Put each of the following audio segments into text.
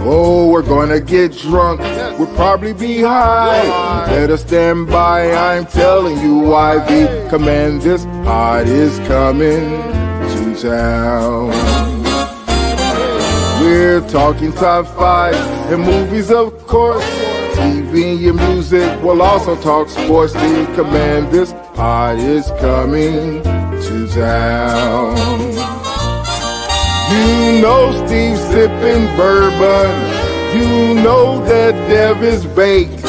Oh, we're gonna get drunk. We'll probably be high. You better stand by. I'm telling you why. The Commandthispod is coming to town. We're talking top 5 and movies, of course. TV and music. We'll also talk sports. The Commandthispod is coming to town. You know Steve's sipping bourbon. You know that Dev is baked.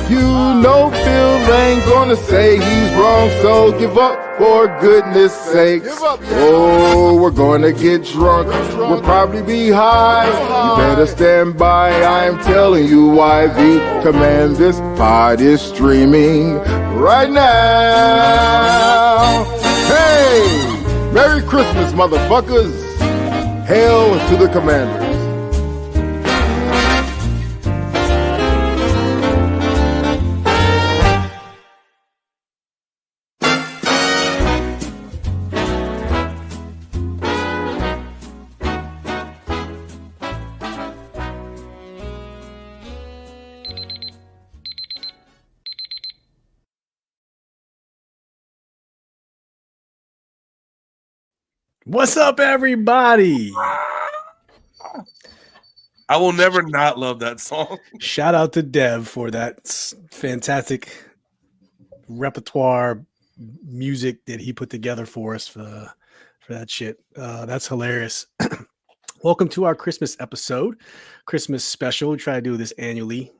You know Phil ain't gonna say he's wrong, so give up for goodness sakes. Oh, we're gonna get drunk. We'll probably be high. You better stand by. I'm telling you why. The Commandthispod is streaming right now. Hey, Merry Christmas, motherfuckers. Hail to the Commanders. What's up, everybody? I will never not love that song. Shout out to Dev for that fantastic repertoire music that he put together for us for that shit. That's hilarious. Welcome to our Christmas episode, Christmas special. We try to do this annually,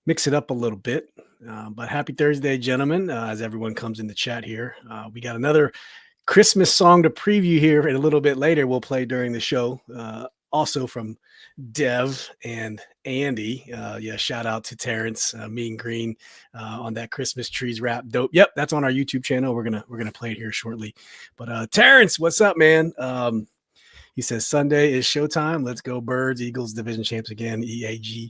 mix it up a little bit. But happy Thursday, gentlemen, as everyone comes in the chat here. We got another Christmas song to preview here, and a little bit later we'll play during the show. Also from Dev and Andy. Shout out to Terrence, Mean Green, on that Christmas trees rap. Dope. Yep, that's on our YouTube channel. We're gonna play it here shortly. But Terrence, what's up, man? He says Sunday is showtime. Let's go, Birds. Eagles division champs again. EAGLES,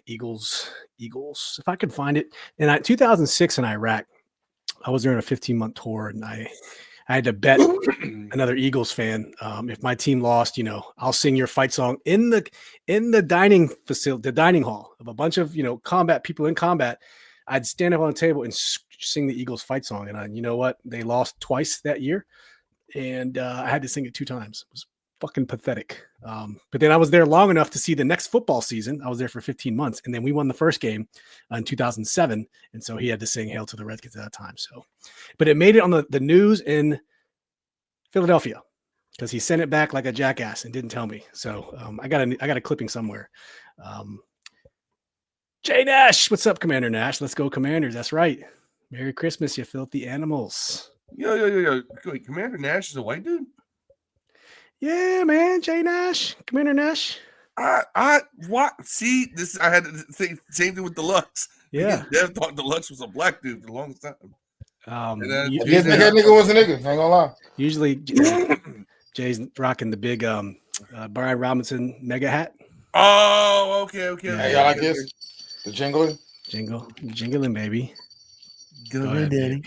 Eagles. If I could find it. In 2006 in Iraq, I was there on a 15-month tour, and I had to bet another Eagles fan. If my team lost, I'll sing your fight song in the dining facility, the dining hall of a bunch of, combat people in combat. I'd stand up on a table and sing the Eagles fight song. And you know what? They lost twice that year. And I had to sing it 2 times. It was fucking pathetic. But then I was there long enough to see the next football season. I was there for 15 months. And then we won the first game in 2007. And so he had to sing Hail to the Redskins at that time. So, but it made it on the news in Philadelphia because he sent it back like a jackass and didn't tell me. So I got a clipping somewhere. Jay Nash, what's up, Commander Nash? Let's go, Commanders. That's right. Merry Christmas, you filthy animals. Yo. Wait, Commander Nash is a white dude? Yeah, man. Jay Nash, Commander Nash. What? See, this I had to think same thing with Deluxe. Yeah, Dev thought Deluxe was a black dude for the longest time. That nigga was a nigga. I ain't gonna lie. Usually, Jay's rocking the big Brian Robinson mega hat. Oh, okay. Hey, y'all like this? The Jingling, baby. Go ahead, Daddy.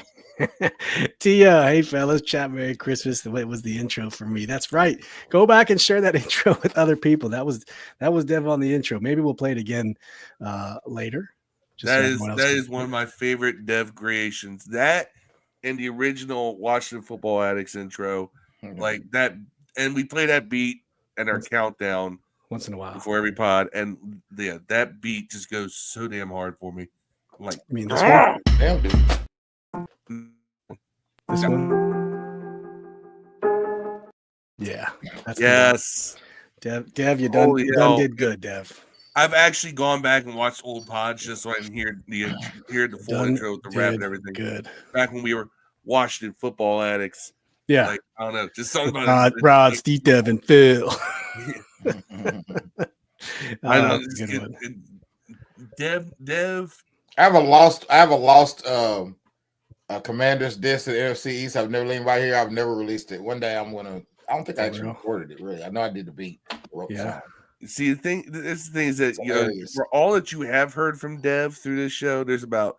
Tia, hey fellas, chat Merry Christmas. What was the intro for me? That's right. Go back and share that intro with other people. That was Dev on the intro. Maybe we'll play it again later. That is one of my favorite Dev creations. That and the original Washington Football Addicts intro, like that, and we play that beat and our countdown once in a while before every pod, and that beat just goes so damn hard for me. Like, I mean, this one. Damn, dude. This one. Yeah. That's yes. Dev, you done did good, Dev. I've actually gone back and watched old pods just so I can hear the full intro with the rap and everything. Good. Back when we were Washington Football Addicts. Yeah. Like, I don't know. Just something about Rod, Steve, Dev, and Phil. I know. Dev. I have a lost Commander's disc at NFC East. I've never leaned right here. I've never released it. One day I don't think I actually recorded it really. I know I did the beat. Yeah. See, the thing is that for all that you have heard from Dev through this show, there's about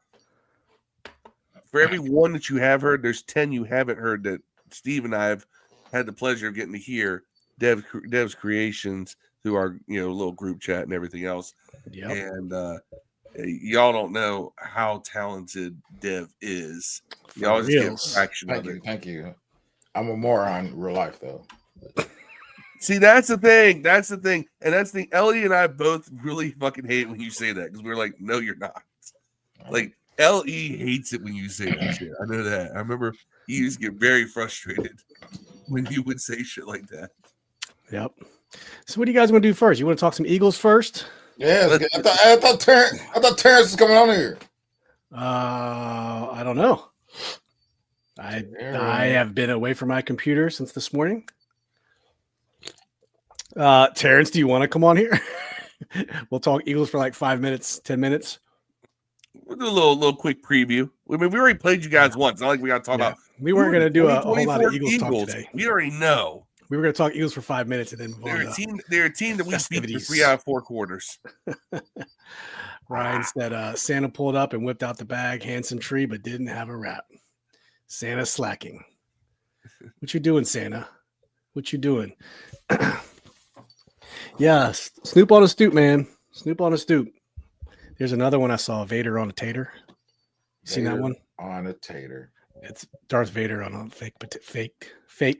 for every one that you have heard, there's 10 you haven't heard that Steve and I have had the pleasure of getting to hear. Dev's Creations through our little group chat and everything else. Yep. And y'all don't know how talented Dev is. You For always get a reals. fraction of it. Thank you. I'm a moron in real life, though. See, that's the thing. And that's the Ellie and I both really fucking hate when you say that, because we're like, no, you're not. Like, L.E. hates it when you say that shit. I know that. I remember he used to get very frustrated when you would say shit like that. Yep. So what do you guys want to do first? You want to talk some Eagles first? Yeah, I thought Terrence was coming on here. I don't know. I have been away from my computer since this morning. Terrence, do you want to come on here? We'll talk Eagles for like 5 minutes, 10 minutes. We'll do a little quick preview. I mean, we already played you guys once. It's not like we got to talk about. We weren't going to do a whole lot of Eagles talk today. We already know. We were going to talk Eagles for 5 minutes and then they're a team that we beat for 3 out of 4 quarters. Ryan said Santa pulled up and whipped out the bag, handsome tree, but didn't have a wrap. Santa slacking. What you doing, Santa? What you doing? Yeah, Snoop on a stoop, man. Snoop on a stoop. There's another one I saw, Vader on a tater. You seen that one? On a tater. It's Darth Vader on a fake.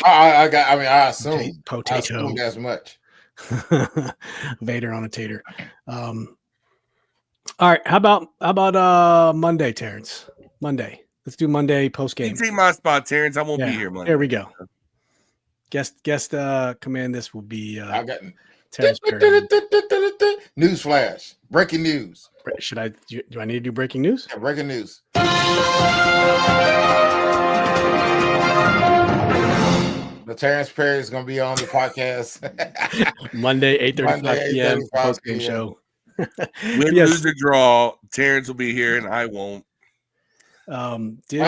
I assume potato. as much. Vader on a tater. All right, how about Monday, Terrence? Monday. Let's do Monday post game. Take my spot, Terrence. I won't be here Monday. There we go. Guest command this will be I got Terrence news flash. Breaking news. Should I do I need to do breaking news? Yeah, breaking news. The Terrence Perry is going to be on the podcast Monday, 8:35 p.m. post game show. Win, lose, or draw. Terrence will be here, and I won't. I'll tell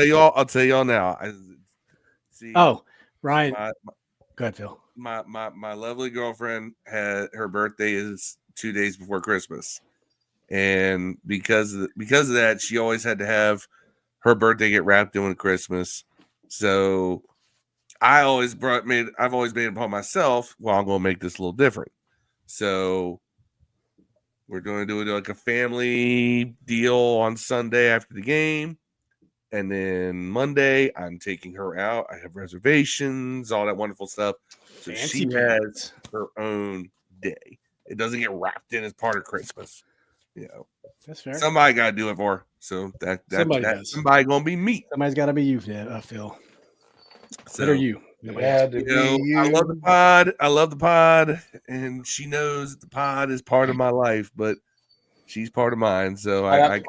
y'all now. Ryan. Go ahead, Phil. My lovely girlfriend her birthday is 2 days before Christmas, and because of that, she always had to have her birthday get wrapped in with Christmas. So I've always made it upon myself. Well, I'm going to make this a little different. So we're going to do like a family deal on Sunday after the game. And then Monday, I'm taking her out. I have reservations, all that wonderful stuff. So she has her own day. It doesn't get wrapped in as part of Christmas. That's fair. Somebody got to do it for her. So somebody going to be me. Somebody's got to be you, Phil. So, what are you? I love the pod. I love the pod. And she knows that the pod is part of my life, but she's part of mine. So I got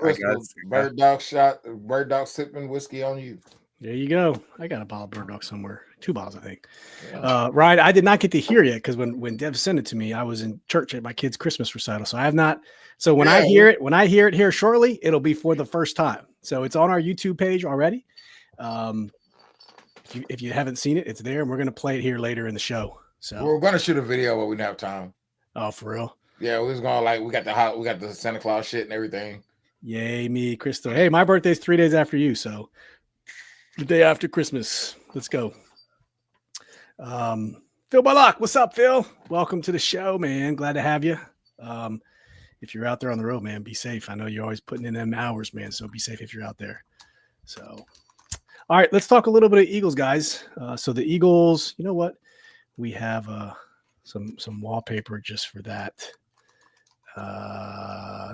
bird dog sipping whiskey on you. There you go. I got a bottle of Bird Dog somewhere. 2 bottles, I think. Yeah. Ryan, I did not get to hear yet because when Dev sent it to me, I was in church at my kid's Christmas recital. So I have not. So when I hear it here shortly, it'll be for the first time. So it's on our YouTube page already. If you haven't seen it, it's there, and we're going to play it here later in the show. So we're going to shoot a video, but we didn't have time. Oh, for real? Yeah, we was going we got the Santa Claus shit and everything. Yay, me, Crystal. Hey, my birthday's 3 days after you, so the day after Christmas. Let's go. Phil Bullock, what's up, Phil? Welcome to the show, man. Glad to have you. If you're out there on the road, man, be safe. I know you're always putting in them hours, man, so be safe if you're out there. So, all right, let's talk a little bit of Eagles, guys. So the Eagles, you know what? We have some wallpaper just for that.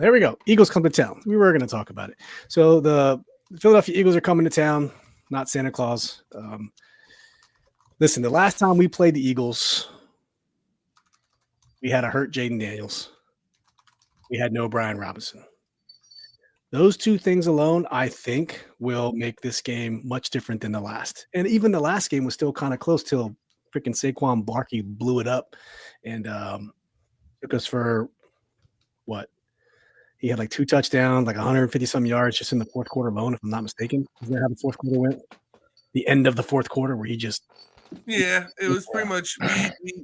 There we go. Eagles come to town. We were going to talk about it. So the Philadelphia Eagles are coming to town, not Santa Claus. Listen, the last time we played the Eagles, we had a hurt Jayden Daniels. We had no Brian Robinson. Those 2 things alone, I think, will make this game much different than the last. And even the last game was still kind of close till freaking Saquon Barkley blew it up and took us for what? He had like 2 touchdowns, like 150-some yards just in the fourth quarter alone, if I'm not mistaken. Is that how the fourth quarter went? The end of the fourth quarter where he just – Yeah, it was pretty much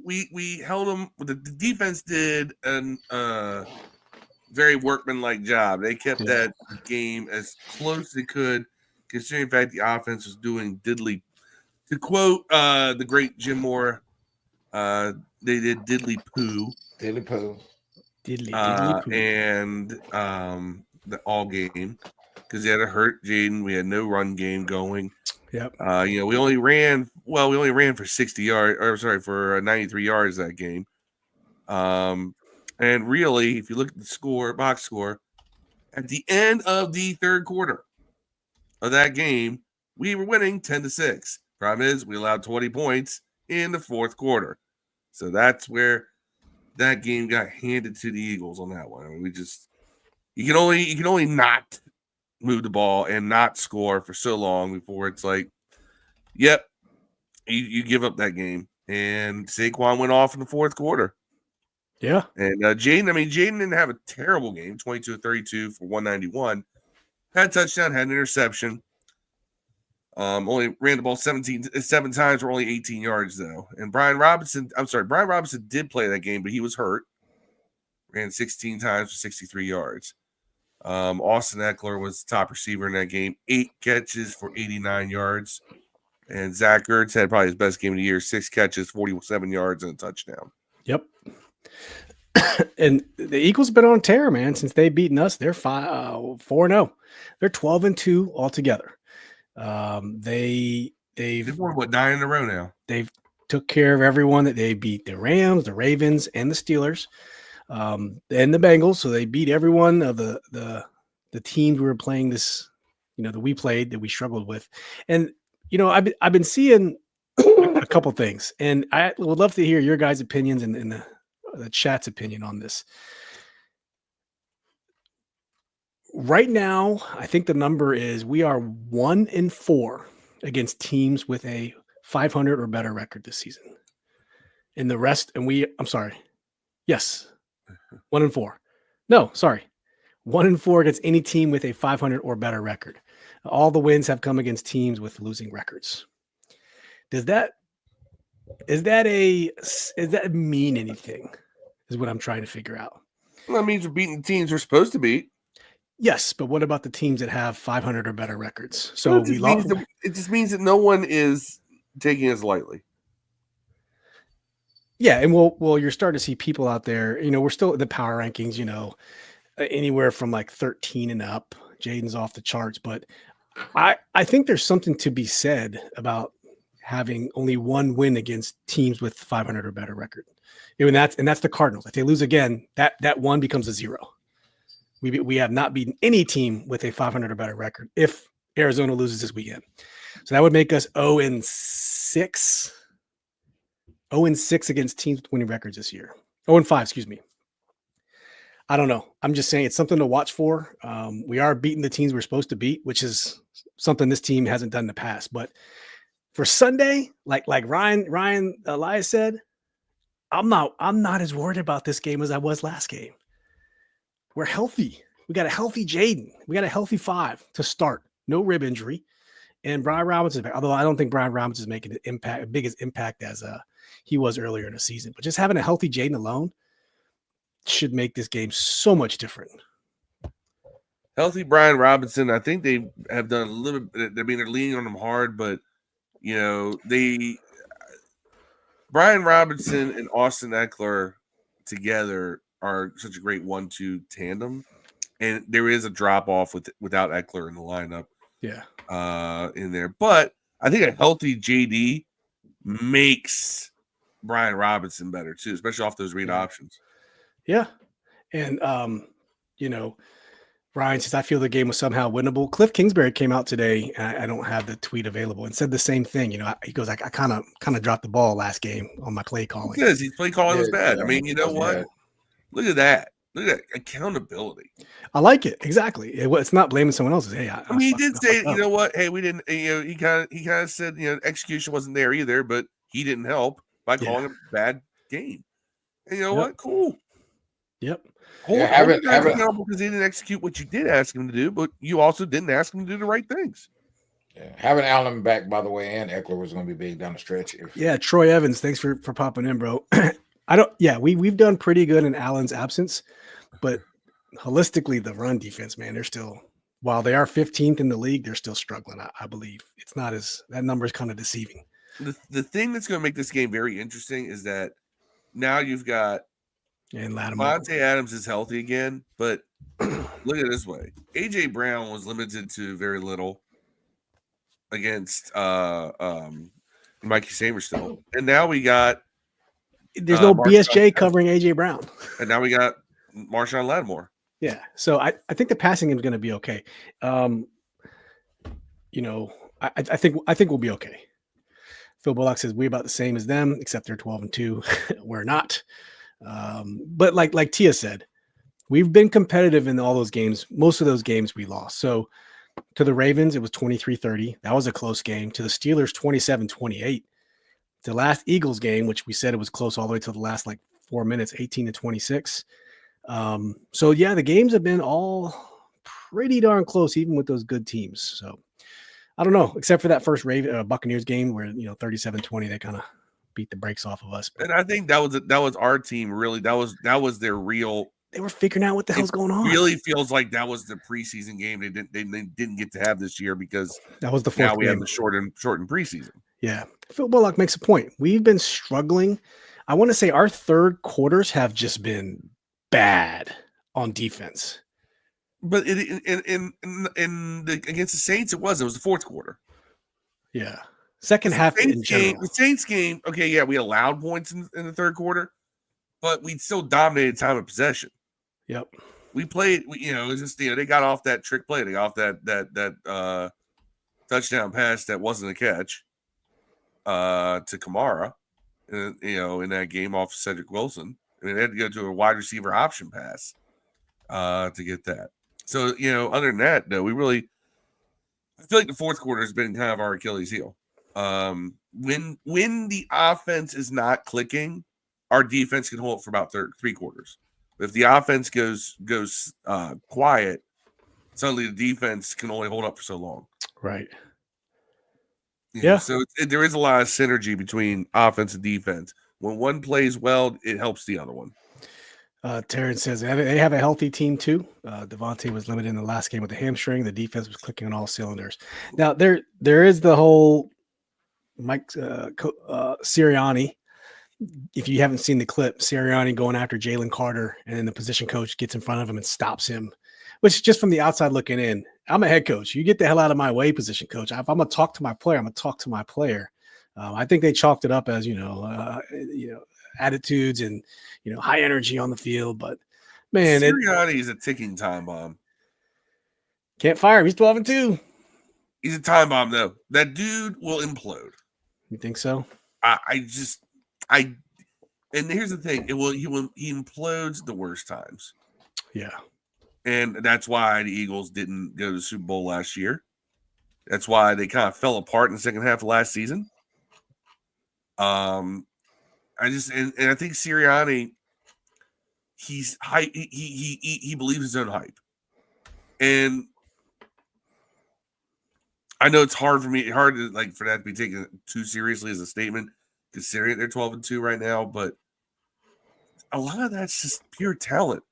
we held him. The defense did a very workmanlike job. They kept that game as close as they could, considering the fact the offense was doing diddly. To quote the great Jim Moore, They did Diddly Poo. Diddly poo. Diddly poo. And the all game because they had to hurt Jayden. We had no run game going. Yep. We only ran for 60 yards, or sorry, for 93 yards that game. And really, if you look at the box score, at the end of the third quarter of that game, we were winning 10-6. Problem is, we allowed 20 points in the fourth quarter. So that's where that game got handed to the Eagles on that one. I mean, you can only not move the ball and not score for so long before it's like, yep, you give up that game. And Saquon went off in the fourth quarter. Yeah. And Jayden didn't have a terrible game, 22-32 for 191. Had a touchdown, had an interception. Only ran the ball 7 times for only 18 yards, though. And Brian Robinson did play that game, but he was hurt. Ran 16 times for 63 yards. Austin Eckler was the top receiver in that game, 8 catches for 89 yards. And Zach Ertz had probably his best game of the year, 6 catches, 47 yards, and a touchdown. Yep. And the Eagles have been on a tear, man, since they've beaten us. They're 4-0. They're 12-2 altogether. They've won 9 in a row now. They've took care of everyone that they beat: the Rams, the Ravens, and the Steelers, and the Bengals. So they beat everyone of the teams we were playing this, that we played, that we struggled with. And I've been seeing a couple things, and I would love to hear your guys' opinions and the chat's opinion on this. Right now, I think the number is we are 1-4 against teams with a 500 or better record this season. And the rest, yes, 1-4. No, sorry. 1-4 against any team with a 500 or better record. All the wins have come against teams with losing records. Does that mean anything? Is what I'm trying to figure out. Well, that means we're beating the teams we're supposed to beat. Yes, but what about the teams that have 500 or better records? So it just means that no one is taking us lightly. Yeah, and you're starting to see people out there. We're still in the power rankings. Anywhere from like 13 and up. Jayden's off the charts, but I think there's something to be said about having only one win against teams with 500 or better record. And that's the Cardinals. If they lose again, that one becomes a 0. We have not beaten any team with a 500 or better record if Arizona loses this weekend. So that would make us 0-6. 0-6 against teams with winning records this year. 0-5, excuse me. I don't know. I'm just saying it's something to watch for. We are beating the teams we're supposed to beat, which is something this team hasn't done in the past. But for Sunday, like Ryan Elias said, I'm not as worried about this game as I was last game. We're healthy. We got a healthy Jayden. We got a healthy 5 to start. No rib injury. And Brian Robinson back. Although I don't think Brian Robinson is making the biggest impact as he was earlier in the season. But just having a healthy Jayden alone should make this game so much different. Healthy Brian Robinson, I think they have done a little bit. They're leaning on him hard, but Brian Robinson and Austin Eckler together are such a great 1-2 tandem, and there is a drop off without Eckler in the lineup. Yeah, in there, but I think a healthy JD makes Brian Robinson better too, especially off those read options. Yeah, and Ryan says, I feel the game was somehow winnable. Cliff Kingsbury came out today, and I don't have the tweet available, and said the same thing. He goes, I kind of dropped the ball last game on my play calling. Because his play calling was bad. I mean, you know what? Bad. Look at that. Look at that accountability. I like it. Exactly. It's not blaming someone else's. Hey, he did say, you know what? Hey, we didn't. He kind of said, execution wasn't there either, but he didn't help by calling a bad game. And you know what? Cool. Yep. Because he didn't execute what you did ask him to do, but you also didn't ask him to do the right things. Yeah, having Allen back, by the way, and Eckler was going to be big down the stretch. Yeah, Troy Evans, thanks for popping in, bro. We've done pretty good in Allen's absence, but holistically, the run defense, man, they're still, while they are 15th in the league, they're still struggling. I believe it's not that number is kind of deceiving. the thing that's going to make this game very interesting is that now you've got And Lattimore. Devontae Adams is healthy again, but look at it this way: AJ Brown was limited to very little against Mikey Samerstill, and now we got There's no Marshawn BSJ covering AJ Brown. and now we got Marshawn Lattimore. Yeah, so I think the passing game is going to be okay. You know, I think we'll be okay. Phil Bullock says we're about the same as them, except they're 12-2. We're not. But like Tia said, we've been competitive in all those games. Most of those games we lost. So to the Ravens, it was 23-30. That was a close game. To the Steelers, 27-28. The last Eagles game, which we said it was close all the way to the last 4 minutes, 18-26. So yeah, the games have been all pretty darn close, even with those good teams. So I don't know, except for that first Buccaneers game where 37-20 they kind of beat the brakes off of us. But And I think that was our team. Really, that was their real. they were figuring out what the hell's going on. Really feels like that was the preseason game they didn't get to have this year because that was the fourth now we game. have the shortened preseason. Yeah, Phil Bullock makes a point. We've been struggling. I want to say our third quarters have just been bad on defense. But against the Saints, it was the fourth quarter. Yeah, second half in general. The Saints game, okay, yeah, we allowed points in the third quarter, but we still dominated time of possession. Yep. We played. It was just they got off that trick play. They got off that touchdown pass that wasn't a catch to Kamara, in that game off Cedric Wilson. I mean, they had to go to a wide receiver option pass to get that. So, other than that, though, I feel like the fourth quarter has been kind of our Achilles heel. When the offense is not clicking, our defense can hold it for about three quarters. If the offense goes quiet, suddenly the defense can only hold up for so long. Right. Yeah. So there is a lot of synergy between offense and defense. When one plays well, it helps the other one. Terrence says they have a healthy team too. Devontae was limited in the last game with a hamstring. The defense was clicking on all cylinders. Now there is the whole Mike Sirianni. If you haven't seen the clip, Sirianni going after Jalen Carter, and then the position coach gets in front of him and stops him, which just from the outside looking in, I'm a head coach. You get the hell out of my way, position coach. If I'm going to talk to my player, I'm going to talk to my player. I think they chalked it up as, attitudes and, high energy on the field. But, man. Sirianni is a ticking time bomb. Can't fire him. He's 12-2. He's a time bomb, though. That dude will implode. You think so? And here's the thing. He implodes the worst times. Yeah. And that's why the Eagles didn't go to the Super Bowl last year. That's why they kind of fell apart in the second half of last season. I think Sirianni, he's hype. He believes his own hype, and I know it's hard to for that to be taken too seriously as a statement, considering they're 12-2 right now. But a lot of that's just pure talent.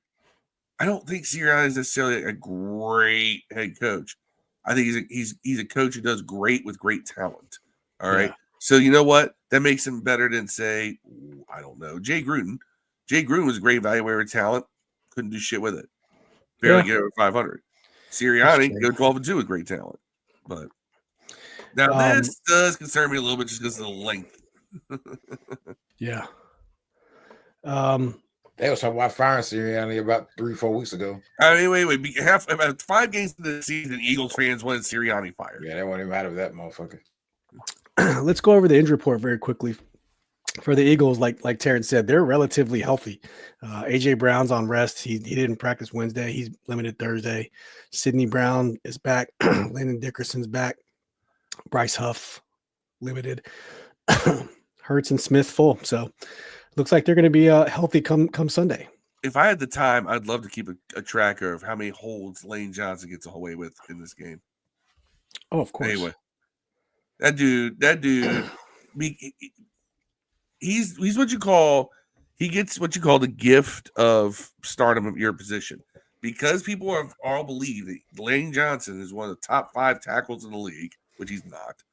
I don't think Sirianni is necessarily a great head coach. I think he's a coach who does great with great talent. All right. Yeah. So you know what? That makes him better than, say, I don't know, Jay Gruden. Jay Gruden was a great evaluator of talent. Couldn't do shit with it. Barely get over 500. Sirianni go 12-2 with great talent. But now this does concern me a little bit just because of the length. Yeah. They was talking about firing Sirianni about 3-4 weeks ago. I mean, wait. About 5 games into the season, Eagles fans wanted Sirianni fired. Yeah, they weren't even out of that motherfucker. Let's go over the injury report very quickly. For the Eagles, like Terrence said, they're relatively healthy. AJ Brown's on rest. He didn't practice Wednesday. He's limited Thursday. Sidney Brown is back. Landon Dickerson's back. Bryce Huff limited. Hurts and Smith full. So looks like they're going to be healthy come Sunday. If I had the time, I'd love to keep a tracker of how many holds Lane Johnson gets away with in this game. Oh, of course. Anyway, that dude, he's what you call, he gets what you call the gift of stardom of your position, because people all believe that Lane Johnson is one of the top 5 tackles in the league, which he's not.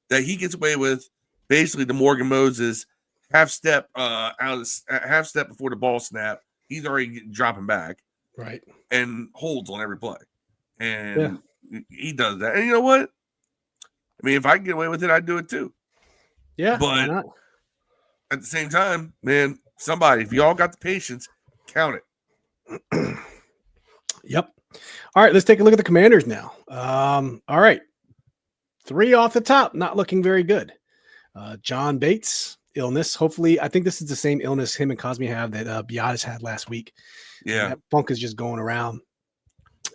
That he gets away with basically the Morgan Moses half step before the ball snap. He's already dropping back, Right. and holds on every play, and he does that. And you know what? I mean, if I can get away with it, I'd do it too. Yeah, But why not? at the same time, man, somebody, if y'all got the patience, count it. Yep. All right, let's take a look at the Commanders now. All right. 3 off the top, not looking very good. John Bates, illness. Hopefully, I think this is the same illness him and Cosme have that Biadasz had last week. Yeah. And that funk is just going around.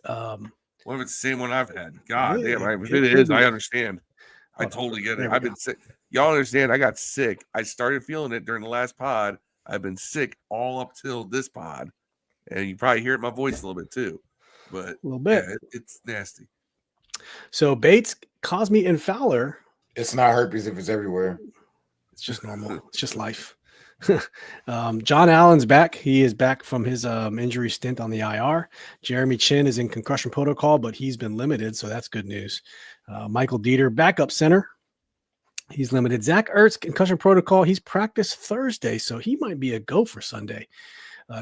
What if it's the same one I've had? God damn, if it it could is, be. I understand. I totally get There it. we I've been go. sick. Y'all understand, I got sick. I started feeling it during the last pod. I've been sick all up till this pod. And you probably hear it in my voice a little bit too. But A little bit. Yeah, it's nasty. So Bates, Cosme, and Fowler. It's not herpes if it's everywhere. It's just normal. It's just life. John Allen's back. He is back from his injury stint on the IR. Jeremy Chin is in concussion protocol, but he's been limited, so that's good news. Michael Dieter, backup center. He's limited. Zach Ertz, concussion protocol. He's practiced Thursday, so he might be a go for Sunday.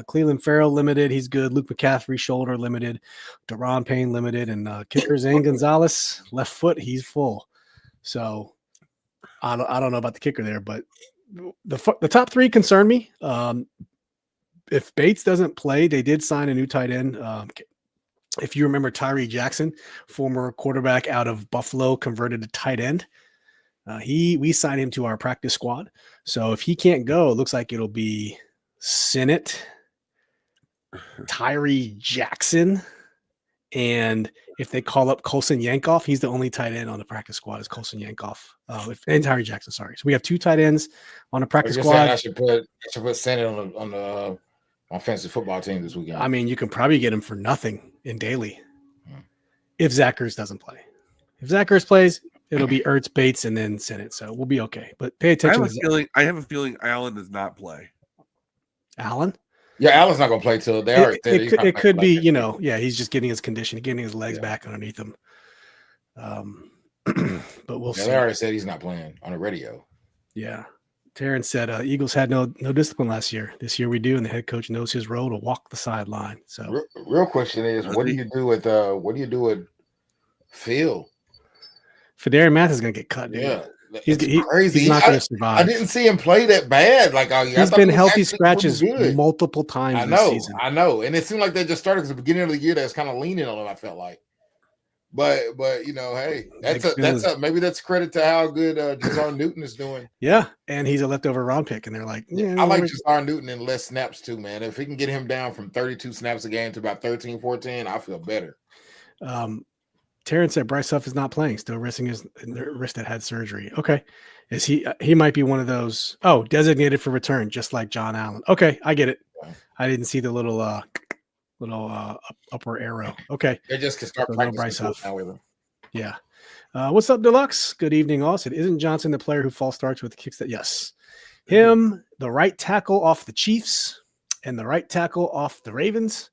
Cleveland Farrell limited. He's good. Luke McCaffrey, shoulder limited. Deron Payne limited. And kicker Zane Gonzalez, left foot, he's full. So I don't know about the kicker there, but the top 3 concern me. If Bates doesn't play, they did sign a new tight end. If you remember Tyree Jackson, former quarterback out of Buffalo, converted to tight end. We signed him to our practice squad. So if he can't go, it looks like it'll be Sinnott, Tyree Jackson, and if they call up Colson Yankoff, he's the only tight end on the practice squad is Colson Yankoff. And Tyree Jackson, sorry. So we have 2 tight ends on the practice squad. I should put Sinnott on the offensive football team this weekend. I mean, you can probably get him for nothing in daily if Zach Ertz doesn't play. If Zach Ertz plays, it'll be Ertz, Bates, and then Sinnott. So we'll be okay. But pay attention. I have a feeling Allen does not play. Allen? Yeah, Allen's not going to play till they already said it could be, he's just getting his condition, getting his legs back underneath him. But we'll see. They already said he's not playing on the radio. Yeah. Terrence said Eagles had no discipline last year. This year we do, and the head coach knows his role to walk the sideline. So real question is, what do you do with Phil? Fedarian Math is going to get cut. Dude. Yeah. He's crazy. He's not going to survive. I didn't see him play that bad. Like he's been healthy scratches multiple times this season. I know, and it seemed like they just started because the beginning of the year that's kind of leaning on him. I felt like, but hey, maybe that's credit to how good Jazar Newton is doing. Yeah, and he's a leftover round pick, and they're like, I like Jazar Newton in less snaps too, man. If he can get him down from 32 snaps a game to about 13, 14, I feel better. Terrence said Bryce Huff is not playing, still risking his wrist that had surgery. Okay. Is he might be one of those, designated for return, just like John Allen. Okay, I get it. I didn't see the little upper arrow. Okay. They just can start practicing Bryce Huff. Now with him. Yeah. What's up, Deluxe? Good evening, all. Said, isn't Johnson the player who false starts with kicks that? Yes. Him, the right tackle off the Chiefs, and the right tackle off the Ravens.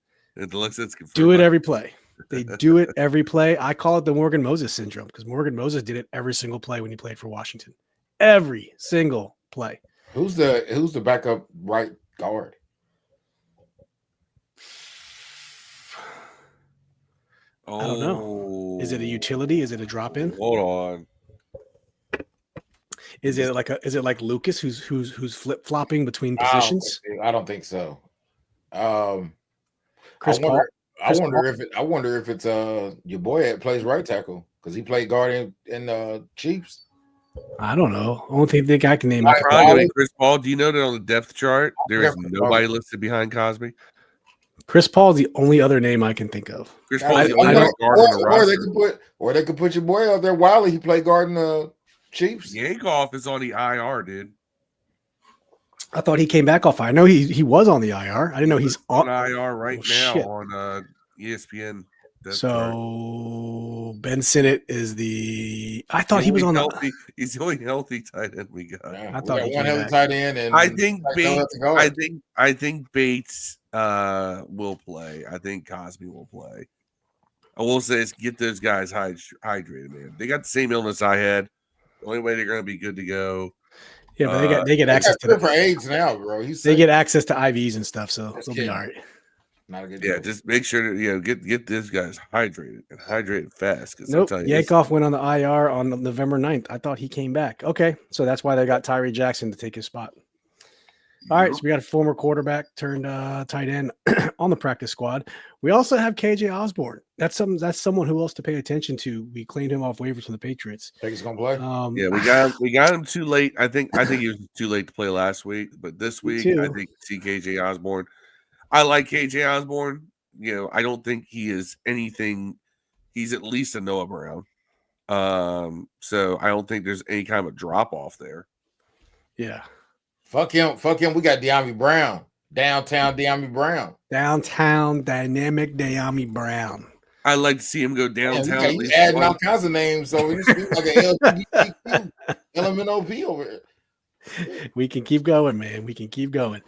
Do it every play. They do it every play. I call it the Morgan Moses syndrome because Morgan Moses did it every single play when he played for Washington. Every single play. Who's the backup right guard? I don't know. Is it a utility? Is it a drop in? Hold on. Is it like Lucas who's flip flopping between positions? I don't think so. Chris Paul. I wonder if it's your boy that plays right tackle because he played guard in Chiefs. I don't know. I don't think I can name it. Chris Paul. Do you know that on the depth chart there is nobody listed behind Cosme? Chris Paul is the only other name I can think of. Chris Paul is the only guard on the roster. They could put your boy out there. Wiley, he played guard in the Chiefs. Yankoff is on the IR, dude. I thought he came back off. I know he was on the IR. I didn't know he's on IR right now on ESPN. So Ben Sinnott is the. I thought he was on healthy. He's the only healthy tight end we got. Yeah, I thought one healthy tight end, and I think Bates. I think Bates will play. I think Cosme will play. I will say is get those guys hydrated, man. They got the same illness I had. The only way they're going to be good to go Yeah, but they get access to for AIDS now, bro. They get access to IVs and stuff, so they'll be all right. Not a good Yeah, deal. just make sure to get these guys hydrated and hydrated fast. Because Nope, I'm telling you, Yankoff went on the IR on November 9th. I thought he came back. Okay, so that's why they got Tyree Jackson to take his spot. All right, so we got a former quarterback turned tight end on the practice squad. We also have KJ Osborne. That's someone who else to pay attention to. We claimed him off waivers from the Patriots. Think he's gonna play? Yeah, we got him too late. I think he was too late to play last week, but this week I think see KJ Osborne. I like KJ Osborne. You know, I don't think he is anything. He's at least a Noah Brown. So I don't think there's any kind of a drop off there. Yeah. Fuck him. We got De'Ami Brown. Downtown De'Ami Brown. Downtown dynamic De'Ami Brown. I like to see him go downtown. Yeah, he's adding all kinds of names, so he's like an LGBTQ LMNOP over here. We can keep going, man. We can keep going.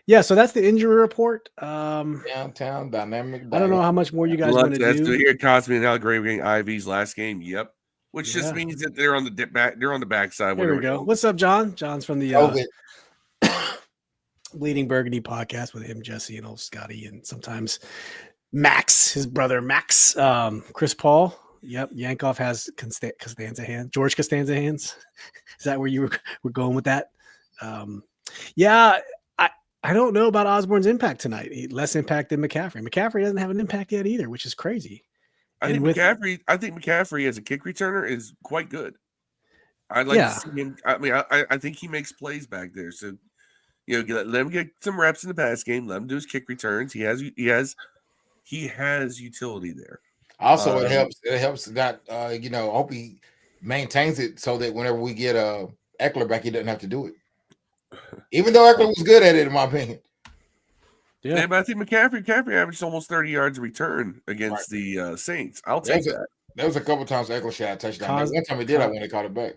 Yeah, so that's the injury report. Downtown dynamic. I don't know how much more you guys want to do. Here, Cosme and Algrave getting IVs last game. Yep, which just means that they're on the back. They're on the backside. There we go. What's up, John? John's from the Bleeding Burgundy podcast with him, Jesse, and old Scotty, and sometimes Max, his brother Max, Chris Paul. Yep, Yankoff has Costanza hands. George Costanza hands. Is that where you were going with that? Yeah. I don't know about Osborne's impact tonight. Less impact than McCaffrey. McCaffrey doesn't have an impact yet either, which is crazy. I think McCaffrey as a kick returner is quite good. I'd like to see him. I mean, I think he makes plays back there. So, you know, let him get some reps in the pass game. Let him do his kick returns. He has utility there. Also, it helps that I hope he maintains it so that whenever we get Eckler back, he doesn't have to do it. Even though Eckler was good at it, in my opinion. Yeah, but I think McCaffrey averaged almost 30 yards a return against the Saints. I'll take that. There was a couple times Eckler shot a touchdown. One time he did, when they caught it back.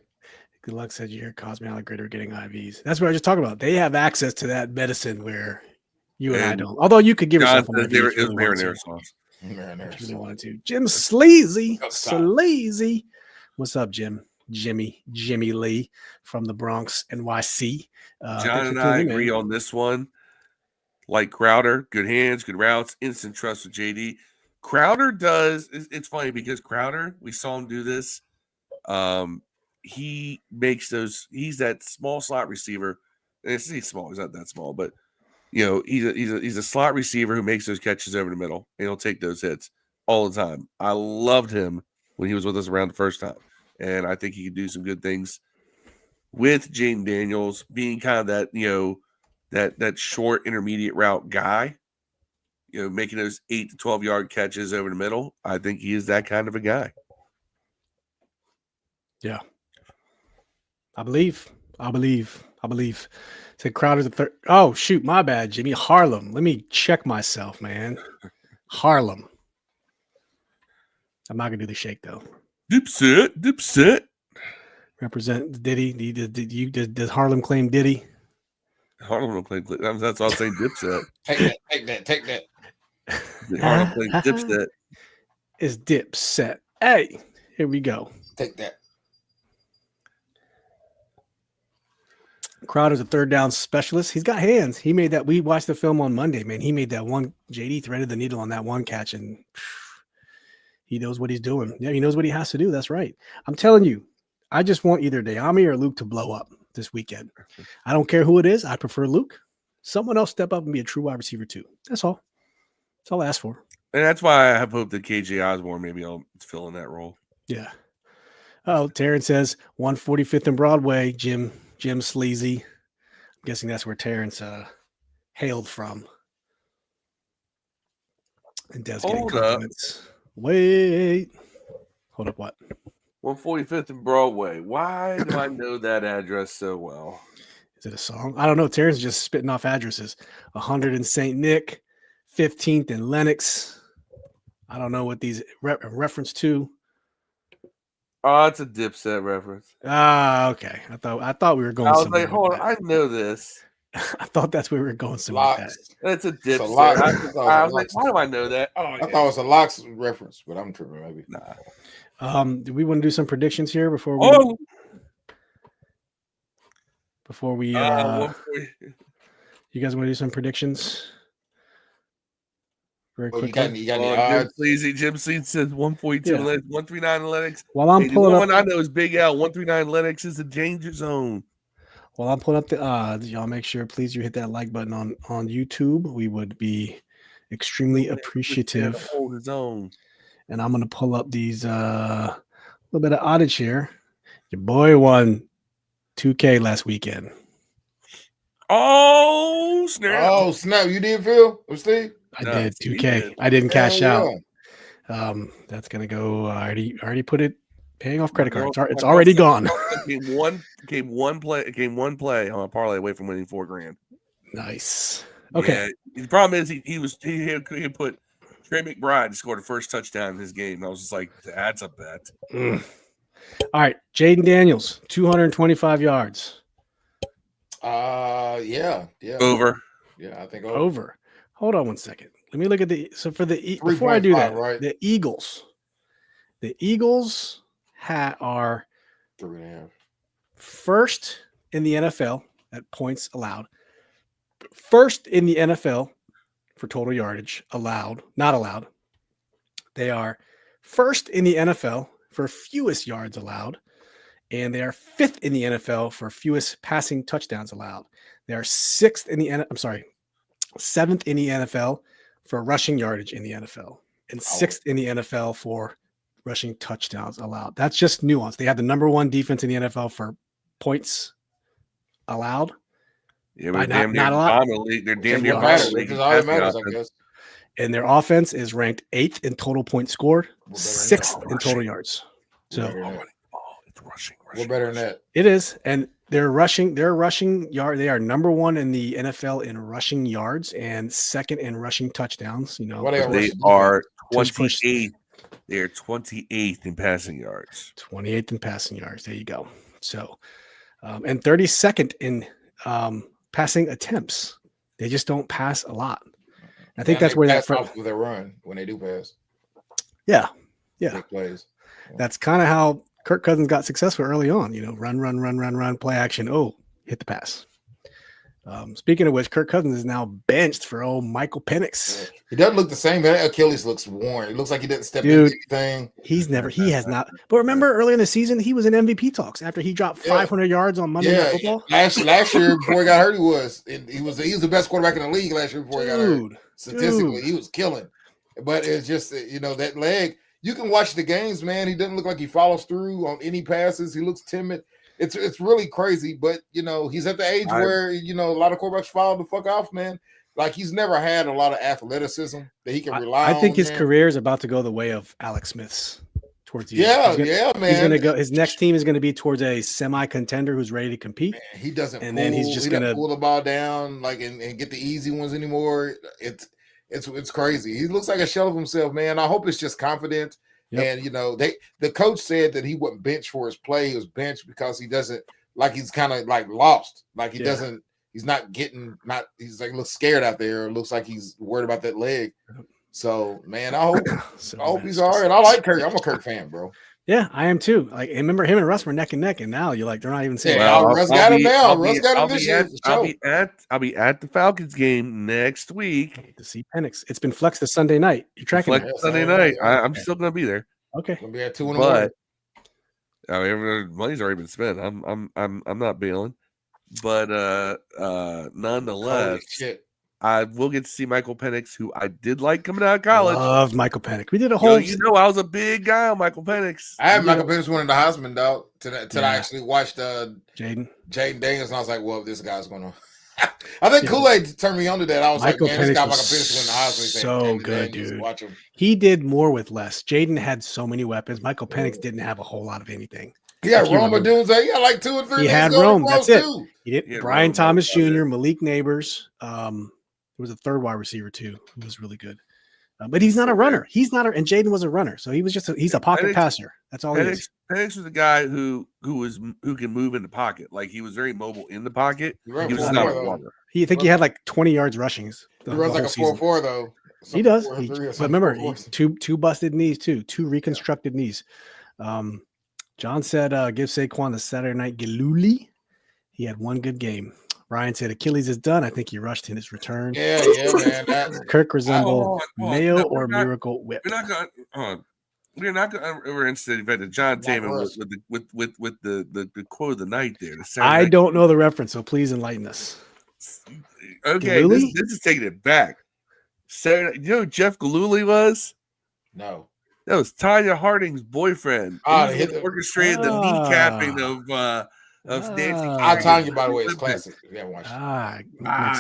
Good luck said you hear Cosme Alligator getting IVs. That's what I was just talking about. They have access to that medicine where you and I don't. Although you could give yourself an IV. It was marinara sauce. If you wanted to. Jim Sleazy. What's up, Jim? Jimmy Lee from the Bronx, NYC. John and I agree on this one. Like Crowder, good hands, good routes, instant trust with JD. Crowder does. It's funny because Crowder, we saw him do this. He makes those. He's that small slot receiver. He's small. He's not that small, but you know, he's a slot receiver who makes those catches over the middle, and he'll take those hits all the time. I loved him when he was with us around the first time. And I think he could do some good things with Jayden Daniels being kind of that, you know, that short intermediate route guy, you know, making those 8 to 12 yard catches over the middle. I think he is that kind of a guy. Yeah. I believe. Said Crowder's the third. Oh, shoot. My bad, Jimmy. Harlem. Let me check myself, man. Harlem. I'm not going to do the shake, though. Dipset. Represent Diddy. Does Harlem claim Diddy? Harlem don't claim. That's all I'm saying. Dipset. Take that. Harlem claims Dipset. It's Dipset. Hey, here we go. Take that. Crowder's a third down specialist. He's got hands. He made that. We watched the film on Monday, man. He made that one. JD threaded the needle on that one catch, and he knows what he's doing. Yeah, he knows what he has to do. That's right. I'm telling you, I just want either De'Ami or Luke to blow up this weekend. I don't care who it is. I prefer Luke. Someone else step up and be a true wide receiver too. That's all. That's all I ask for. And that's why I have hope that KJ Osborne maybe I'll fill in that role. Yeah. Oh, Terrence says 145th and Broadway, Jim Sleazy. I'm guessing that's where Terrence hailed from. And Dev's getting compliments. Wait. Hold up, what? 145th and Broadway. Why do I know that address so well? Is it a song? I don't know. Terrence is just spitting off addresses. 100 in St. Nick, 15th in Lenox. I don't know what these reference to. Oh, it's a Dipset reference. Ah, okay. I thought we were going. I was like, hold on, I know this. I thought that's where we were going. That's a Dipset. I was like, why do I know that? I thought it was a Locks reference, but I'm tripping maybe. Nah. Do we want to do some predictions here before we? before we you guys want to do some predictions? Very Oh, quickly. you got any odds? Jim Sleet says 1.2 Yeah. 139 Linux. While I'm The pulling one up, I know is Big L. 139 Linux is the danger zone. while I'm pulling up the odds, y'all make sure please you hit that like button on YouTube. We would be extremely appreciative. Hold his own. And I'm gonna pull up these little bit of odds here. Your boy won 2K last weekend. Oh snap! Oh snap! You did, Phil or Steve? I No, did Steve 2K. did. I didn't cash Hell out. yeah. That's gonna go. I already put it. Paying off credit cards. It's My already girlfriend gone. Came one play on a parlay away from winning $4,000. Nice. Okay. Yeah, the problem is he put Trey McBride to score the first touchdown in his game. And I was just like, that's a bet. All right. Jayden Daniels, 225 yards. Yeah. Over. Yeah, I think Over. Hold on one second. Let me look at the. So for the before 3.5, I do that, right? the Eagles are 3.5. first in the NFL at points allowed. First in the NFL for total yardage allowed, not allowed. They are first in the NFL for fewest yards allowed, and they are fifth in the NFL for fewest passing touchdowns allowed. They are seventh in the NFL for rushing yardage in the NFL, and sixth in the NFL for rushing touchdowns allowed. That's just nuance. They have the number one defense in the NFL for points allowed. Yeah, but not a lot. They're damn near Which is all that matters, I guess. And their offense is ranked 8th in total points scored, 6th in total yards. So it's rushing. We're better than that. It is, and their rushing yard. They are number one in the NFL in rushing yards and second in rushing touchdowns. You know, What they are 28th. They are 28th in passing yards. 28th in passing yards. There you go. So, and 32nd in passing attempts. They just don't pass a lot. I think that's where that off with their run when they do pass. Yeah. Big plays. That's kind of how Kirk Cousins got successful early on. You know, run, play action. Oh, hit the pass. Speaking of which, Kirk Cousins is now benched for Michael Penix. Yeah. He doesn't look the same. That Achilles looks worn. It looks like he didn't step into anything. He has not. But remember earlier in the season, he was in MVP talks after he dropped 500 yards on Monday Night Football. Last year before he got hurt, he was the best quarterback in the league last year before he got hurt. Statistically, he was killing. But it's just that leg. You can watch the games, man. He doesn't look like he follows through on any passes. He looks timid. It's really crazy, but he's at the age where a lot of quarterbacks fall the fuck off, man. Like he's never had a lot of athleticism that he can rely on. I think his career is about to go the way of Alex Smith's towards the end. Man. He's gonna go. His next team is going to be towards a semi-contender who's ready to compete. Man, he doesn't, then he's just going to pull the ball down and get the easy ones anymore. It's crazy. He looks like a shell of himself, man. I hope it's just confidence. Yep. And the coach said that he wasn't benched for his play. He was benched because he doesn't he's kind of lost. He doesn't. He's not getting. He's looks scared out there. Looks like he's worried about that leg. So man, I hope he's all right. I like Kirk. I'm a Kirk fan, bro. Yeah, I am too. Remember him and Russ were neck and neck, and now you're they're not even saying. Russ got him now. Russ got him this year. I'll be at the Falcons game next week to see Penix. It's been flexed to Sunday night. You're tracking it. Sunday night. I'm still gonna be there. Okay. Gonna be at 2 in the morning. I mean, money's already been spent. I'm not bailing. But nonetheless, I will get to see Michael Penix, who I did like coming out of college. Love Michael Penix. We did a whole. I was a big guy on Michael Penix. I had Michael Penix winning the Heisman, dog. Till I actually watched Jayden Daniels, and I was like, "Well, this guy's gonna." I think Kool-Aid turned me on to that. I was Michael like, "Man, this guy Michael Penix winning the Heisman." So good, dude. Watch him. He did more with less. Jayden had so many weapons. Michael Penix didn't have a whole lot of anything. He had Roma dudes. He had like 2 or 3. He had Rome. That's it. He did. Brian Thomas Jr., Malik Neighbors. There was a third wide receiver too who was really good. But he's not a runner. And Jayden was a runner. So he was he's a pocket passer. That's all he is. Penix was a guy who can move in the pocket. He was very mobile in the pocket. He was not a runner. He had like 20 yards rushing. He runs like a 4.4 though. He does. But remember, two busted knees too, 2 reconstructed knees. John said, give Saquon the Saturday night Galooly. He had one good game. Ryan said Achilles is done. I think he rushed in his return. Yeah, man. Kirk resembled hold on. Mayo No, or Miracle Whip. We're not going. We're not going. We're interested in the John Not Taman for us. with the quote of the night there. The Saturday I night don't know the reference, so please enlighten us. Okay, Galooly? this is taking it back. Saturday, you know who Jeff Galooly was? No. That was Tanya Harding's boyfriend. Oh, He was the one orchestrated the kneecapping of Nancy. I'll Kerrigan. tell you, by the way, it's classic. Yeah, watch.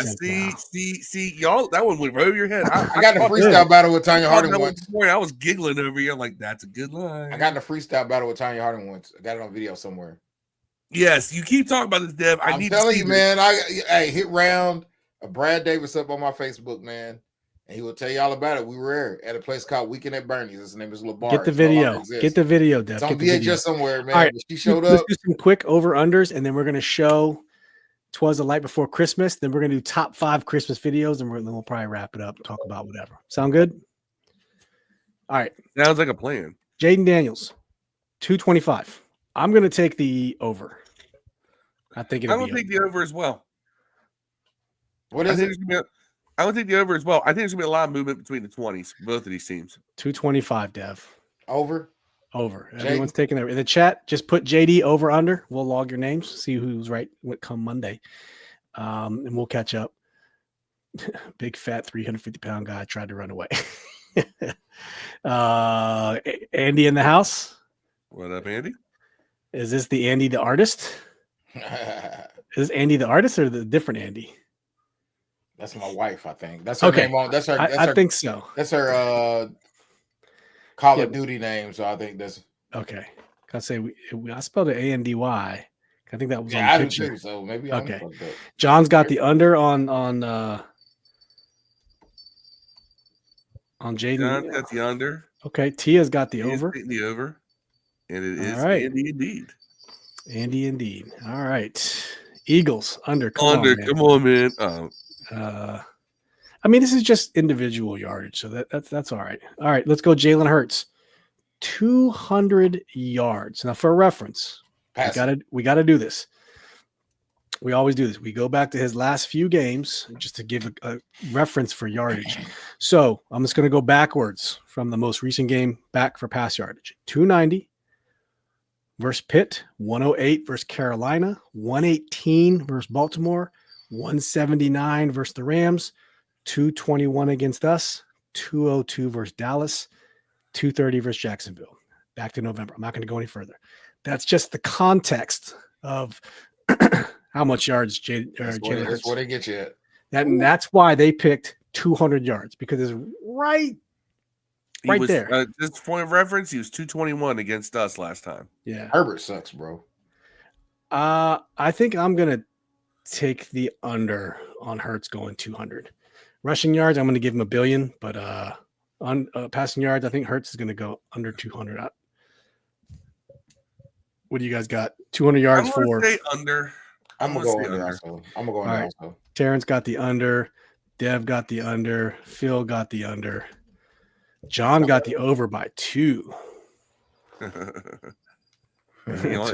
See, y'all, that one went over your head. I got in a freestyle battle with Tanya Harding once. I was giggling over here. I'm like, that's a good line. I got in a freestyle battle with Tanya Harding once. I got it on video somewhere. Yes, you keep talking about this, Dev. I'm telling you, man. I hit round a Brad Davis up on my Facebook, man, and he will tell you all about it. We were at a place called Weekend at Bernie's. His name is LeBar. Get the video. Get the video, Dev. It's on VHS somewhere, man. All right, she showed let's up. do some quick over-unders, and then we're going to show Twas the Light Before Christmas. Then we're going to do top 5 Christmas videos, and then we'll probably wrap it up and talk about whatever. Sound good? All right. Sounds like a plan. Jayden Daniels, 225. I'm going to take the over. I think I don't think the over as well. What is it? I don't think the over as well. I think there's going to be a lot of movement between the 20s, both of these teams. 225, Dev. Over. Everyone's taking there. In the chat, just put JD over under. We'll log your names, see who's right come Monday. And we'll catch up. Big fat 350-pound guy tried to run away. Andy in the house. What up, Andy? Is this the Andy the artist? Is Andy the artist or the different Andy? That's my wife, I think. That's her name on. That's her. I think so. That's her Call of Duty name. So I think that's okay. I say I spelled it ANDY. I think that was on the I picture. do too. So maybe okay. John's got the under on Jayden. John's got the under. Okay, Tia's got the over. The over, and it is right. Andy indeed. Andy indeed. All right, Eagles under. Come on, man. I mean, this is just individual yardage, so that's all right. All right, let's go. Jalen Hurts, 200 yards. Now, for reference, we gotta do this. We always do this. We go back to his last few games just to give a reference for yardage. So I'm just going to go backwards from the most recent game back for pass yardage. 290 versus Pitt, 108 versus Carolina, 118 versus Baltimore, 179 versus the Rams, 221 against us, 202 versus Dallas, 230 versus Jacksonville. Back to November. I'm not going to go any further. That's just the context of how much yards Jalen Hurts. That's where they get you at. That's why they picked 200 yards, because it's right there. Just point of reference, he was 221 against us last time. Yeah. Herbert sucks, bro. I think I'm going to take the under on Hurts going 200. Rushing yards, I'm going to give him 1 billion, but on passing yards, I think Hurts is going to go under 200. What do you guys got? 200 yards for? Say under. I'm gonna go under also. I'm gonna go under also. Terrence got the under. Dev got the under. Phil got the under. John got the over by 2. So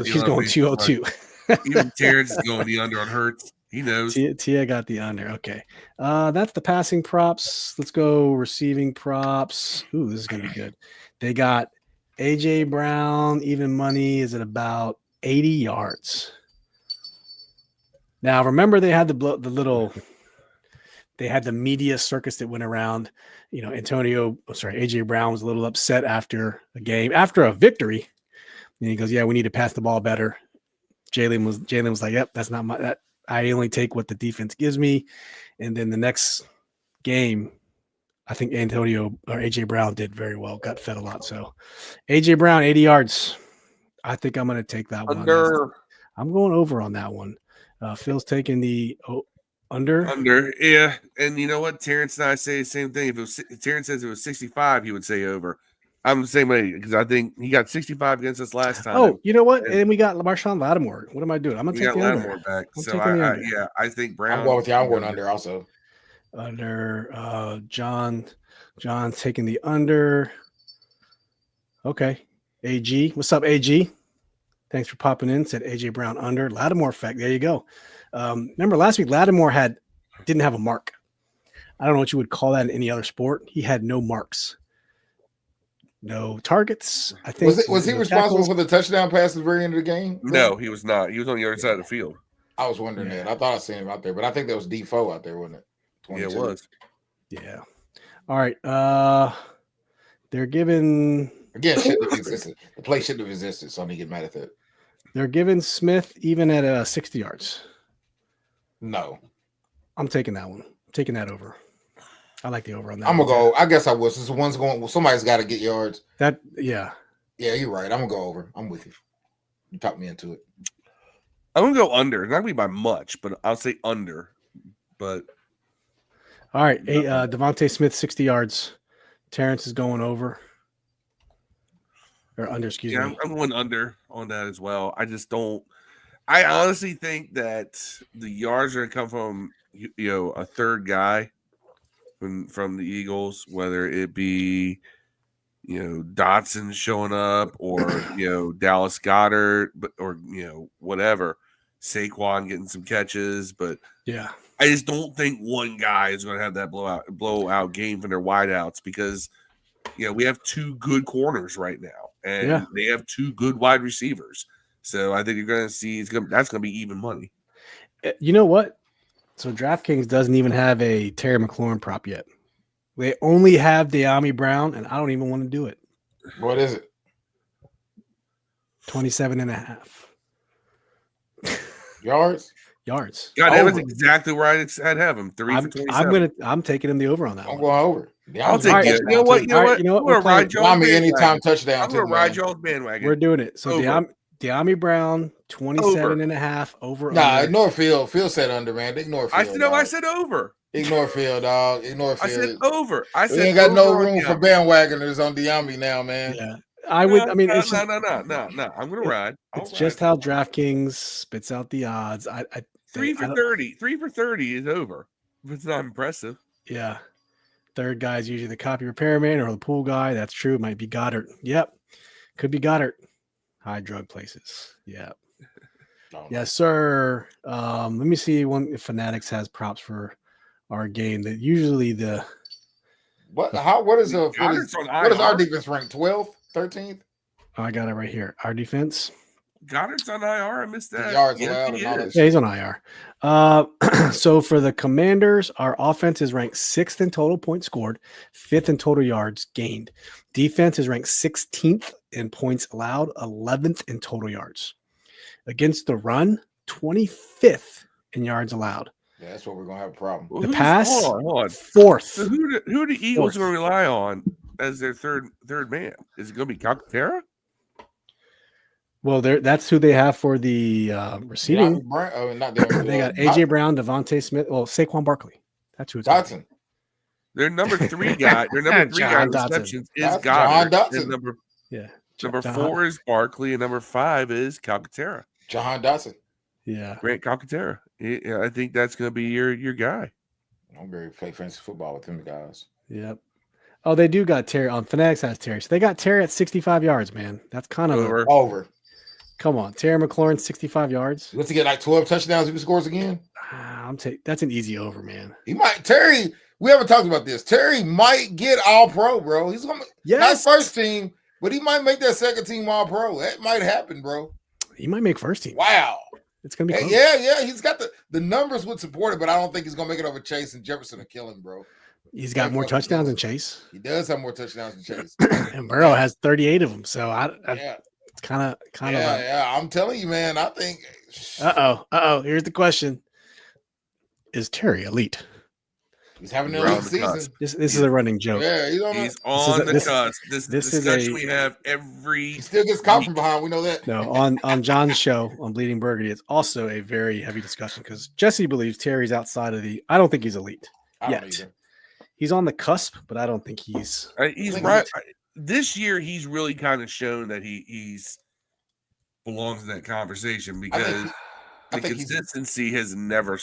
he's going 202. Even Terrence is going the under on Hurts. He knows. Tia got the under. Okay. That's the passing props. Let's go receiving props. Ooh, this is going to be good. They got A.J. Brown, even money is at about 80 yards. Now, remember they had they had the media circus that went around. You know, A.J. Brown was a little upset after a victory. And he goes, yeah, we need to pass the ball better. Jalen was like, yep, that's not that. I only take what the defense gives me. And then the next game, I think A.J. Brown did very well, got fed a lot. So A.J. Brown, 80 yards. I think I'm going to take that one. I'm going over on that one. Phil's taking the under. Under, yeah. And you know what? Terrence and I say the same thing. If Terrence says it was 65, he would say over. I'm the same way because I think he got 65 against us last time. Oh, you know what? And we got Marshawn Lattimore. What am I doing? I'm going to take the Lattimore under. back. So I think Brown. I'm going with you. I'm going under also. Under John's taking the under. Okay. AG. What's up, AG? Thanks for popping in. Said AJ Brown under. Lattimore effect. There you go. Remember last week, Lattimore didn't have a mark. I don't know what you would call that in any other sport. He had no marks, no targets. I think Was he responsible for the touchdown pass at the very end of the game? No, he was not. He was on the other side of the field. I was wondering that. I thought I seen him out there, but I think that was Defoe out there, wasn't it? 22. Yeah, it was. Yeah. All right. They're giving again. Shouldn't have existed. The play shouldn't have existed. So I need to get mad at that. They're giving Smith even at 60 yards. No, I'm taking that one. I'm taking that over. I like the over on that. I'm gonna go. I guess I will. Since one's going, well, somebody's got to get yards. Yeah, you're right. I'm gonna go over. I'm with you. You talked me into it. I'm gonna go under. It's not gonna be by much, but I'll say under. But all right, Devontae Smith 60 yards. Terrence is going over or under. Excuse me. I'm going under on that as well. I just don't. I honestly think that the yards are gonna come from a third guy from the Eagles, whether it be Dotson showing up or Dallas Goedert, or whatever, Saquon getting some catches, but yeah, I just don't think one guy is going to have that blowout game from their wideouts because we have two good corners right now, and they have two good wide receivers. So I think you're going to see that's going to be even money. You know what? So DraftKings doesn't even have a Terry McLaurin prop yet. They only have De'Ami Brown, and I don't even want to do it. What is it? 27.5 yards. God, that was exactly where I'd have him. 3 for 27. I'm taking him the over on that. I'm going over. I'll take it. You know what? I'm going to ride y'all's anytime touchdown. I'm going to ride y'all's bandwagon. We're doing it. So De'Ami Brown, 27.5 over. Nah, ignore Phil. Phil said under, man. Ignore Phil. I said over. Ignore Phil, dog. Ignore Phil. I said over. We ain't got no room for bandwagoners on De'Ami now, man. Yeah. I would. I mean, no. it's just, no. I'm going to ride. It's just how DraftKings spits out the odds. 3 for 30. 3 for 30 is over. It's not impressive. Yeah. Third guy is usually the copy repairman or the pool guy. That's true. It might be Goddard. Yep. Could be Goddard. High drug places. Yeah. Yes, sir. Let me see if Fanatics has props for our game. That usually what is our defense ranked? 12th, 13th? I got it right here. Our defense. Goddard's on IR. I missed that. Yards allowed. Yeah, he's on IR. So for the Commanders, our offense is ranked 6th in total points scored, 5th in total yards gained. Defense is ranked 16th in points allowed, 11th in total yards. Against the run, 25th in yards allowed. Yeah, that's what we're gonna have a problem. The pass, hold on. 4th. So who are the Eagles going to rely on as their third man? Is it going to be Calcaterra? Well, that's who they have for the receiving. They got AJ Brown, Devontae Smith, Saquon Barkley. That's who it's Dotson. Their number 3 guy. Their number 3 guy receptions is Goddard. Number 4 is Barkley, and number 5 is Calcaterra. John Dotson. Yeah, Grant Calcaterra. I think that's going to be your guy. I'm going to play fantasy football with them guys. Yep. Oh, they do got Terry on Fanatics has Terry. So they got Terry at 65 yards, man. That's kind of over. Come on, Terry McLaurin, 65 yards. What's he get, like 12 touchdowns if he scores again? That's an easy over, man. He might. Terry, we haven't talked about this. Terry might get all pro, bro. He's going to not first team, but he might make that second team all pro. That might happen, bro. He might make first team. Wow. It's going to be close. Yeah. He's got the numbers would support it, but I don't think he's going to make it over Chase and Jefferson to kill him, bro. He's got more touchdowns than Chase. He does have more touchdowns than Chase. And Burrow has 38 of them. So it's kind of. Yeah. I'm telling you, man. I think. Here's the question: is Terry elite? He's having an elite season. This is a running joke. Yeah, he's on the cusp. This discussion we have every. He still gets caught from behind. We know that. No, on John's show on Bleeding Burgundy, it's also a very heavy discussion because Jesse believes Terry's outside of the. I don't think he's elite yet. He's on the cusp, but I don't think he's right. This year, he's really kind of shown that he's belongs in that conversation because the consistency has never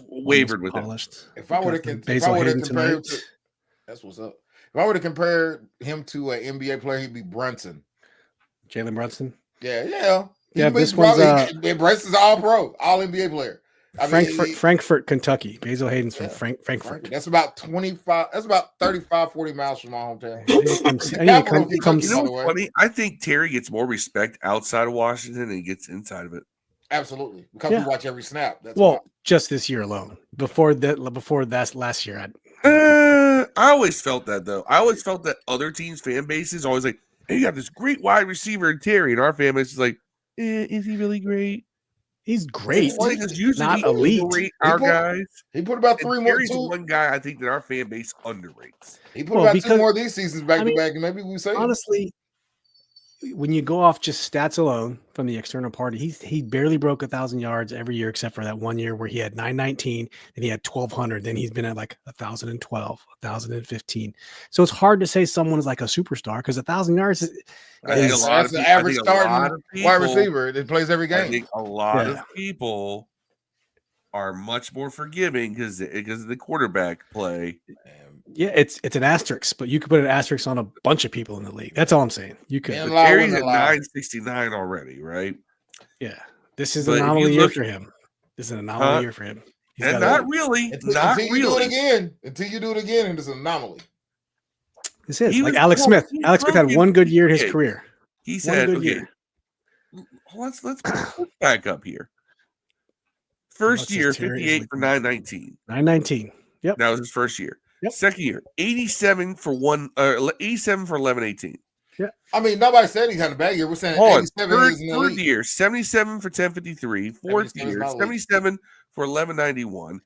wavered with him. If I were to compare him to, that's what's up. If I were to compare him to an NBA player, he'd be Brunson. Jalen Brunson. Yeah. This one's Brunson's all pro, all NBA player. Frankfurt, Kentucky. Basil Hayden's from Frankfurt. That's about 25. That's about 35, 40 miles from my hometown. You know what's funny? I think Terry gets more respect outside of Washington than he gets inside of it. Absolutely, because we watch every snap. Just this year alone. Before that last year, I always felt that though. I always felt that other teams' fan bases always like, "Hey, you got this great wide receiver in Terry," and our fan base is like, "Is he really great?" He's great. He's not elite. Our guys. He put about 3 more. Terry's one guy I think that our fan base underrates. He put about 2 more of these seasons back to back, and maybe we say honestly. When you go off just stats alone from the external party, he barely broke 1,000 yards every year except for that one year where he had 919, then he had 1,200, then he's been at like 1,012, 1,015. So it's hard to say someone is like a superstar because 1,000 yards is the average starting wide receiver that plays every game. I think a lot of people are much more forgiving because of the quarterback play. Yeah, it's an asterisk, but you could put an asterisk on a bunch of people in the league. That's all I'm saying. You could. Terry's at 969 already, right? Yeah, this is an anomaly year for him. This is an anomaly year for him. And not really. Until you do it again, and it's an anomaly. This is like Alex Smith. Alex Smith had one good year in his career. He said, "Okay, let's back up here. First year, 58 for 919. 919. Yep, that was his first year. Yep. Second year, 87 for 1118. Yeah. I mean, nobody said he had a bad year. We're saying 87 third year, 77 for 1053. Fourth year, 77 for 1191.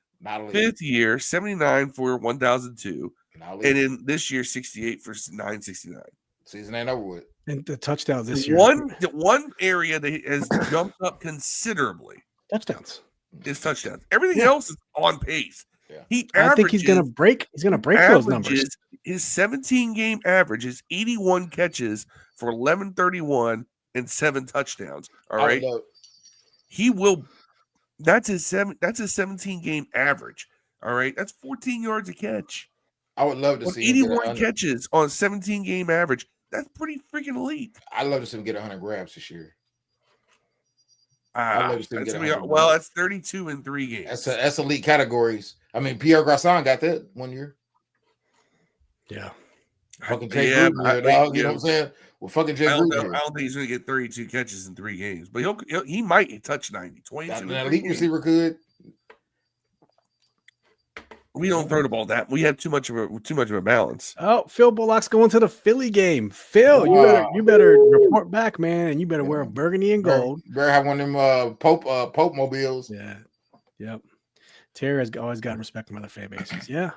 Fifth year, 79 for 1002. And in this year, 68 for 969. Season ain't over with. And the touchdowns this year. One area that has jumped up considerably. Touchdowns. Is touchdowns. Everything else is on pace. Yeah. I think he's gonna break those numbers. His 17-game average is 81 catches for 1131 and 7 touchdowns. All right. He will that's his 17-game average. All right. That's 14 yards a catch. I would love to see 81 catches on 17-game average. That's pretty freaking elite. I'd love to see him get 100 grabs this year. That's 32 in 3 games. That's elite categories. I mean, Pierre Garçon got that one year. Yeah. Fucking Jay Gruden, dog. You know what I'm saying? Well, fucking Jay Gruden. I don't think he's going to get 32 catches in 3 games, but he might touch 90. 22. An elite receiver could. We don't throw the ball that. We have too much of a balance. Oh, Phil Bullock's going to the Philly game. Phil, you better report back, man, and you better wear burgundy and gold. Better have one of them Pope mobiles. Yeah. Yep. Terry has always got respect from other fan bases. Yeah.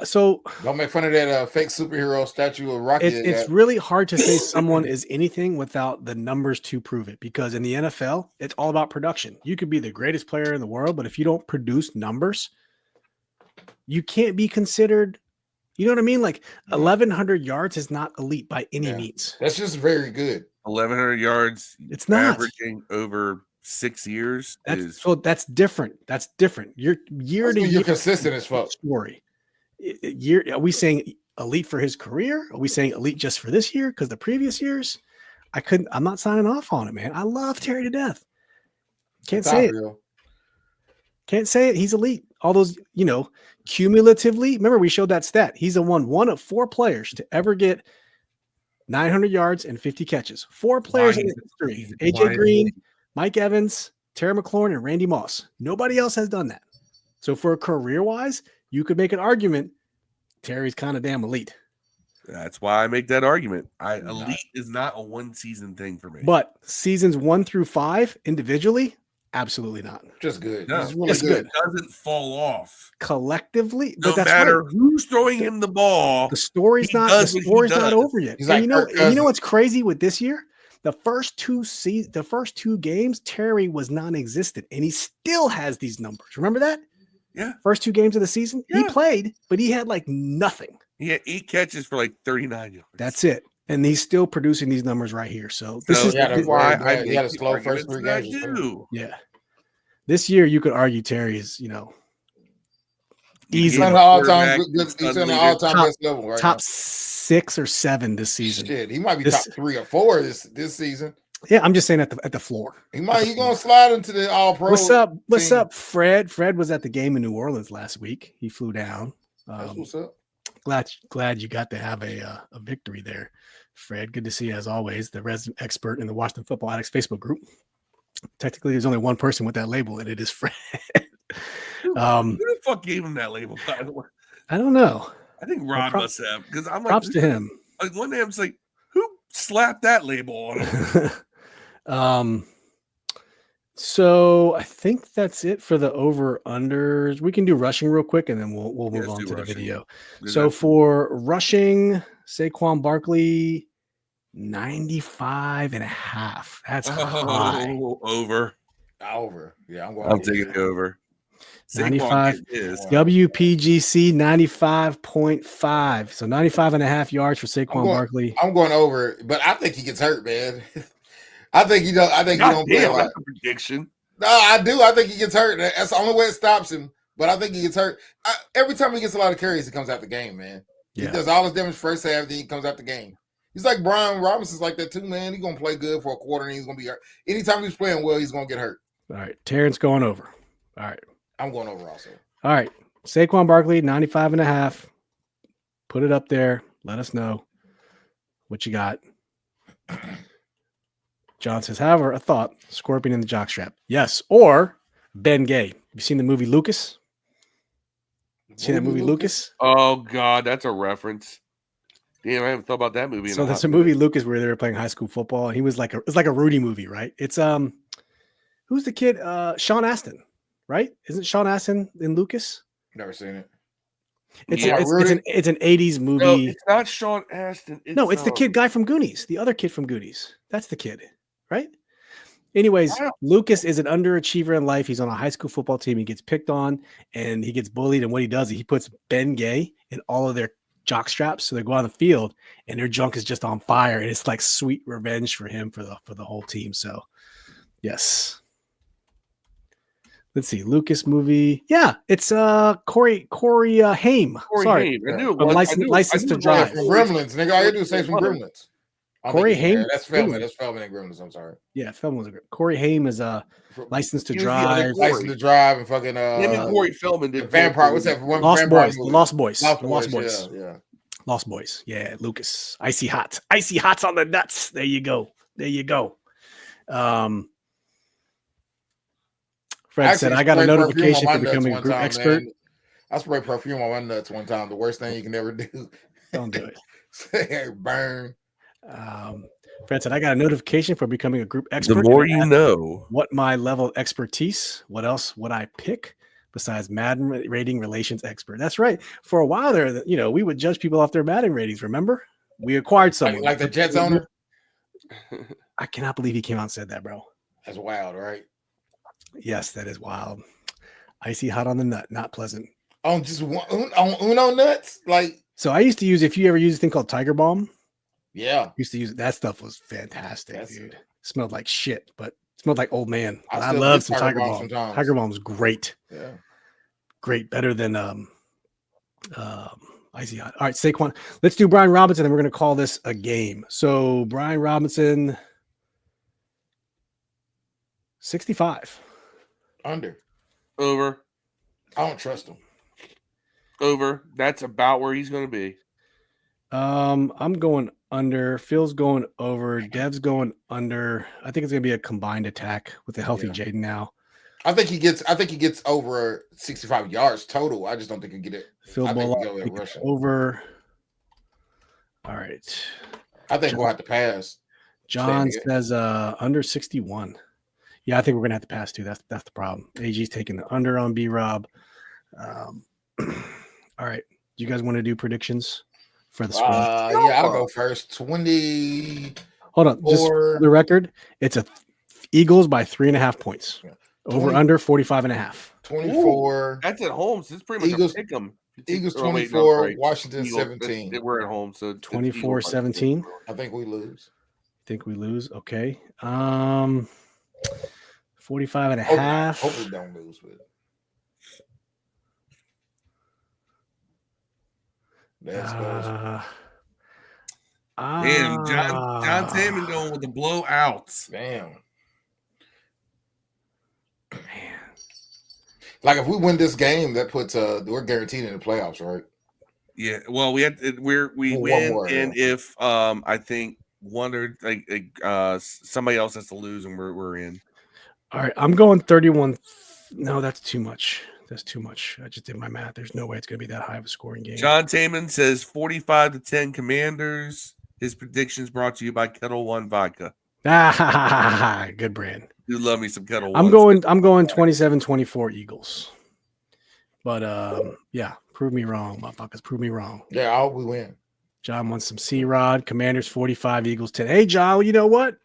So don't make fun of that fake superhero statue of Rocky. It's really hard to say someone is anything without the numbers to prove it, because in the NFL, it's all about production. You could be the greatest player in the world, but if you don't produce numbers, you can't be considered. You know what I mean? Like 1,100 yards is not elite by any means. That's just very good. 1,100 yards. It's not averaging over 6 years. That's different. That's different. You're consistent as fuck. Story. Are we saying elite for his career? Are we saying elite just for this year? Because the previous years, I'm not signing off on it, man. I love Terry to death. Can't say it. He's elite. All those, cumulatively. Remember, we showed that stat. He's one of 4 players to ever get 900 yards and 50 catches. 4 players in history. AJ Green, Mike Evans, Terry McLaurin, and Randy Moss. Nobody else has done that. So for career-wise, you could make an argument Terry's kind of damn elite. That's why I make that argument. Elite is not a one-season thing for me. But seasons 1 through 5 individually, absolutely not. Just good. No, it's really good. It doesn't fall off. Collectively, no matter who's throwing him the ball. The story's not over yet. And you know what's crazy with this year? The first 2 games, Terry was non-existent, and he still has these numbers. Remember that? Yeah. First 2 games of the season, he played, but he had like nothing. He had 8 catches for like 39 yards. That's it. And he's still producing these numbers right here. So this is why I had a slow first 3 games. Yeah. This year, you could argue Terry is, Easily. He's on the all-time best level right top now. 6 or 7 this season. Shit, he might be top 3 or 4 this season. Yeah, I'm just saying at the floor. He's gonna slide into the All-Pro. What's up, Fred? Fred was at the game in New Orleans last week. He flew down. That's what's up. Glad you got to have a victory there, Fred. Good to see you as always. The resident expert in the Washington Football Addicts Facebook group. Technically, there's only one person with that label, and it is Fred. Who the fuck gave him that label? By the way, I don't know. I think Rod must have, because I'm like, props to him. Like one day I was like, who slapped that label on him? So I think that's it for the over unders. We can do rushing real quick, and then we'll move on to the video. So for rushing, Saquon Barkley, 95.5. That's high. Over. Yeah, I'm taking over. 95 WPGC 95.5. So 95.5 yards for Saquon Barkley. I'm going over, but I think he gets hurt, man. I think he don't play a lot. That's a prediction. No, I do. I think he gets hurt. That's the only way it stops him. But I think he gets hurt. Every time he gets a lot of carries, he comes out the game, man. Yeah. He does all his damage first half, then he comes out the game. He's like Brian Robinson's like that too, man. He's gonna play good for a quarter, and he's gonna be hurt. Anytime he's playing well, he's gonna get hurt. All right, Terrence going over. All right, I'm going over also. All right, Saquon Barkley 95.5. Put it up there. Let us know what you got. John says, however, a thought, scorpion in the jockstrap. Yes. Or Ben Gay. You seen the movie Lucas? Seen that movie Lucas? Oh, God, that's a reference. Damn, I haven't thought about that movie. So there's a movie Lucas where they were playing high school football. And he was like it's like a Rudy movie, right? It's who's the kid? Sean Astin, right? Isn't Sean Astin in Lucas? Never seen it. It's an 80s movie. No, it's not Sean Astin. It's the guy from Goonies. The other kid from Goonies. That's the kid. Right? Anyways, Lucas is an underachiever in life. He's on a high school football team. He gets picked on and he gets bullied. And what he does is he puts Ben Gay in all of their jock straps. So they go on the field and their junk is just on fire. And it's like sweet revenge for him for the whole team. So yes. Let's see. Lucas movie. Yeah, it's Corey Haim. Sorry. I knew it was. License to Drive. From Gremlins. Nigga, all you do is say from Gremlins. Corey Haim. That's Feldman. That's Feldman and Gremlins. I'm sorry. Yeah, Feldman was a good. Corey Haim is a License to Drive. License to Drive and fucking him and Corey Feldman did Vampire. What's that? Lost Boys. Lost Boys. Yeah. Lost Boys. Yeah, Lucas. Icy Hot. Icy Hots on the nuts. There you go. Fred said, I got a notification for becoming a group expert. Man. I sprayed perfume on my nuts one time. The worst thing you can ever do. Don't do it. Burn. Fred said, I got a notification for becoming a group expert. The more you know. What my level of expertise, what else would I pick besides Madden rating relations expert? That's right. For a while there, we would judge people off their Madden ratings, remember? We acquired someone. Like the Jets owner? I cannot believe he came out and said that, bro. That's wild, right? Yes, that is wild. Icy hot on the nut, not pleasant. On just on Uno nuts? So I used to use, if you ever use a thing called Tiger Balm. Yeah. Used to use that stuff was fantastic, dude. Smelled like shit, but smelled like old man. I love some Tiger Balm. Sometimes. Tiger Balm is great. Yeah. Great. Better than Icy hot. All right, Saquon. Let's do Brian Robinson, and we're going to call this a game. So Brian Robinson, 65. Under. Over. I don't trust him. Over. That's about where he's going to be. I'm going under. Phil's going over. Dev's going under. I think it's going to be a combined attack with a healthy Jayden now. I think he gets over 65 yards total. I just don't think he get it. Phil Bullock over. All right. I think we'll have to pass. John says under 61. Yeah, I think we're gonna have to pass too. That's the problem. AG's taking the under on B-Rob. All right. Do you guys want to do predictions for the score? Yeah, I'll go first. 20. Hold on. Just for the record, it's a Eagles by 3.5 points. Over under 45.5. 24. Ooh, that's at home, so it's pretty much Eagles, a pick 'em. Eagles 24, Washington 17. We're at home, so 24-17. I think we lose. Okay. 45.5. Hopefully don't lose, but Let's go. Damn, John Taman going with the blowouts. Damn. Man. Like if we win this game, that puts we're guaranteed in the playoffs, right? Yeah. Well, we win, more, and if I think one or somebody else has to lose, and we're in. All right, I'm going 31. No, that's too much. That's too much. I just did my math. There's no way it's going to be that high of a scoring game. John Taman says 45-10 Commanders. His predictions brought to you by Kettle One Vodka. Good brand. You love me some Kettle I'm One. I'm going 27-24 Eagles. But yeah, prove me wrong, motherfuckers. Prove me wrong. Yeah, we win. John wants some C-Rod. Commanders 45, Eagles 10. Hey, John, you know what?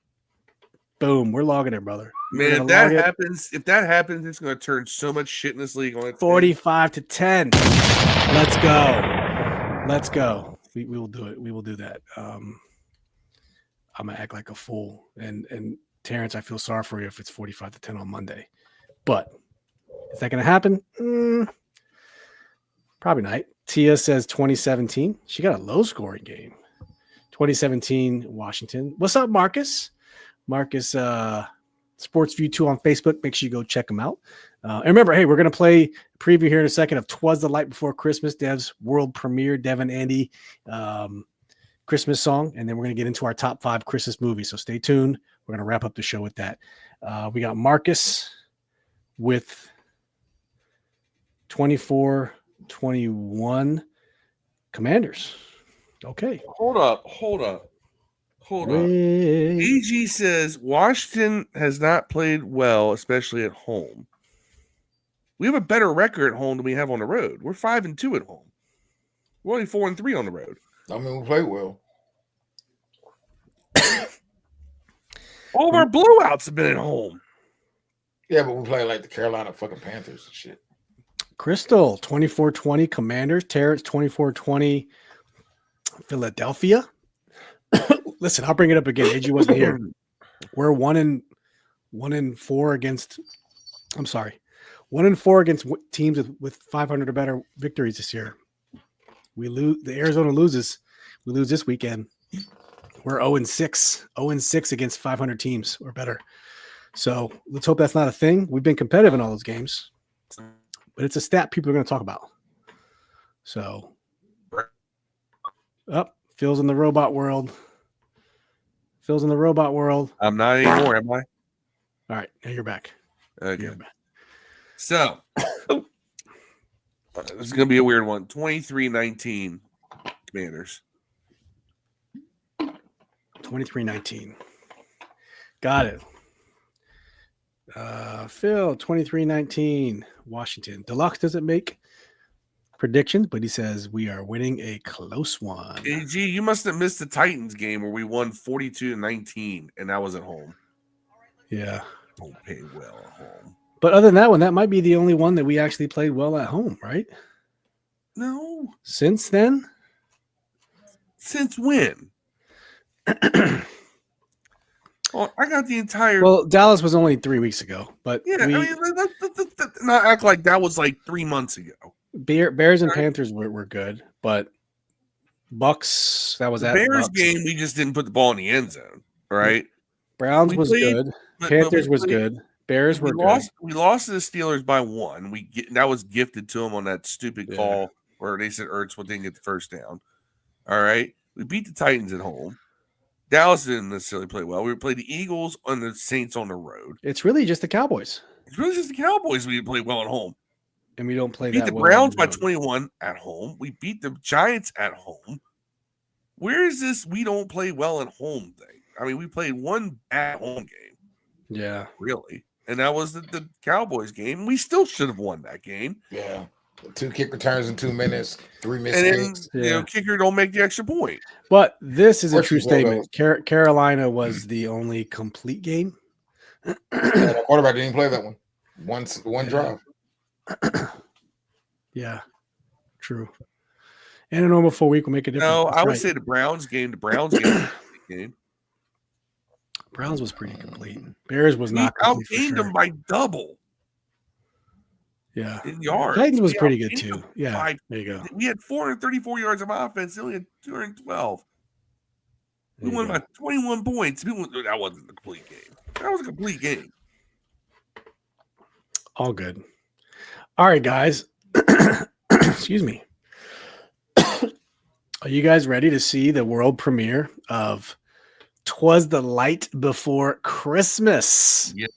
Boom, we're logging it, brother. Man, if that happens, it's going to turn so much shit in this league on its 45-10. Let's go. We will do it. We will do that. I'm gonna act like a fool. And Terrence, I feel sorry for you if it's 45-10 on Monday. But is that gonna happen? Probably not. Tia says 2017. She got a low scoring game. 2017 Washington. What's up, Marcus? Marcus Sports View 2 on Facebook. Make sure you go check them out. And remember, hey, we're going to play a preview here in a second of 'Twas the Light Before Christmas, Dev's world premiere, Dev and Andy Christmas song. And then we're going to get into our top 5 Christmas movies. So stay tuned. We're going to wrap up the show with that. We got Marcus with 24-21 Commanders. Okay. Hold up. AG says Washington has not played well, especially at home. We have a better record at home than we have on the road. We're 5-2 at home. We're only 4-3 on the road. I mean, we play well. All of our blowouts have been at home. Yeah, but we play like the Carolina fucking Panthers and shit. Crystal, 24-20 Commanders. Terrence, 24-20 Philadelphia. Listen, I'll bring it up again. AG wasn't here. We're 1-4 against. I'm sorry, 1-4 against teams with 500 or better victories this year. We lose. The Arizona loses. We lose this weekend. We're 0-6. 0-6 against 500 teams or better. So let's hope that's not a thing. We've been competitive in all those games, but it's a stat people are going to talk about. So, Phil's in the robot world. I'm not anymore, am I? All right, now you're back. Okay. So, this is going to be a weird one. 23-19 Commanders. 23-19. Got it. Phil, 23-19 Washington. Deluxe doesn't make predictions, but he says we are winning a close one. AG, you must have missed the Titans game where we won 42-19, and that was at home. Yeah. Don't play well at home. But other than that one, that might be the only one that we actually played well at home, right? No. Since then? Since when? Well, I got the entire. Well, Dallas was only 3 weeks ago, but yeah, I mean, not act like that was like 3 months ago. Bears and Panthers were good, but Bucks, that was the at Bears Bucks. game. We just didn't put the ball in the end zone, right? Browns was good. Panthers was good. Bears were good. We lost to the Steelers by 1. That was gifted to them on that stupid call where they said Ertz didn't get the first down. All right, we beat the Titans at home. Dallas didn't necessarily play well. We played the Eagles and the Saints on the road. It's really just the Cowboys. It's really just the Cowboys we didn't play well at home. And we don't play beat that the well Browns by 21 at home. We beat the Giants at home. Where is this we don't play well at home thing? I mean, we played one bad home game. Yeah. Really. And that was the Cowboys game. We still should have won that game. Yeah. 2 kick returns in 2 minutes, 3 missed kicks. Kicker don't make the extra point. But this is a true statement. Carolina was the only complete game. The quarterback didn't play that one. One drive. Yeah, true. And a normal full week will make a difference. No, I would say the Browns game. The Browns game. Browns was pretty complete. Bears was not. We outgained them by double. Yeah. in yards. Titans was We pretty good outgained too. them Yeah. by- There you go. We had 434 yards of offense. They only had 212. We There you won go. by 21 points. That wasn't a complete game. That was a complete game. All good. All right, guys. Excuse me. Are you guys ready to see the world premiere of "'Twas the Light Before Christmas"? Yes.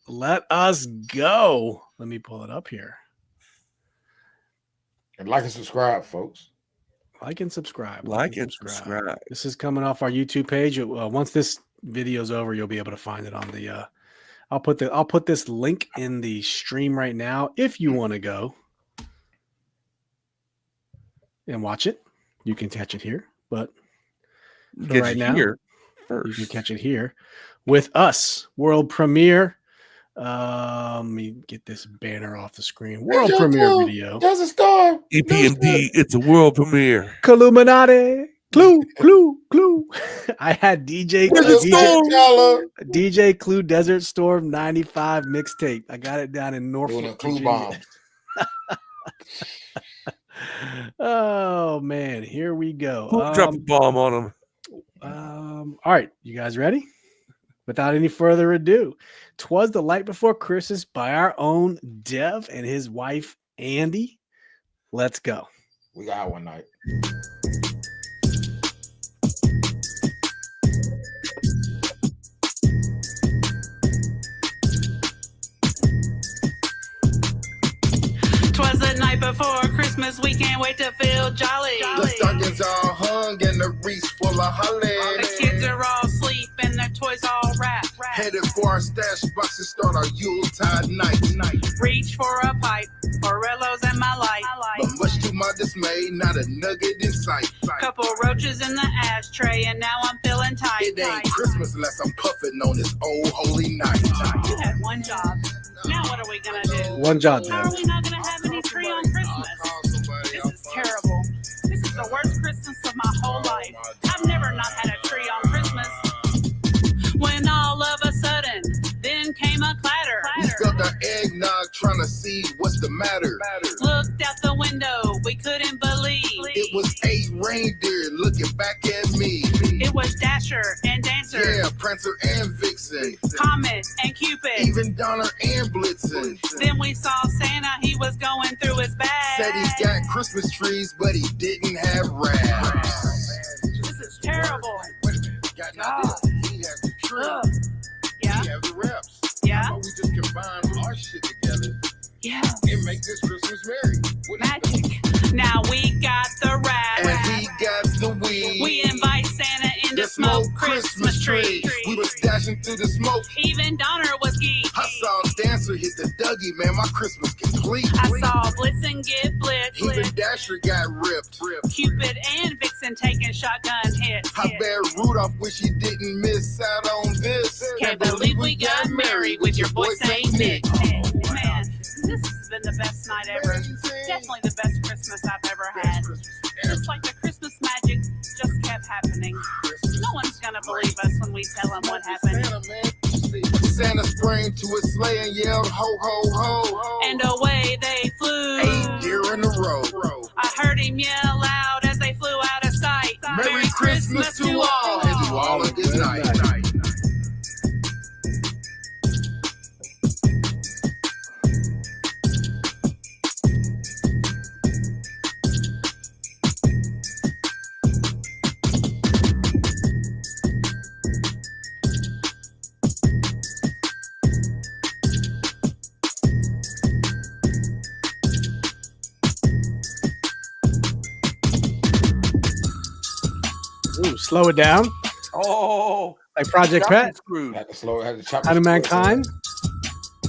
Let us go. Let me pull it up here. And like and subscribe, folks. Like and subscribe. Like and subscribe. This is coming off our YouTube page. Once this video's over, you'll be able to find it on the. I'll put this link in the stream right now. If you want to go and watch it, you can catch it here. But for right now, here you first. can catch it here with us. World premiere. Let me get this banner off the screen. World premiere video. There's a storm. EPMD, it's a world premiere. Illuminati. Clue. I had DJ Clue Desert Storm 95 mixtape. I got it down in Norfolk, Clue Virginia. bomb. Oh man, here we go. Who dropped a bomb on him? All right, you guys ready? Without any further ado, "'Twas the Light Before Christmas" by our own Dev and his wife Andy. Let's go. We got one night. "'Twas the night before Christmas, we can't wait to feel jolly. The stockings all hung and the wreaths full of holly. The kids are all asleep and their toys all wrapped. Headed for our stash box to start our Yuletide night. Reach for a pipe, Morello's and my light. But much to my dismay, not a nugget in sight. Couple roaches in the ashtray, and now I'm feeling tight. It ain't Christmas unless I'm puffing on this old holy night. You had one job. Now what are we gonna do? One job, How Dev. are we not gonna have any tree on Christmas? This is terrible. This is the worst Christmas of my whole life. I've never not had a tree on Christmas. When all of a sudden, then came a clatter. We spilled our eggnog trying to see what's the matter. Looked out the window, we couldn't believe. It was 8 reindeer looking back at me. It was Dasher and Dancer, Yeah, Prancer and Vixen. Comet and Cupid. Even Donner and Blitzen. Then we saw Santa, he was going through his bag. Said he got Christmas trees, but he didn't have wraps. This is terrible. Got an idea. He has the tree. Ugh. Yeah, He has the wraps. yeah, How about we just combine our shit together yeah. and make this Christmas merry? What do you think? Magic. Now we got the rap. And he got the weed. We invite Santa in to the smoke Christmas tree. We was dashing through the smoke. Even Donner was geek. I saw Dancer hit the Dougie, man. My Christmas complete. I saw Blitzen get blitzed. Even Dasher got ripped. Cupid and Vixen taking shotgun hits. I bet Rudolph wish he didn't miss out on this. Can't believe we got married with your boy Saint Nick. Man, this has been the best night ever. Definitely the best Christmas I've ever had. Just like the Christmas magic just kept happening. No one's gonna believe us when we tell them what happened. Santa sprang to his sleigh and yelled, ho, ho, ho. And away they flew. 8 deer in a row. I heard him yell out as they flew out of sight. Merry Christmas to all. And to all a good night. Ooh, slow it down. Oh, Like Project Pet. screwed. Had to chop Out of this Mankind.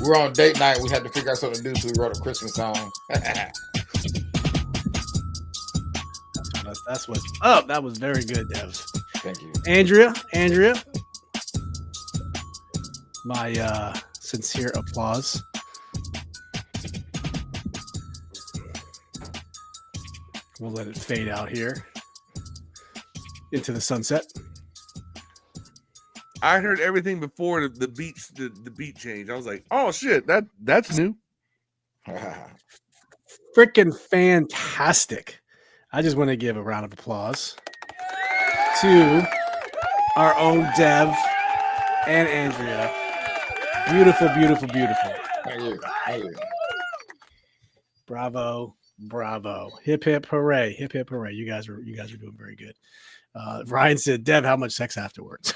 We were on date night. We had to figure out something to do, so we wrote a Christmas song. That's what's up. That was very good, Dev. Thank you. Andrea, my sincere applause. We'll let it fade out here into the sunset. I heard everything before the beat change. I was like, oh shit, that's new. Freaking fantastic. I just want to give a round of applause to our own Dev and Andrea. Beautiful, beautiful, beautiful. Thank you. Bravo, bravo. Hip hip hooray. Hip hip hooray. You guys are doing very good. Ryan said, Dev, how much sex afterwards?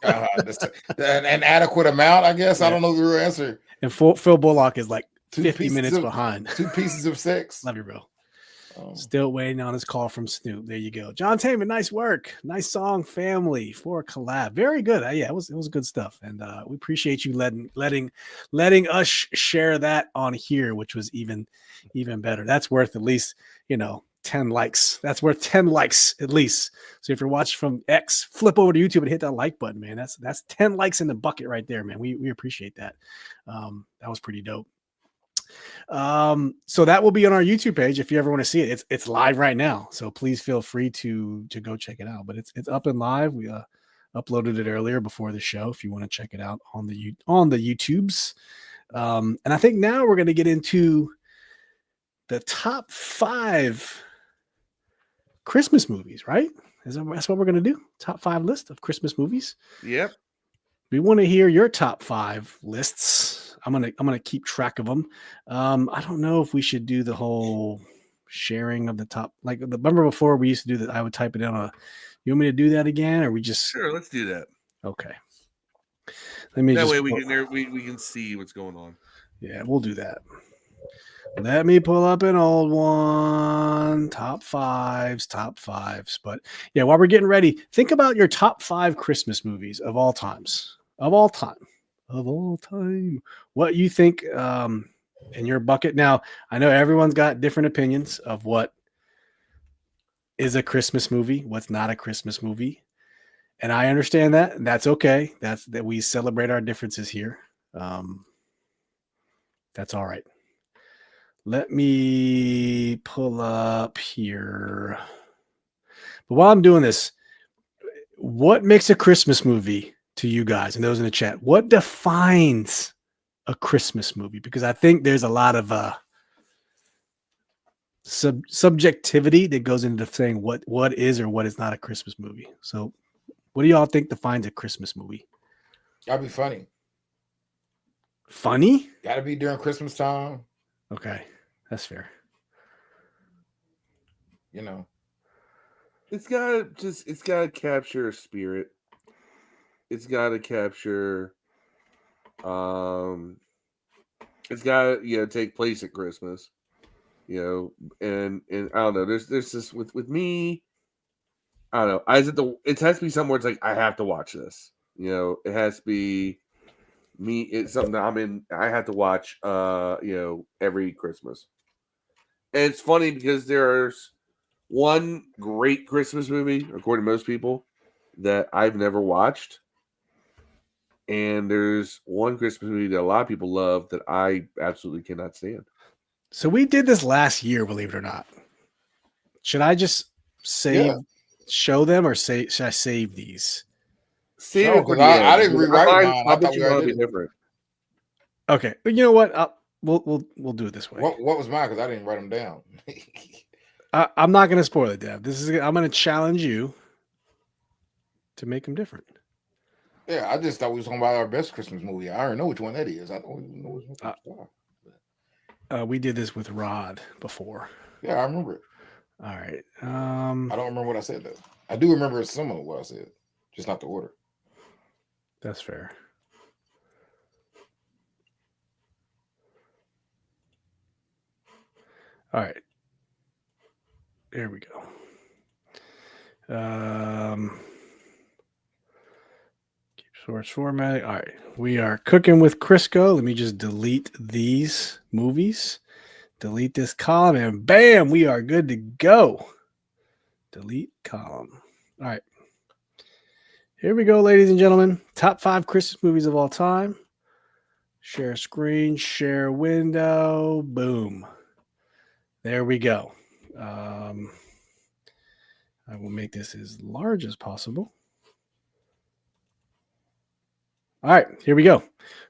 An adequate amount, I guess. Yeah. I don't know the real answer. And Phil Bullock is like 50 minutes behind. 2 pieces of sex. Love you, bro. Still waiting on his call from Snoop. There you go. John Taman, nice work. Nice song, Family, for a collab. Very good. Yeah, it was good stuff. And we appreciate you letting us share that on here, which was even better. That's worth at least, 10 likes. That's worth 10 likes at least. So if you're watching from X, flip over to YouTube and hit that like button, man. That's 10 likes in the bucket right there, man. We appreciate that. That was pretty dope. So that will be on our YouTube page if you ever want to see it. It's live right now, so please feel free to go check it out. But it's up and live. We uploaded it earlier before the show if you want to check it out on the YouTubes. And I think now we're going to get into the top 5 Christmas movies, right? That's what we're going to do? Top 5 list of Christmas movies. Yep. We want to hear your top 5 lists. I'm gonna keep track of them. I don't know if we should do the whole sharing of the top. Like remember before we used to do that. I would type it in You want me to do that again, or we just? Sure, let's do that. Okay. That way we can see what's going on. Yeah, we'll do that. Let me pull up an old one. Top fives. But yeah, while we're getting ready, think about your top 5 Christmas movies of all times. Of all time. What you think in your bucket. Now, I know everyone's got different opinions of what is a Christmas movie, what's not a Christmas movie. And I understand that. And that's okay. That we celebrate our differences here. That's all right. Let me pull up here. But while I'm doing this, what makes a Christmas movie to you guys and those in the chat? What defines a Christmas movie? Because I think there's a lot of subjectivity that goes into saying what is or what is not a Christmas movie. So what do y'all think defines a Christmas movie? Gotta be funny. Funny? Gotta be during Christmas time. Okay, that's fair. It's gotta capture a spirit. It's got to capture, it's got to, take place at Christmas, and I don't know. There's this with me. I don't know. It has to be somewhere. It's like I have to watch this. It has to be me. It's something that I'm in. I have to watch. Every Christmas. And it's funny because there's one great Christmas movie, according to most people, that I've never watched. And there's one Christmas movie that a lot of people love that I absolutely cannot stand. So we did this last year, believe it or not. Should I just show them, or should I save these? Save it. I didn't rewrite mine. I bet you might be different. Okay, but you know what? We'll do it this way. What was mine? Because I didn't write them down. I'm not going to spoil it, Deb. I'm going to challenge you to make them different. Yeah, I just thought we was talking about our best Christmas movie. I already know which one that is. I don't even know which one. We did this with Rod before. Yeah, I remember it. All right. I don't remember what I said though. I do remember some of what I said, just not the order. That's fair. All right. There we go. Keep source formatting. All right. We are cooking with Crisco. Let me just delete these movies. Delete this column, and bam, we are good to go. Delete column. All right. Here we go, ladies and gentlemen. Top 5 Christmas movies of all time. Share screen, share window. Boom. There we go. I will make this as large as possible. All right, here we go.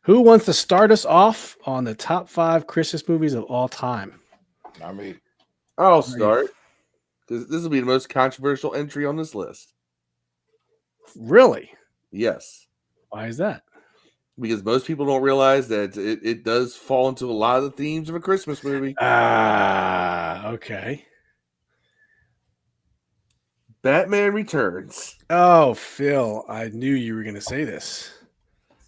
Who wants to start us off on the top 5 Christmas movies of all time? Not me. I'll start because this will be the most controversial entry on this list. Really? Yes, Why is that? because most people don't realize that it does fall into a lot of the themes of a Christmas movie. Okay. Batman Returns. Oh, Phil, I knew you were going to say this.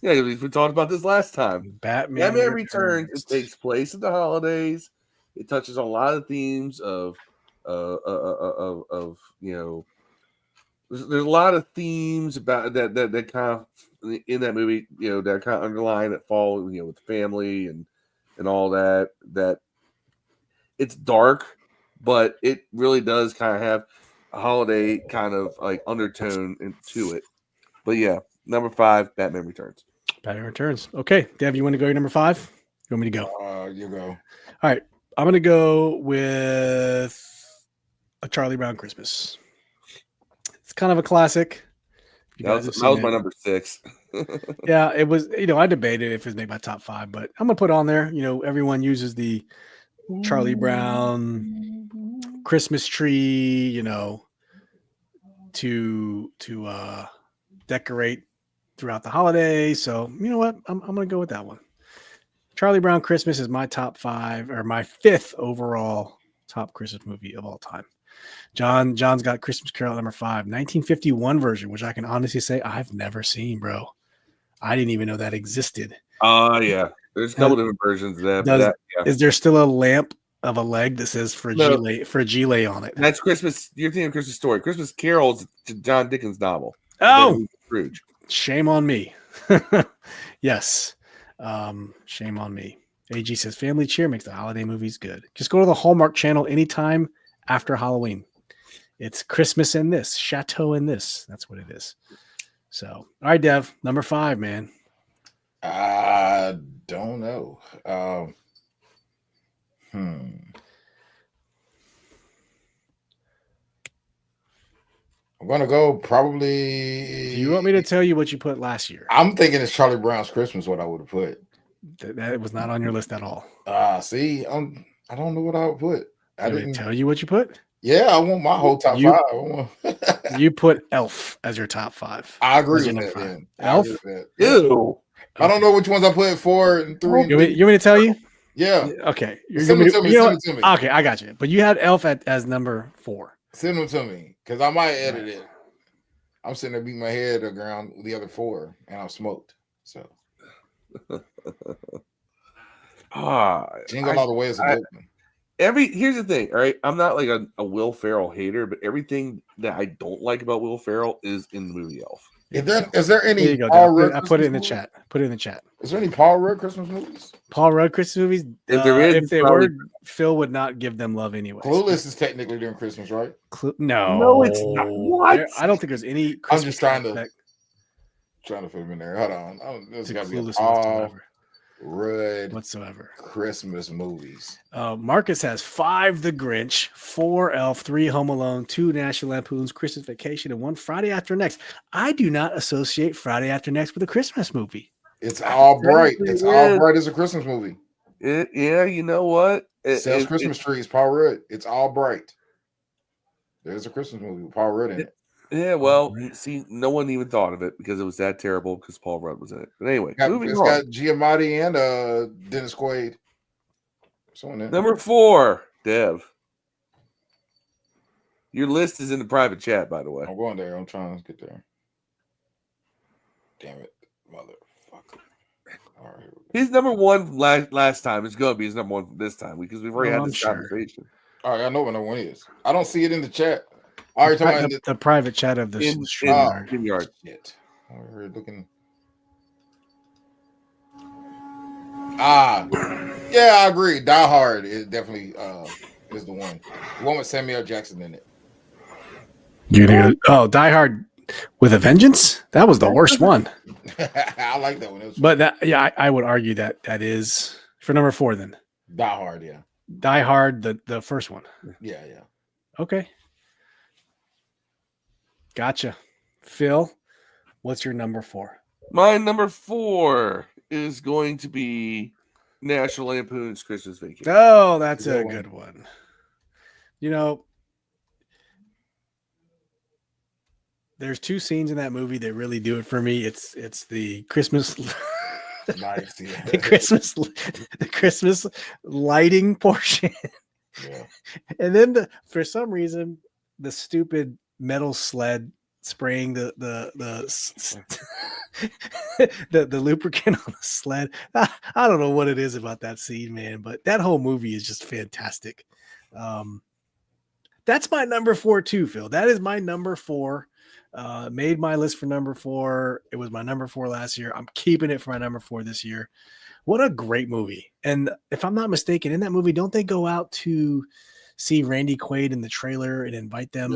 Yeah, we talked about this last time. Batman Returns. It takes place at the holidays. It touches on a lot of themes of you know. There's a lot of themes about that kind of in that movie, you know, that kind of underline that fall, you know, with family and all that. That it's dark, but it really does kind of have a holiday kind of like undertone into it. But yeah, number 5, Batman Returns. Batman Returns. Okay, Dev, you want to go your number 5? You want me to go? You go. All right, I'm going to go with A Charlie Brown Christmas. It's kind of a classic. That was my number 6. Yeah, it was. You know, I debated if it was made my top 5, but I'm gonna put it on there. You know, everyone uses the Charlie Brown Christmas tree, you know, to decorate throughout the holiday. So you know what? I'm gonna go with that one. Charlie Brown Christmas is my top 5 or my 5th overall top Christmas movie of all time. John's got Christmas Carol number 5, 1951 version, which I can honestly say I've never seen, bro. I didn't even know that existed. Yeah. There's a couple different versions of that. Is there still a lamp of a leg that says Fragile on it? That's Christmas. You're thinking of Christmas Story. Christmas Carol's John Dickens novel. Oh, Scrooge. Shame on me. Yes. Shame on me. AG says family cheer makes the holiday movies good. Just go to the Hallmark Channel anytime after Halloween. It's Christmas in this, Chateau in this. That's what it is. So, all right, Dev, number 5, man. I don't know. I'm gonna go probably. Do you want me to tell you what you put last year? I'm thinking it's Charlie Brown's Christmas. What I would have put. That was not on your list at all. See, I don't know what I would put. I didn't tell you what you put. Yeah, I want my whole top 5. You put Elf as your top 5. I agree with that. Then. Elf. Ew. I don't know which ones I put 4 and 3. You want me to tell you? Yeah. Okay. Send them to me. Okay, I got you. But you had Elf as number 4. Send them to me because I might edit it. I'm sitting there beating my head around the other 4, and I'm smoked. So. Jingle all the way is a good one. Here's the thing, all right. I'm not like a Will Ferrell hater, but everything that I don't like about Will Ferrell is in the movie Elf. Is there any Paul Rudd? I put it in the chat. Put it in the chat. Is there any Paul Rudd Christmas movies? Paul Rudd Christmas movies? If there is, if they were, Phil would not give them love anyway. Clueless is technically during Christmas, right? No, it's not. What? I don't think there's any. I'm just trying to fit him in there. Hold on. There's got to be a Paul Rudd whatsoever Christmas movies. Marcus has 5 The Grinch, 4 Elf, 3 Home Alone, 2 National Lampoon's Christmas Vacation, and 1 Friday After Next. I do not associate Friday After Next with a Christmas movie. It's all bright. It's all bright as a Christmas movie. Yeah, you know what? Sells Christmas trees. Paul Rudd. It's all bright. There's a Christmas movie with Paul Rudd in it. Yeah, well, see, no one even thought of it because it was that terrible because Paul Rudd was in it. But anyway, it's got Giamatti and Dennis Quaid. Number 4, Dev. Your list is in the private chat, by the way. I'm going there. I'm trying to get there. Damn it, motherfucker! All right, his number 1 last time is going to be his number 1 this time because we've already had this conversation. All right, I know what number 1 is. I don't see it in the chat. All right, the private chat of the StreamYard. Shit. We're looking. Yeah, I agree. Die Hard is definitely is the one. The one with Samuel Jackson in it. Die Hard with a Vengeance? That was the worst one. I like that one. But I would argue that is for number 4 then. Die Hard, yeah. Die Hard, the first one. Yeah. Okay. Gotcha. Phil, what's your number 4? My number 4 is going to be National Lampoon's Christmas Vacation. Oh, that's a good one. You know, there's two scenes in that movie that really do it for me. It's the Christmas Nice, yeah. the Christmas lighting portion. Yeah. And then for some reason the stupid metal sled spraying the lubricant on the sled. I don't know what it is about that scene, man, but that whole movie is just fantastic. That's my number 4 too, Phil. That is my number 4. Made my list for number 4. It was my number 4 last year. I'm keeping it for my number 4 this year. What a great movie. And if I'm not mistaken, in that movie, don't they go out to see Randy Quaid in the trailer and invite them?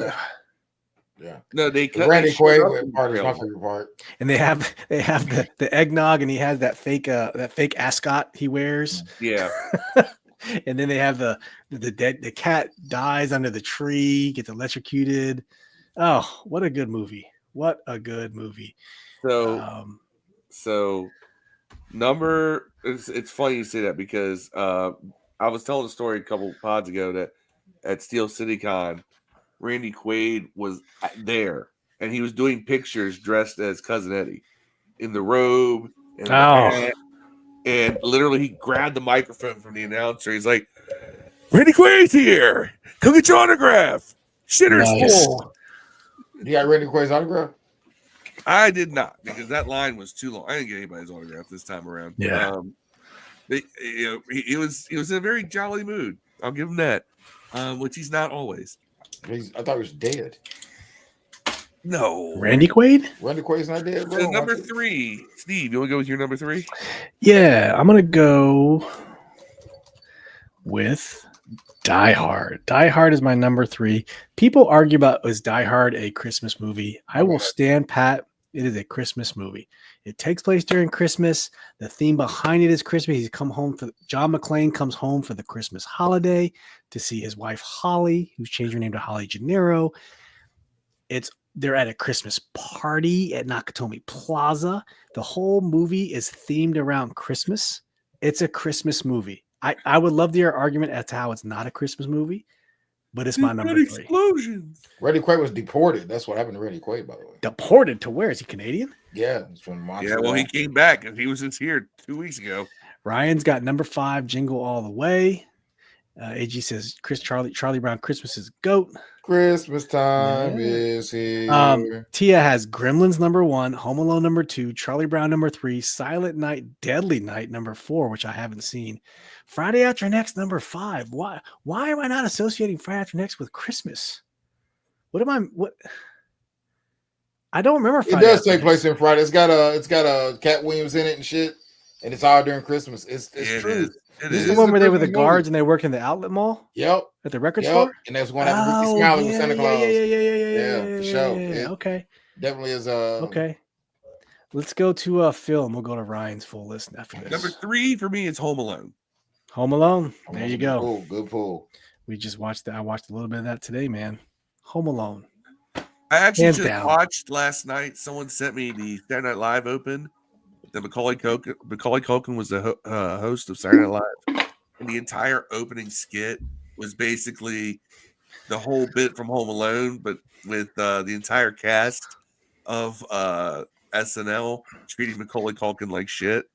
Yeah. No, they cut Randy Quaid part is my favorite part. And they have the eggnog, and he has that fake ascot he wears. Yeah. And then they have the cat dies under the tree, gets electrocuted. Oh, what a good movie. What a good movie. So it's funny you say that because I was telling a story a couple pods ago that at Steel City Con, Randy Quaid was there and he was doing pictures dressed as Cousin Eddie in the robe and the hat. And literally he grabbed the microphone from the announcer. He's like, Randy Quaid's here. Come get your autograph. Shitter's full. You got Randy Quaid's autograph? I did not, because that line was too long. I didn't get anybody's autograph this time around. Yeah. He was in a very jolly mood. I'll give him that. Which he's not always. I thought he was dead. No. Randy Quaid? Randy Quaid's not dead, bro. Number 3. Steve, you want to go with your number 3? Yeah, I'm going to go with Die Hard. Die Hard is my number 3. People argue about, is Die Hard a Christmas movie? I will stand pat. It is a Christmas movie. It takes place during Christmas. The theme behind it is Christmas. John McClane comes home for the Christmas holiday to see his wife Holly, who's changed her name to Holly Gennaro. They're at a Christmas party at Nakatomi Plaza. The whole movie is themed around Christmas. It's a Christmas movie. I would love to hear an argument as to how it's not a Christmas movie, but it's my number 3. Explosions. Randy Quaid was deported. That's what happened to Randy Quaid, by the way. Deported to where? Is he Canadian? Yeah, it's from Montreal. Yeah, well, he came back and he was just here 2 weeks ago. Ryan's got number 5, Jingle All the Way. AG says Charlie Brown Christmas is GOAT. Christmas time is here. Tia has Gremlins number 1, Home Alone number 2, Charlie Brown number 3, Silent Night, Deadly Night number 4, which I haven't seen. Friday After Next number 5. Why am I not associating Friday After Next with Christmas? What? I don't remember. Friday it does take place in Friday. It's got a Cat Williams in it and shit, and it's all during Christmas. It's true. This is the one where they were the guards and they work in the outlet mall. Yep. At the record store. And that's going to have Ricky Smiley with Santa Claus. Yeah, for sure. Okay. Definitely is. Okay. Let's go to film. We'll go to Ryan's full list after this. Number 3 for me is Home Alone. Home Alone. There you go. Good pull. We just watched that. I watched a little bit of that today, man. Home Alone. I actually watched last night. Someone sent me the Saturday Night Live open. Macaulay Culkin was the host of Saturday Night Live, and the entire opening skit was basically the whole bit from Home Alone, but with the entire cast of SNL treating Macaulay Culkin like shit.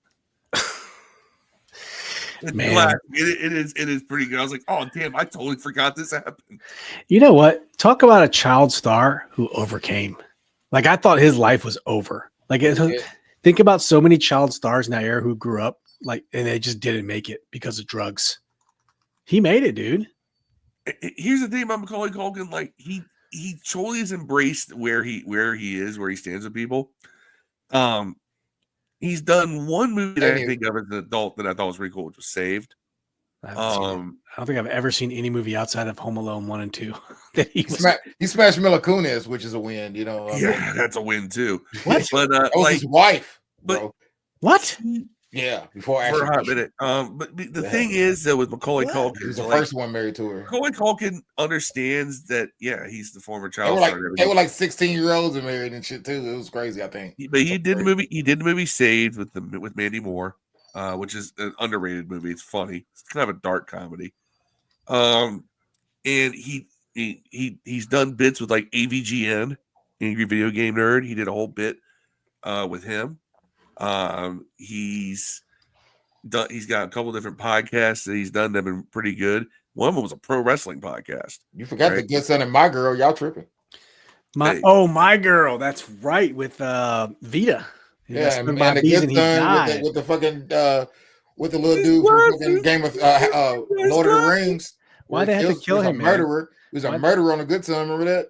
Man, it is pretty good. I was like, oh damn, I totally forgot this happened. You know what? Talk about a child star who overcame. Like, I thought his life was over. Like, think about so many child stars in that era who grew up and they just didn't make it because of drugs. He made it, dude. Here's the thing about Macaulay Culkin: like he totally has embraced where he stands with people. He's done one movie that I think of as an adult that I thought was pretty cool, which was Saved. I don't think I've ever seen any movie outside of Home Alone 1 and 2 that he smashed Mila Kunis, which is a win. Yeah, that's a win too. What? But that was his wife. Bro. What? Yeah, before for a hot Ashley. minute. But the thing is that with Macaulay He Culkin, was the like, first one married to her. Macaulay Culkin understands that. Yeah, he's the former They child were star. like 16-year-olds and married and shit too. It was crazy. I think. But he did the movie. He did the movie Saved with Mandy Moore, which is an underrated movie. It's funny. It's kind of a dark comedy. And he's done bits with like AVGN, Angry Video Game Nerd. He did a whole bit with him. He's got a couple different podcasts that he's done that have been pretty good. One of them was a pro wrestling podcast. You forgot right? the Good Son and My Girl. Y'all tripping? My Girl. That's right, with Vita. Yeah, and the Good Son with the fucking with the little dude from fucking Game of Lord of the Rings. Why they had to kill him? He was a murderer. He was a murderer on the Good Son. Remember that?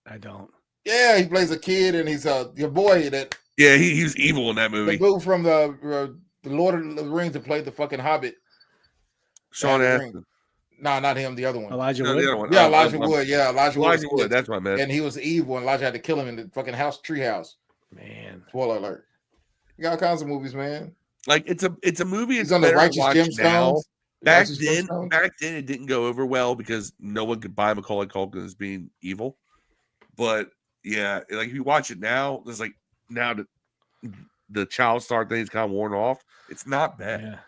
I don't. Yeah, he plays a kid, and he's your boy that. Yeah, he's evil in that movie. The dude from the Lord of the Rings that played the fucking Hobbit. Sean Astin. No, not him. The other one. Elijah Wood. The other one. Yeah, Elijah Wood. Yeah, Elijah Wood. That's what I meant. And he was evil, and Elijah had to kill him in the fucking tree house. Man, spoiler alert. You got all kinds of movies, man. Like it's a movie. He's on the Righteous Gemstones. Back then, it didn't go over well because no one could buy Macaulay Culkin as being evil. But yeah, like if you watch it now, there's like now the child star thing's kind of worn off. It's not bad. Yeah.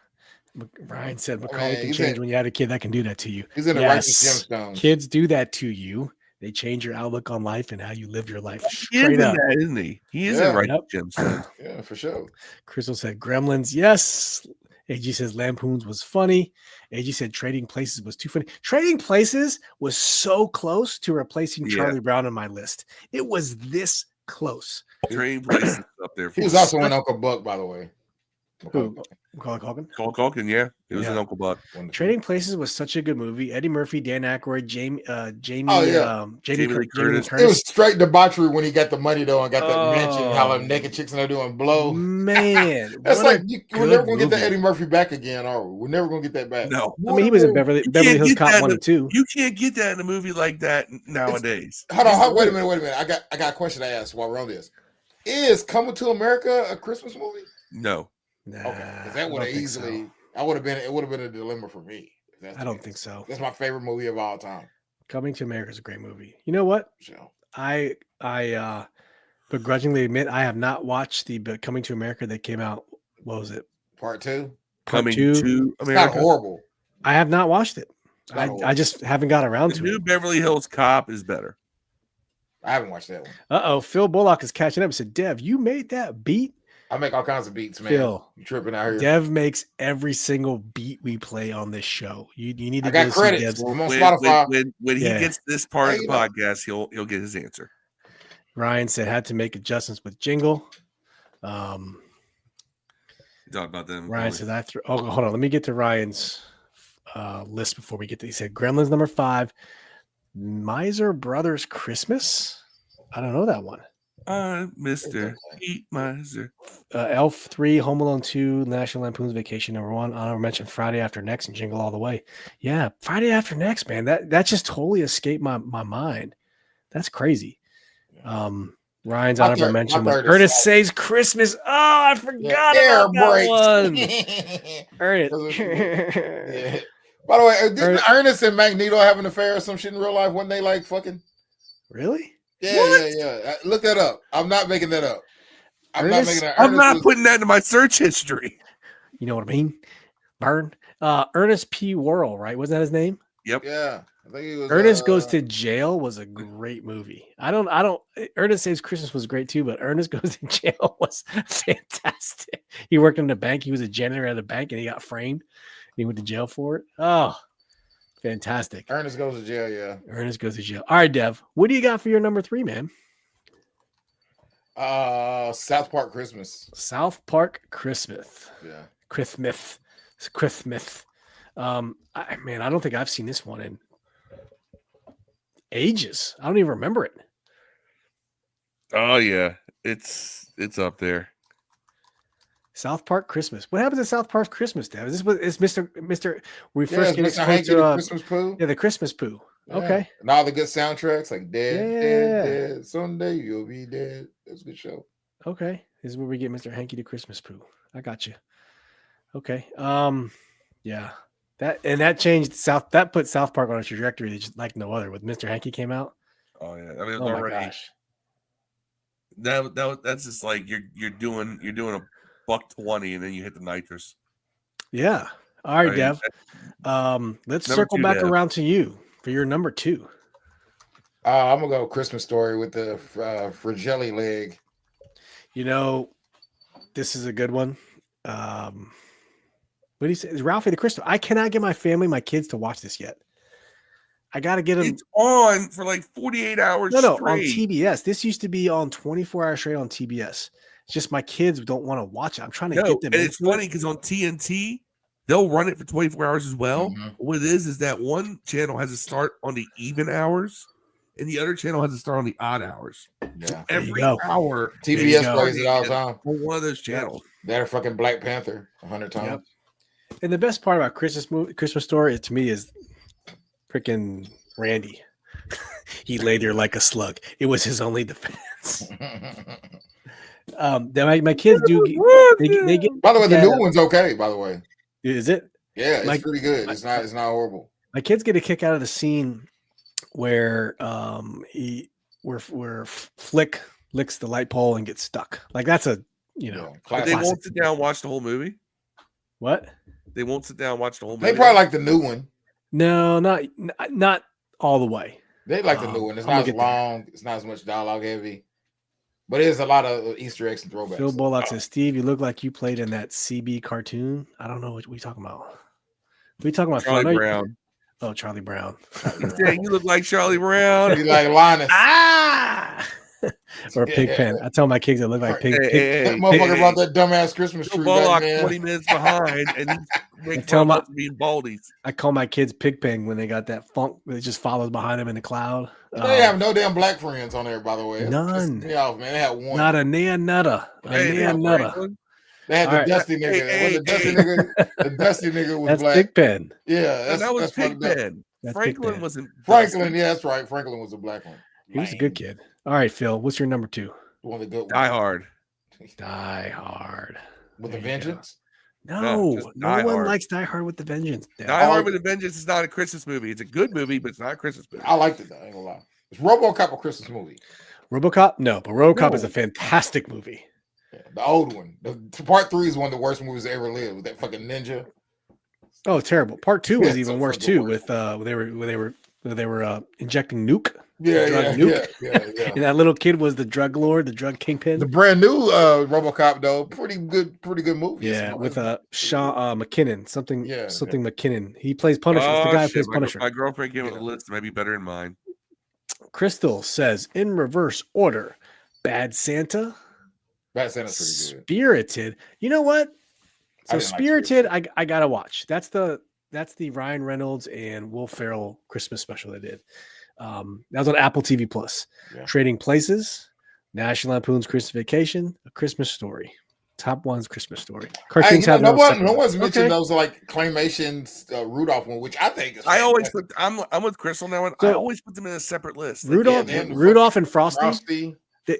Ryan said Macaulay can change when you had a kid that can do that to you. He's in the Righteous Gemstones. Kids do that to you. They change your outlook on life and how you live your life. Straight up, that, isn't he? He is in Righteous Gemstones. Yeah, for sure. Crystal said Gremlins. Yes. AG says Lampoons was funny. AG said Trading Places was too funny. Trading Places was so close to replacing Charlie Brown on my list. It was this close. Trading Places up there. He was also in Uncle Buck, by the way. Macaulay Culkin? Macaulay Culkin, yeah. It was in Uncle Buck. Trading Places was such a good movie. Eddie Murphy, Dan Aykroyd, Jamie Lee Curtis. It was straight debauchery when he got the money, though, and got that mansion, how them naked chicks and they're doing blow. Man. That's like, we're never going to get that Eddie Murphy back again, are we? We're never going to get that back. No. I mean, he was in Beverly Hills Cop 1 and 2. You can't get that in a movie like that nowadays. Hold on. Wait a minute. I got a question to ask while we're on this. Is Coming to America a Christmas movie? No. Nah, okay, because that would have easily. So. It would have been a dilemma for me. I don't think so. That's my favorite movie of all time. Coming to America is a great movie. You know what? Sure. I begrudgingly admit I have not watched the Coming to America that came out. What was it? Part 2. Coming to America. It's not horrible. I have not watched it. I just haven't got around to it. The new Beverly Hills Cop is better. I haven't watched that one. Phil Bullock is catching up and said, Dev, you made that beat? I make all kinds of beats, man. Phil, you tripping out here. Dev makes every single beat we play on this show. You need to. I got credits. I'm on Spotify. When he gets this part of the podcast, he'll get his answer. Ryan said had to make adjustments with jingle. Talk about them. Ryan said I threw. Oh, hold on. Let me get to Ryan's list before we get to. He said Gremlins number 5, Miser Brothers Christmas. I don't know that one. Mr. Heat Miser. Elf 3, Home Alone 2, National Lampoon's Vacation number 1. I mentioned Friday After Next and Jingle All the Way. Yeah, Friday After Next, man. That just totally escaped my mind. That's crazy. Ryan's honorable mention was Ernest Saves Christmas. Oh, I forgot about that one. Ernest. By the way, didn't Ernest and Magneto have an affair or some shit in real life? Wasn't they like fucking? Really? Yeah. Look that up. I'm not making that up. I'm not putting that into my search history. You know what I mean? Burn. Ernest P. Worrell, right? Wasn't that his name? Yep. Yeah. I think he was, Ernest Goes to Jail was a great movie. Ernest Saves Christmas was great too, but Ernest Goes to Jail was fantastic. He worked in the bank. He was a janitor at a bank and he got framed. He went to jail for it. Oh, fantastic. Ernest Goes to Jail, yeah. Ernest Goes to Jail. All right, Dev. What do you got for your number 3, man? South Park Christmas. South Park Christmas. Yeah. Christmas. It's Christmas. I don't think I've seen this one in ages. I don't even remember it. Oh yeah. It's up there. South Park Christmas. What happens at South Park Christmas, Dev? Is Mr. We first get exposed to Christmas Pooh. Yeah, the Christmas Pooh. Yeah. Okay. And all the good soundtracks like Dead. Someday you'll be dead. That's a good show. Okay. This is where we get Mr. Hanky to Christmas Pooh. I got you. Okay. Yeah. That changed that put South Park on a trajectory just like no other. With Mr. Hanky came out. Oh yeah, I mean it's Oh my already gosh. that's just like you're doing a $1.20 and then you hit the nitrous. Yeah. All right, I mean, Dev. Let's Number circle 2, back Dev. around to you for your number 2. I'm gonna go Christmas Story with the Fragile leg. You know, this is a good one. What do you say? Is Ralphie the Crystal? I cannot get my kids to watch this yet. I got to get them. It's on for like 48 hours No, straight. on TBS. This used to be on 24 hours straight on TBS. It's just my kids don't want to watch it. I'm trying to get them. And it's funny because on TNT, they'll run it for 24 hours as well. Mm-hmm. What it is that one channel has to start on the even hours, and the other channel has to start on the odd hours. Yeah. Every hour, TBS plays it all the time on one of those channels. They're fucking Black Panther 100 times. Yep. And the best part about Christmas Story to me is freaking Randy. He lay there like a slug. It was his only defense. My kids do. They get. By the way, the new one's okay. By the way, is it? Yeah, it's pretty good. It's not horrible. My kids get a kick out of the scene where where Flick licks the light pole and gets stuck. Like that's a But they won't sit down and watch the whole movie. What? They won't sit down and watch the whole movie. They probably like the new one. No, not all the way. They like the new one. It's not as long. It's not as much dialogue heavy. But there's a lot of Easter eggs and throwbacks. Phil Bullock says, Steve, you look like you played in that CB cartoon. I don't know what we talking about. What are we talking about? Charlie Brown. Oh, Charlie Brown. You look like Charlie Brown. You like Linus. Or Pigpen. I tell my kids I look like Pigpen. That motherfucker brought that dumbass Christmas tree Bullock back, 20 minutes behind, and he's being baldies. I call my kids Pigpen when they got that funk that just follows behind them in the cloud. They have no damn black friends on there, by the way. None. Me off, man. They had one. Not a near nutter. They had the Dusty nigga. The Dusty nigga was that's black. Pigpen. Yeah, that was Pigpen. Franklin wasn't. Franklin, yeah, that's right. Franklin was a black one. He was a good kid. All right, Phil, what's your number 2? One of the good ones. Die Hard. Die Hard. With a vengeance? No one likes Die Hard with the Vengeance. Die Hard with a Vengeance is not a Christmas movie. It's a good movie, but it's not a Christmas movie. I liked it though. I ain't gonna lie. Is RoboCop a Christmas movie? RoboCop? No, but RoboCop is a fantastic movie. Yeah, the old one. Part 3 is one of the worst movies that ever lived with that fucking ninja. Oh, terrible. Part 2 was even worse too. With they were injecting nuke. Yeah. And that little kid was the drug lord, the drug kingpin. The brand new RoboCop though, pretty good movie. Yeah, with Sean McKinnon, something McKinnon. He plays Punisher. It's the guy who plays Punisher. My girlfriend gave it a list that might be better than mine. Crystal says in reverse order: Bad Santa, Bad Santa's pretty good. Spirited. You know what? So Spirited, I gotta watch. That's the Ryan Reynolds and Will Ferrell Christmas special they did. That was on Apple TV Plus. Yeah. Trading Places, National Lampoon's Christmas Vacation, A Christmas Story. Top one's Christmas Story. Cartoons have no one's mentioned those like claymation Rudolph one, which I think is. I always put. I'm with Crystal now. I always put them in a separate list. Rudolph and Frosty. They're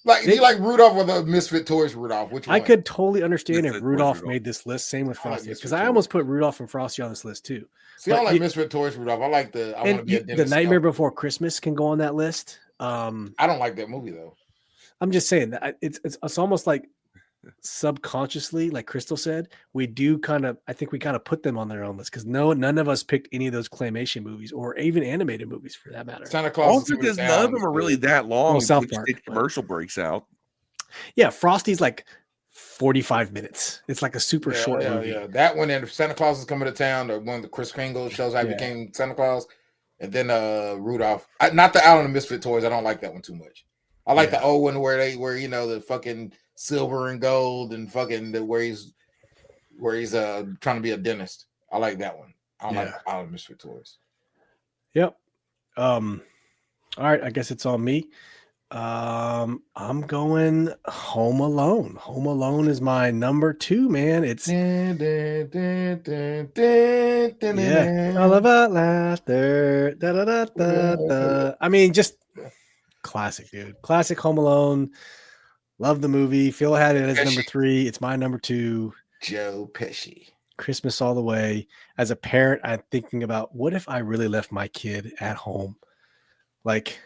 like you like Rudolph or the Misfit Toys Rudolph? Which one? I could totally understand if Rudolph made this list. Same with Frosty, because I almost put Rudolph and Frosty on this list too. See, I like Misfit Toys Rudolph. I like the. I want to be a dentist. The Nightmare Before Christmas can go on that list. I don't like that movie though. I'm just saying that it's almost like subconsciously, like Crystal said, we do I think we kind of put them on their own list because none of us picked any of those claymation movies or even animated movies for that matter. Santa Claus also because none of them are really that long. South Park commercial breaks out. Yeah, Frosty's like 45 minutes. It's like a super short movie. Yeah, that one and Santa Claus is coming to town. Or one of the Kris Kringle shows I became Santa Claus, and then Rudolph. Not the Island of Misfit Toys. I don't like that one too much. I like the old one where the fucking silver and gold and fucking where he's trying to be a dentist. I like that one. I don't like Island of Misfit Toys. Yep. All right, I guess it's on me. I'm going Home Alone. Home Alone is my number 2, man. It's all about laughter. Da, da, da, da, da. I mean, just classic, dude. Classic Home Alone. Love the movie. Phil had it as Pesci. number 3. It's my number 2. Joe Pesci. Christmas all the way. As a parent, I'm thinking about what if I really left my kid at home? Like,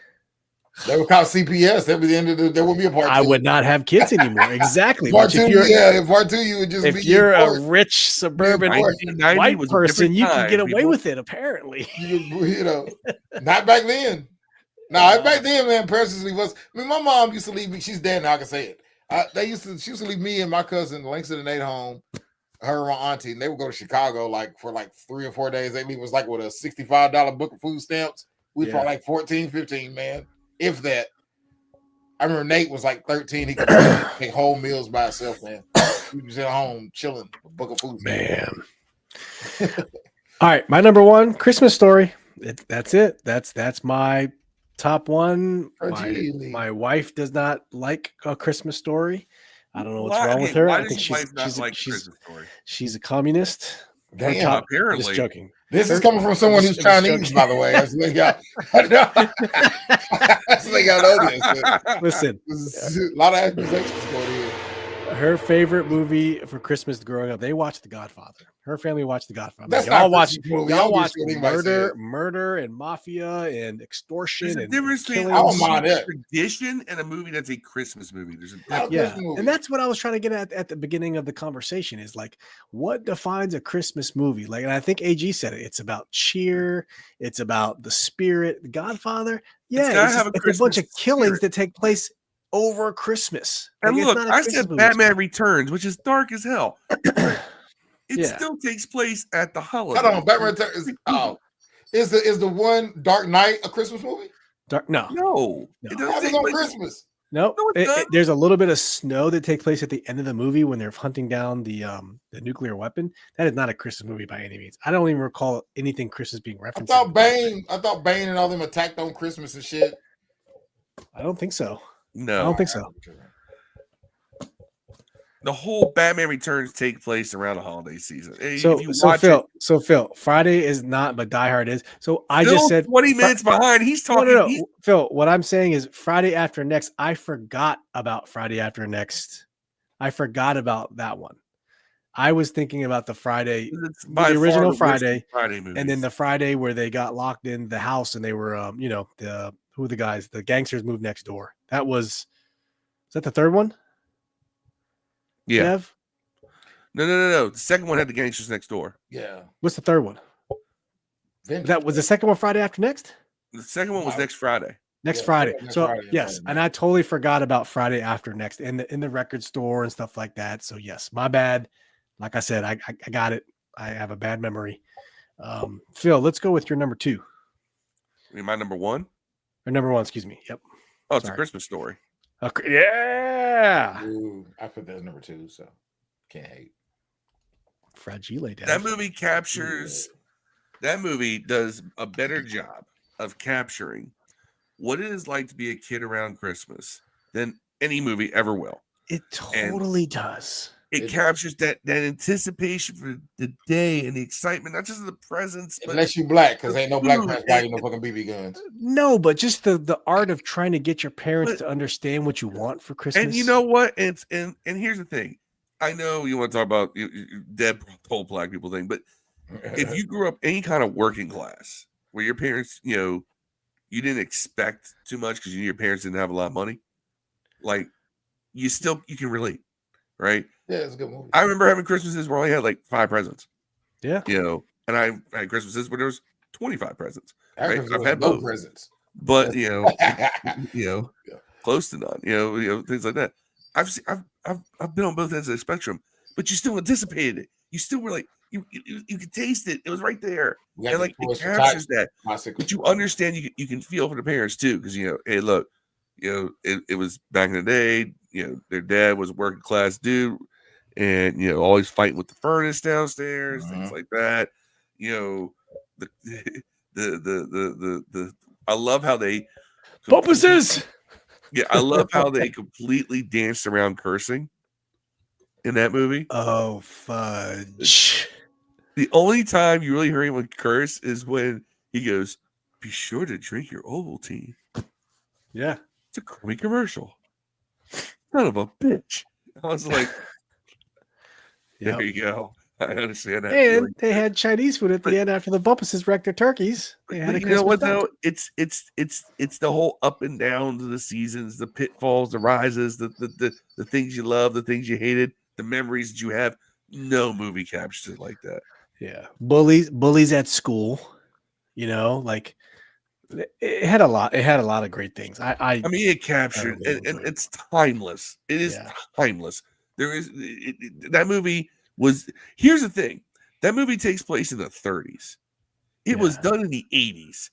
They would call CPS. That would be the end of the. There would be a part 2. I would not have kids anymore. Exactly. Part Which 2, in part 2, you would just if be. you're a enforced. rich suburban Enforced. 1990 white was a person, different you can time, get away people. with it, apparently. You know, not back then. No, back then, man, parents used to leave us. I mean, my mom used to leave me. She's dead now. I can say it. She used to leave me and my cousin Langston and Nate home. Her and my auntie, and they would go to Chicago for 3 or 4 days. They leave us with a $65 book of food stamps. We probably 14, 15, man, if that. I remember Nate was 13. He could make whole meals by himself, man. He was at home chilling, a book of food. Man. All right, my number 1, Christmas Story. That's it. That's my top 1. My wife does not like A Christmas Story. I don't know what's wrong with her. Why I think does your wife not like Christmas Story? She's a communist. Damn, apparently. Just joking. This is coming from someone who's Chinese, by the way. That's what they got. Listen, a lot of accusations going in. Her favorite movie for Christmas growing up, they watched The Godfather. Her family watched The Godfather. That's y'all not watch murder, murder and mafia and extortion. There's a difference between a tradition and a movie that's a Christmas movie. There's a difference. And that's what I was trying to get at the beginning of the conversation is what defines a Christmas movie? And I think AG said it. It's about cheer. It's about the spirit. The Godfather. Yeah, it's a bunch of killings that take place over Christmas. And look, I said Batman Returns, which is dark as hell. It still takes place at the holiday. Hold on, Batman Returns. Is the one Dark Knight a Christmas movie? No. It doesn't take on place Christmas. No, there's a little bit of snow that takes place at the end of the movie when they're hunting down the nuclear weapon. That is not a Christmas movie by any means. I don't even recall anything Christmas being referenced. I thought Bane and all them attacked on Christmas and shit. I don't think so. No, I don't think so. The whole Batman Returns take place around the holiday season. So Phil, Friday is not, but Die Hard is. So I just said 20 minutes behind. He's talking. No. Phil, what I'm saying is Friday After Next. I forgot about Friday After Next. I forgot about that one. I was thinking about the Friday, the original Friday and then the Friday where they got locked in the house and they were, the gangsters moved next door. Was that the third one? Yeah. Kev? No. The second one had the gangsters next door. Yeah. What's the third one? That was the second one Friday After Next? The second one was next Friday. Friday. Yes. And I totally forgot about Friday After Next in the record store and stuff like that. So yes, my bad. Like I said, I got it. I have a bad memory. Phil, let's go with your number 2. My number 1? Or number 1, excuse me. Yep. Oh, it's A Christmas Story. Okay. Yeah. Ooh, I put that as number 2, so can't hate. Fragile. That movie captures. That movie does a better job of capturing what it is like to be a kid around Christmas than any movie ever will. It totally does. It captures that anticipation for the day and the excitement, not just the presents. Unless you black, because ain't no black person got no fucking BB guns. No, but just the art of trying to get your parents to understand what you want for Christmas. And you know what? And here's the thing. I know you want to talk about dead whole black people thing, but if you grew up any kind of working class where your parents, you didn't expect too much because your parents didn't have a lot of money, you can relate, right? Yeah, it's a good movie. I remember having Christmases where I only had 5 presents. Yeah. And I had Christmases where there was 25 presents. Right? I've had no presents. But close to none. Things like that. I've been on both ends of the spectrum, but you still anticipated it. You still were you could taste it. It was right there. And it captures that. But you understand you can feel for the parents too, because hey, look, it was back in the day, their dad was a working class dude. And always fighting with the furnace downstairs, things like that. I love how they Purposes. Yeah, I love how they completely danced around cursing in that movie. Oh fudge! The only time you really hear anyone curse is when he goes, "Be sure to drink your Ovaltine." Yeah, it's a Crummy commercial. son of a bitch. I was like, Yep. there you go. I understand that. And feeling. they had Chinese food at the end after the Bumpuses wrecked their turkeys. They had But a you know Christmas what duck. though? It's the whole up and downs of the seasons, the pitfalls, the rises, the things you love, the things you hated, the memories that you have. No movie captures it like that. Yeah, bullies at school. Like it had a lot. It had a lot of great things. I mean, it captured, really and enjoyed it. it's timeless. It is Yeah. timeless. There is that movie was. Here's the thing: that movie takes place in the 30s. It was done in the 80s.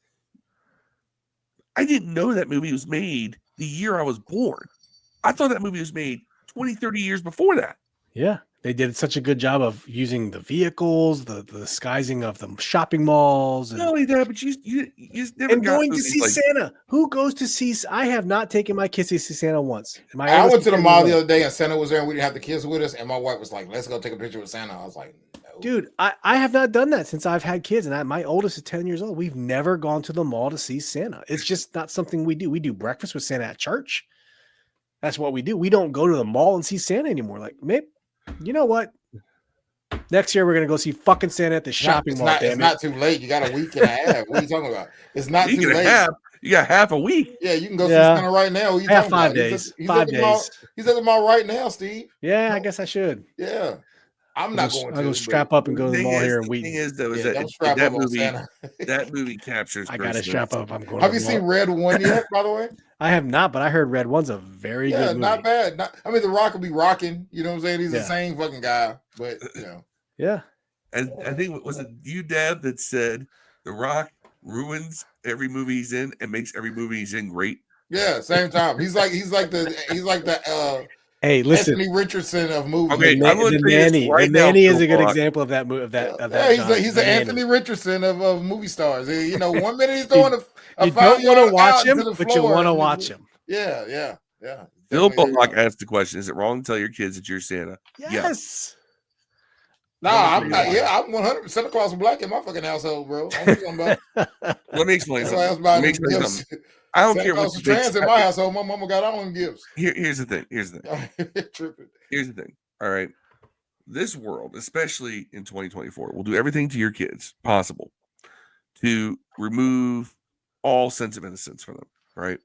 I didn't know that movie was made the year I was born. I thought that movie was made 20, 30 years before that. Yeah, they did such a good job of using the vehicles, the disguising of the shopping malls, and Not only that, but you just never got going to movies see like Santa. Who goes to see? I have not taken my kids to see Santa once. I went to the mall the other day and Santa was there and we didn't have the kids with us. And my wife was like, let's go take a picture with Santa. I was like, no. Dude, I have not done that since I've had kids. And my oldest is 10 years old. We've never gone to the mall to see Santa. It's just not something we do. We do breakfast with Santa at church. That's what we do. We don't go to the mall and see Santa anymore. Like, maybe, you know what? Next year, we're going to go see fucking Santa at the shopping mall. It's not too late. You got a week and a half. What are you talking about? It's not too late. You got half a week. Yeah, you can go see Santa right now. What are you talking 5 about? days. He's 5 at the days. mall. He's at the mall right now, Steve. Yeah, I guess I should. Yeah. I'm not going to. I'll go strap up and go to the mall here and The thing is, though, is that movie captures. I got to strap up. I'm going. Have you seen Red One yet? By the way, I have not, but I heard Red One's a very good movie. not bad. I mean, The Rock will be rocking. You know what I'm saying? He's the same fucking guy, but Yeah. And I think was it you, Dad, that said The Rock ruins every movie he's in and makes every movie he's in great. Yeah, same time. He's like the Hey, listen. Anthony Richardson of movies. Okay, the Nanny is a good example of that movie. He's the Anthony Richardson of movie stars. You know, 1 minute he's throwing you don't want to watch him, but you want to watch him. Yeah. Bill Bullock asked the question: is it wrong to tell your kids that you're Santa? Yes. Nah, I'm not. Yeah, I'm 100% Santa Claus is black in my fucking household, bro. Let me explain something. I don't care what trans in my household. My mama got all them gifts. Here's the thing. Here's the thing. All right. This world, especially in 2024, will do everything to your kids possible to remove all sense of innocence from them. Right.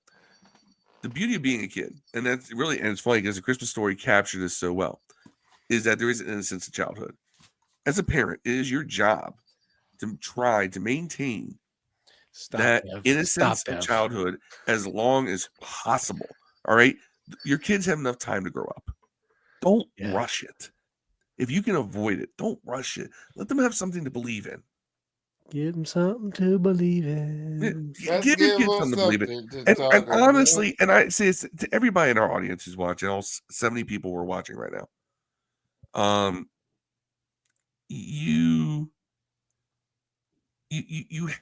The beauty of being a kid, and that's really, and it's funny because the Christmas Story captured this so well, is that there is an innocence in childhood. As a parent, it is your job to try to maintain innocence of childhood as long as possible. All right. Your kids have enough time to grow up. Don't rush it. If you can avoid it, don't rush it. Let them have something to believe in. Give them something to believe in. Give your kids something to believe in. And honestly, and I say this to everybody in our audience who's watching, all 70 people we're watching right now. You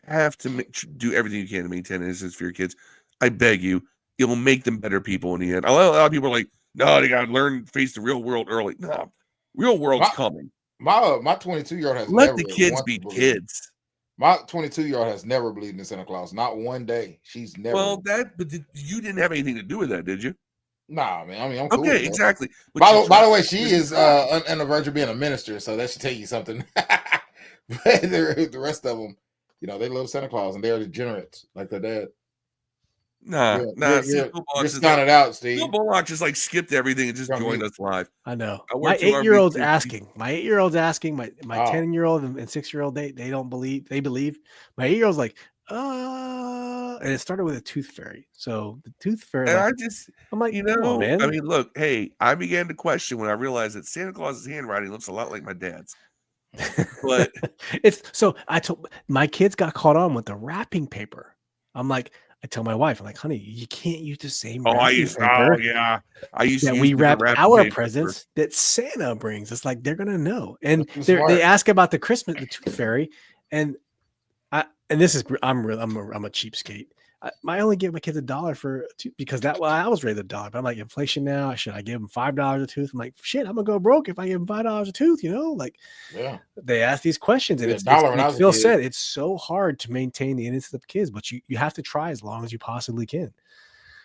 have to do everything you can to maintain innocence for your kids. I beg you, it'll make them better people in the end. A lot of people are like, no, they got to learn to face the real world early. No, real world's coming. My 22-year-old has let the kids be kids. My 22-year-old has never believed in Santa Claus. Not one day. She's never. Well, but you didn't have anything to do with that, did you? Nah, man. I mean, I'm cool. Okay, exactly. By the way, she is on the verge of being a minister, so that should tell you something. But the rest of them, they love Santa Claus and they're degenerates like their dad. Nah. Just got it out, Steve. Bill Bullock just skipped everything and just joined us live. I know. My 8-year-old's asking. My 10-year-old and 6-year-old, they don't believe. They believe. My 8-year-old's like, and it started with a tooth fairy. So the tooth fairy. And I'm like, come on, man. I mean, look, hey, I began to question when I realized that Santa Claus's handwriting looks a lot like my dad's. But I told my kids got caught on with the wrapping paper. I tell my wife, I'm like, honey, you can't use the same. I used to we wrap our presents that Santa brings. It's like they're gonna know, and they ask about the tooth fairy, and I'm a cheapskate. I only give my kids $1 for a tooth because I was raised $1, but I'm like, inflation now. Should I give them $5 a tooth? I'm like, shit, I'm gonna go broke if I give them $5 a tooth. They ask these questions, and it's like Phil said, it's so hard to maintain the innocence of kids, but you have to try as long as you possibly can.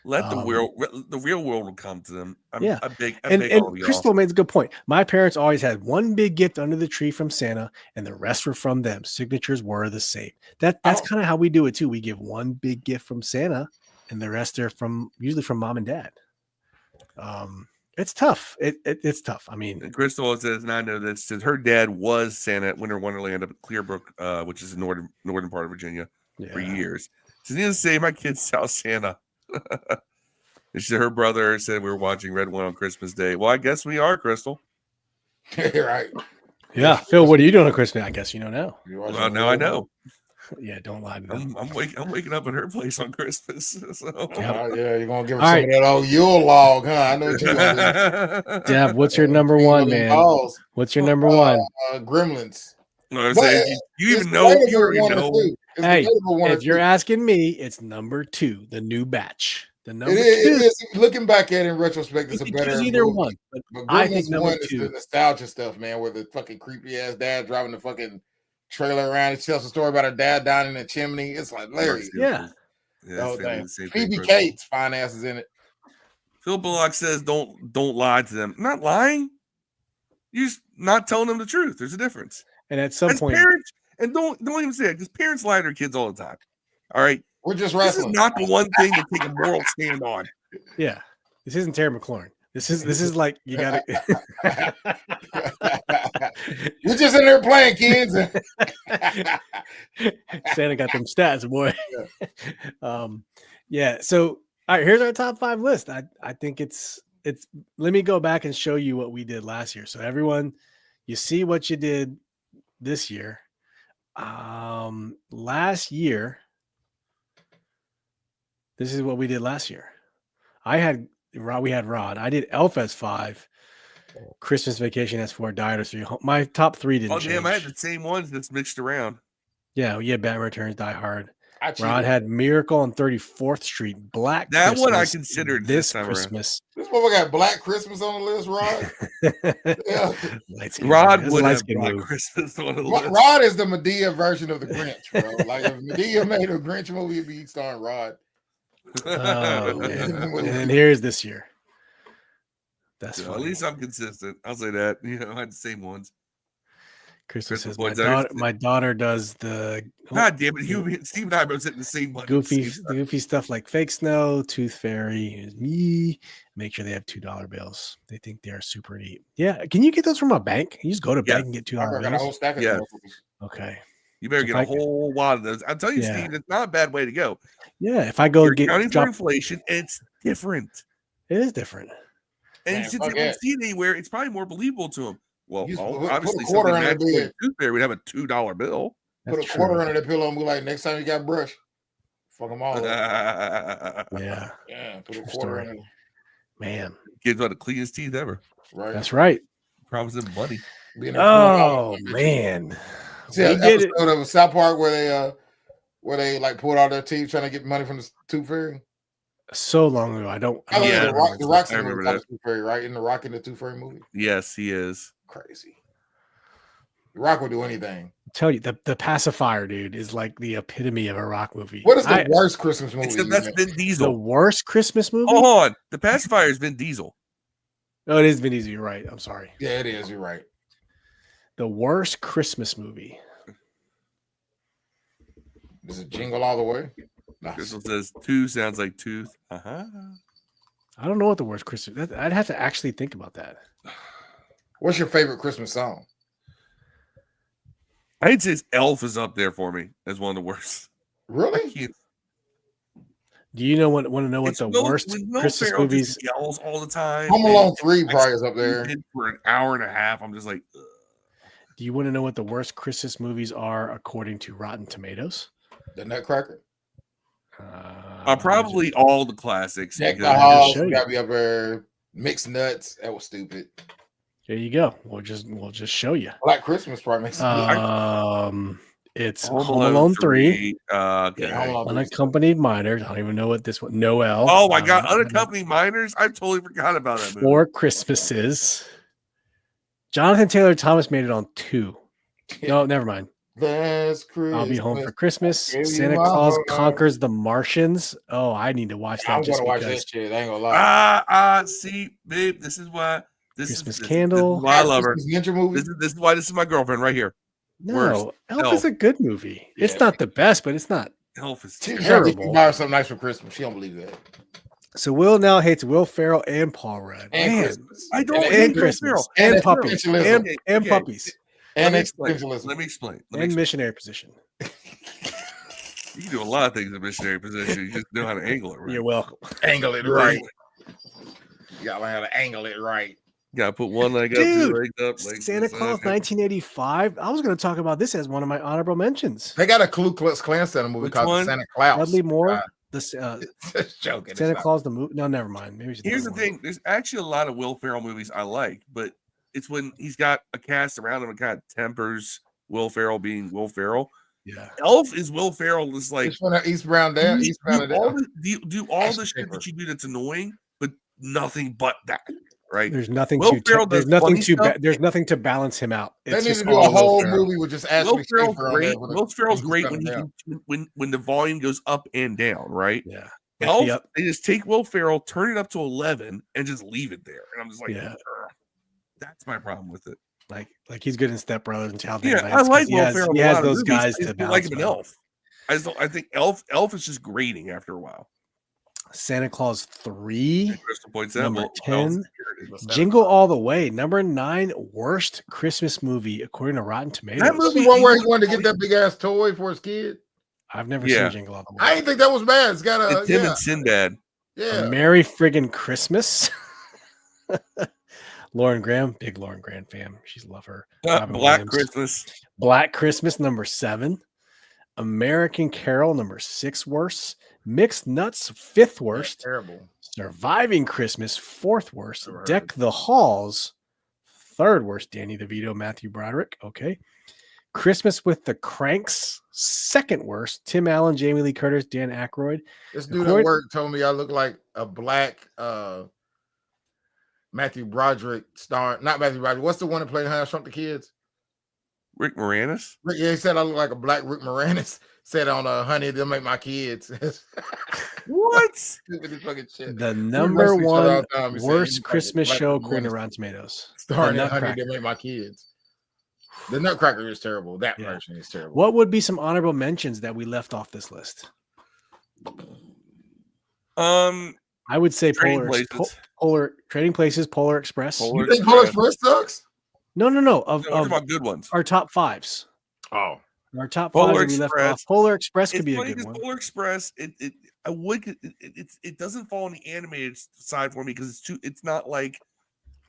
Let the real world will come to them. Yeah. I beg And all of y'all. Crystal made a good point. My parents always had one big gift under the tree from Santa, and the rest were from them. Signatures were the same. That's kind of how we do it too. We give one big gift from Santa, and the rest are usually from mom and dad. It's tough. It's tough. I mean, and Crystal says, and I know this, says her dad was Santa at Winter Wonderland up at Clearbrook, which is the northern part of Virginia, for years. She didn't say my kids saw Santa. And she said her brother said we were watching Red One on Christmas Day. Well, I guess we are, Crystal. Right. Yeah, Phil, what are you doing on Christmas? I guess you know now. Well, now I know. Yeah, don't lie to them. I'm waking up at her place on Christmas. So. Yeah, you're gonna give her some of that old Yule log, huh? I know what you want. Deb, what's your number one, man? What's your number one? Gremlins. No, you even know. You already know. Hey, if you're asking me, it's number 2, the new batch. The number 2. It is. Looking back at it in retrospect, it's a better either movie. one. But I think Gremlins number 1 is 2. the nostalgia stuff, man, where the fucking creepy ass dad driving the fucking trailer around. It tells a story about her dad down in the chimney. It's like hilarious. Yeah. Phoebe Cates, fine asses in it. Phil Bullock says, "Don't lie to them." I'm not lying. You're just not telling them the truth. There's a difference. And at some point, parents, and don't even say it, because parents lie to their kids all the time. All right, we're just wrestling. This is not the one thing to take a moral stand on. Yeah, this isn't Terry McLaurin. This is like you got to. We're just in there playing, kids. Santa got them stats, boy. Yeah. So, all right, here's our top 5 list. I think it's. Let me go back and show you what we did last year. So everyone, you see what you did this year. Last year, this is what we did last year. We had Rod. I did Elf as 5, Christmas Vacation as 4, Die Hard 3. My top 3 didn't change. Damn, I had the same ones that's mixed around. Yeah, Batman Returns, Die Hard. Rod had Miracle on 34th Street, Black that Christmas, one I considered this Christmas. This one we got Black Christmas on the list, Rod. Yeah. Rod would have Black Christmas on the list. Rod is the Medea version of the Grinch, bro. Like if Medea made a Grinch movie, it'd be starring Rod. Oh, man. And then here's this year. That's at least I'm consistent. I'll say that. I had the same ones. Crystal says my daughter does the God damn it, Steve and I both hitting the same one. Goofy stuff like Fake Snow, Tooth Fairy, is me. Make sure they have $2 bills. They think they are super neat. Yeah, can you get those from a bank? You just go to a bank and get $2 bills. Got a whole stack of those. Okay. You better get a whole lot of those. I'll tell you, Steve, it's not a bad way to go. Yeah, if I go get accounting for inflation, it's different. It is different. And since they don't see it anywhere, it's probably more believable to them. Well, obviously, put a quarter under the bed. Tooth Fairy would have a $2 bill. Put a quarter under the pillow and be like, next time you got brush, fuck them all. Yeah. Put a quarter under. Man, kids want the cleanest teeth ever. Right. That's right. Promise them money. Oh man. See an episode of South Park where they like pulled out their teeth trying to get money from the Tooth Fairy. So long ago, I don't. The Rock's in the Tooth Fairy, right? In the Rock in the Tooth Fairy movie. Yes, he is. Crazy. The Rock will do anything. I'll tell you, the pacifier, dude, is like the epitome of a Rock movie. What is the worst Christmas movie? That's Vin Diesel. The worst Christmas movie? Hold on. The pacifier is Vin Diesel. Oh, it is Vin Diesel. You're right. I'm sorry. Yeah, it is. You're right. The worst Christmas movie. Is it Jingle All the Way? Crystal says 2 sounds like tooth. I don't know what the worst Christmas. I'd have to actually think about that. What's your favorite Christmas song? I'd say Elf is up there for me as one of the worst. Really? Do you want to know what the worst Christmas movies? Yells all the time. Home Alone 3 probably is up there for an hour and a half. I'm just like. Ugh. Do you want to know what the worst Christmas movies are according to Rotten Tomatoes? The Nutcracker. Probably all the classics. Deck the Halls got me up there. Mixed Nuts. That was stupid. There you go. We'll just show you. Black Christmas probably makes it's Home Alone 3. Okay. Unaccompanied Minors. I don't even know what this one. Noel. Oh my God, Unaccompanied Minors. I totally forgot about that movie. 4 Christmases. Jonathan Taylor Thomas made it on 2. No, never mind. Last Christmas. I'll Be Home for Christmas. Give you Santa my Claus heart. Conquers the Martians. Oh, I need to watch that I'm just gonna watch because. that shit. I ain't gonna lie. See, babe, this is why Christmas this Candle. is why I love her. Christmas Ninja movie. This is why this is my girlfriend right here. Worst. No, Elf is a good movie. It's Yeah. not the best, but it's not. Elf is She's terrible. trying to get you buy her something nice for Christmas. She don't believe that. So Will now hates Will Ferrell and Paul Rudd. And Man. Christmas. I don't And hate Will Christmas. Ferrell. And And puppies. existentialism. And Okay. puppies. And Let me explain. existentialism. Let me explain. And missionary position. You can do a lot of things in missionary position. You just know how to angle it right. You're welcome. Angle it right. You gotta learn how to angle it right. You gotta put one leg up, Dude, two legs up. Legs Santa to the Claus side. 1985. I was going to talk about this as one of my honorable mentions. They got a Ku Klux Klan Santa movie Which called one? Santa Claus. Dudley Moore, Uh, this Just joking. Santa Claus the movie. No, never mind. Maybe it's a Here's the different one. thing: there's actually a lot of Will Ferrell movies I like, but it's when he's got a cast around him and kind of tempers Will Ferrell being Will Ferrell. Yeah. Elf is Will Ferrell is like It's from Eastbound down. do Eastbound all down. do all the shit that you do that's annoying, but nothing but that, right? There's nothing Will to Ferrell there's does nothing funny to stuff. there's nothing to balance him out. They It's need just to do all a Will whole Ferrell. movie with just Will Ashley Ferrell's Schaefer on there great. with a- Will Ferrell's with great Eastbound when down. when the volume goes up and down, right? Yeah. Elf, Yep. they just take Will Ferrell, turn it up to 11, and just leave it there. And I'm just like, Yeah. "Ugh." That's my problem with it. Like he's good in Step Brothers and Child. Yeah, I like Will Ferrell. He in a has lot of those movies. guys I to just don't balance like him in him out. Elf. I think Elf is just grating after a while. Santa Claus 3, And Crystal points out number Elf 10, is weird. Jingle All the Way, number 9, worst Christmas movie according to Rotten Tomatoes. That movie- The one where he wanted to get that big ass toy for his kid. I've never Yeah. seen Jingle All the Way. I didn't think that was bad. It's got a It's him and Sinbad. yeah. Merry friggin' Christmas. Lauren Graham, big Lauren Graham fan. She's love her. Robin Black Williams. Christmas. Black Christmas, number 7. American Carol, number 6 worst. Mixed Nuts, 5th worst. Terrible. Surviving Christmas, 4th worst. Never heard Deck the Halls, 3rd worst. Danny DeVito, Matthew Broderick. Okay. Christmas with the Cranks, 2nd worst. Tim Allen, Jamie Lee Curtis, Dan Aykroyd. This dude According- at work told me I look like a black Matthew Broderick star. Not Matthew Broderick. What's the one that played How I Shrunk the Kids? Rick Moranis. Yeah, he said I look like a black Rick Moranis. Said on Honey, they'll make my kids. What? Stupid as fucking shit. The number roast each other all one the time. He said, worst "You like Christmas black show Rick according to Moranis Rotten Tomatoes. starring The in Honey, Nutcracker. they make my kids." The Nutcracker is terrible. That Yeah. version is terrible. What would be some honorable mentions that we left off this list? I would say Trading Places. Trading Places, Polar Express. Polar You think Polar Express sucks? No. Of, No, we're of talking about good ones. our top 5s. Oh, Our top Polar 5 that we left Express. off. Polar Express could It's be a funny good because one. Polar Express, it doesn't fall on the animated side for me because it's not like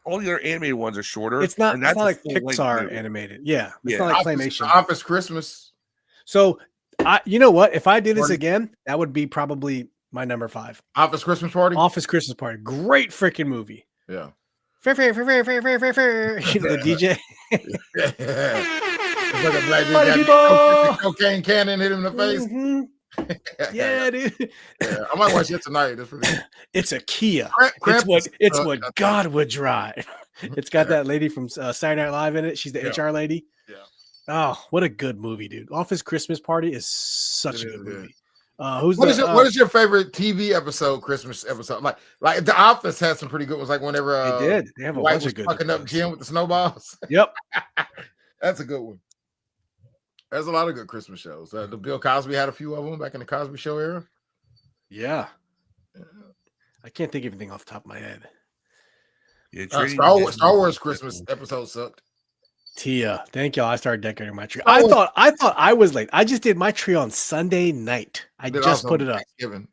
all the other animated ones are shorter. It's not, and it's that's not a like full-length Pixar movie. animated. Yeah. It's Yeah. not like Office, claymation. Office Christmas. So, you know what? If I did this Party. again, that would be probably my number 5. Office Christmas Party. Office Christmas Party. Great freaking movie. Yeah. Fair. You know, the DJ. It's like a black dude Party got people! a cocaine cannon hit him in the face. Mhm. Yeah, dude. Yeah, I might watch that tonight. That's pretty good. It's a Kia. Krampus, It's uh, what God would drive. It's got that lady from Saturday Night Live in it. She's the Yeah. HR lady. Yeah. Oh, what a good movie, dude. Office Christmas Party is such It a is good good. movie. Who's What the, is your favorite TV episode? Christmas episode? Like The Office has some pretty good ones. Like whenever they did. They have a Dwight bunch was of good fucking up ones. Jim with the snowballs. Yep. That's a good one. There's a lot of good Christmas shows. The Bill Cosby had a few of them back in the Cosby Show era. Yeah. I can't think of anything off the top of my head. Yeah, Star Wars Christmas episode sucked. Tia, thank y'all. I started decorating my tree. Oh. I thought I was late. I just did my tree on Sunday night. I Did just also put it up. Thanksgiving.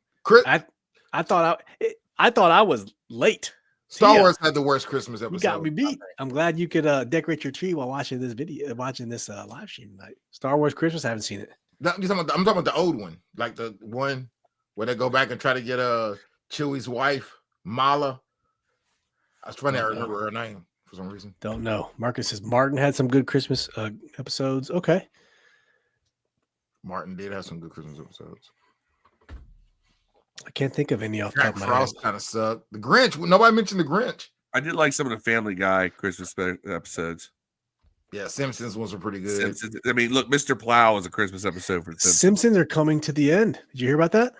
I thought I was late. Star Tia, Wars had the worst Christmas episode. you got me beat. I'm glad you could decorate your tree while watching this live stream tonight. Star Wars Christmas. I haven't seen it. No, I'm talking about the old one, like the one where they go back and try to get Chewie's wife, Mala. I was trying to remember her name for some reason. Don't know. Marcus says Martin had some good Christmas episodes. Okay. Martin did have some good Christmas episodes. I can't think of any off the Jack top of my head. Frost kind of sucked. The Grinch. Nobody mentioned the Grinch. I did like some of the Family Guy Christmas episodes. Yeah, Simpsons ones were pretty good. Simpsons. I mean, look, Mr. Plow was a Christmas episode for the Simpsons. Simpsons are coming to the end. Did you hear about that?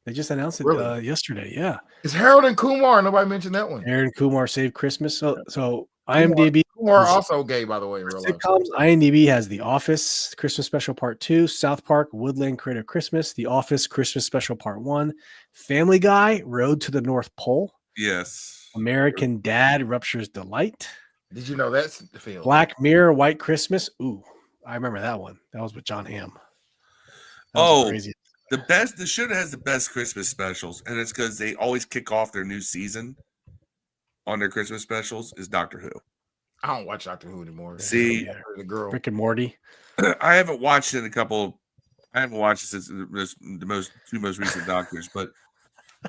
They just announced it Really? yesterday. Yeah. It's Harold and Kumar. Nobody mentioned that one. Aaron Kumar Saved Christmas. So IMDb. Kumar also gay, by the way, in real life. Sitcoms, IMDb has The Office Christmas Special Part 2, South Park Woodland Critter Christmas, The Office Christmas Special Part 1, Family Guy Road to the North Pole, Yes. American Dad Ruptures Delight, Did you know that's the film? Black Mirror White Christmas. Ooh, I remember that one. That was with John Hamm. That was crazy. The show that has the best Christmas specials, and it's because they always kick off their new season on their Christmas specials, is Doctor Who. I don't watch Doctor Who anymore. See, the girl. Rick and Morty. I haven't watched it in I haven't watched it since the two most recent Doctors, but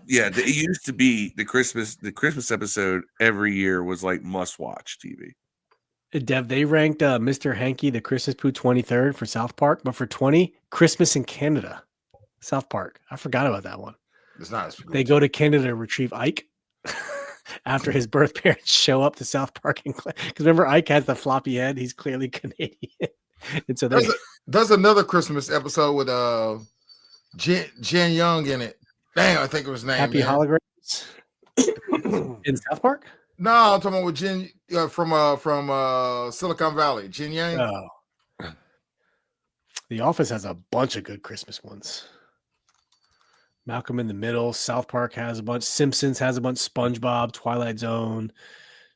yeah, it used to be the Christmas episode every year was like must watch TV. Dev, they ranked Mr. Hanky the Christmas Poo 23rd for South Park, but for 20, Christmas in Canada. South Park. I forgot about that one. It's not. They go to Canada to retrieve Ike after his birth parents show up to South Park. Because remember, Ike has the floppy head. He's clearly Canadian. And so there's another Christmas episode with Jen Young in it. Damn, I think it was named Happy Holograms in South Park. No, I'm talking about with Jen from Silicon Valley. Jen Yang. Oh. The Office has a bunch of good Christmas ones. Malcolm in the Middle, South Park has a bunch, Simpsons has a bunch, SpongeBob, Twilight Zone,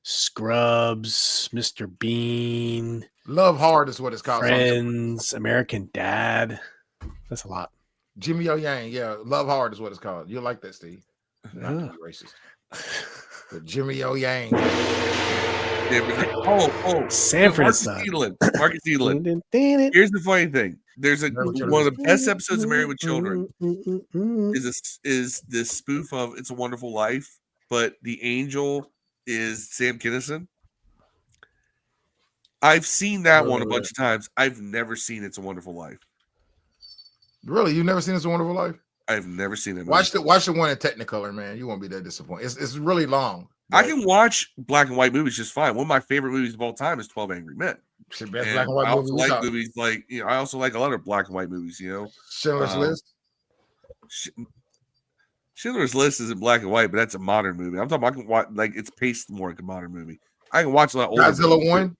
Scrubs, Mr. Bean. Love Hard is what it's called. Friends, American Dad. That's a lot. Jimmy O Yang, yeah. Love Hard is what it's called. You like that, Steve. Not to be racist. But Jimmy O Yang. Sanford Marcus Edelin. Here's the funny thing. There's one of the best episodes of Married with Children is this spoof of It's a Wonderful Life, but the angel is Sam Kinison. I've seen that one a bunch of times. I've never seen It's a Wonderful Life. Really? You've never seen It's a Wonderful Life? I've never seen it. Watch the one in Technicolor, man. You won't be that disappointed. It's really long. I can watch black and white movies just fine. One of my favorite movies of all time is 12 Angry Men. Best black and white I also like movies like, I also like a lot of black and white movies, Schindler's List. Schindler's List isn't black and white, but that's a modern movie. I'm talking about I can watch, like, it's paced more like a modern movie. I can watch a lot older. Godzilla 1.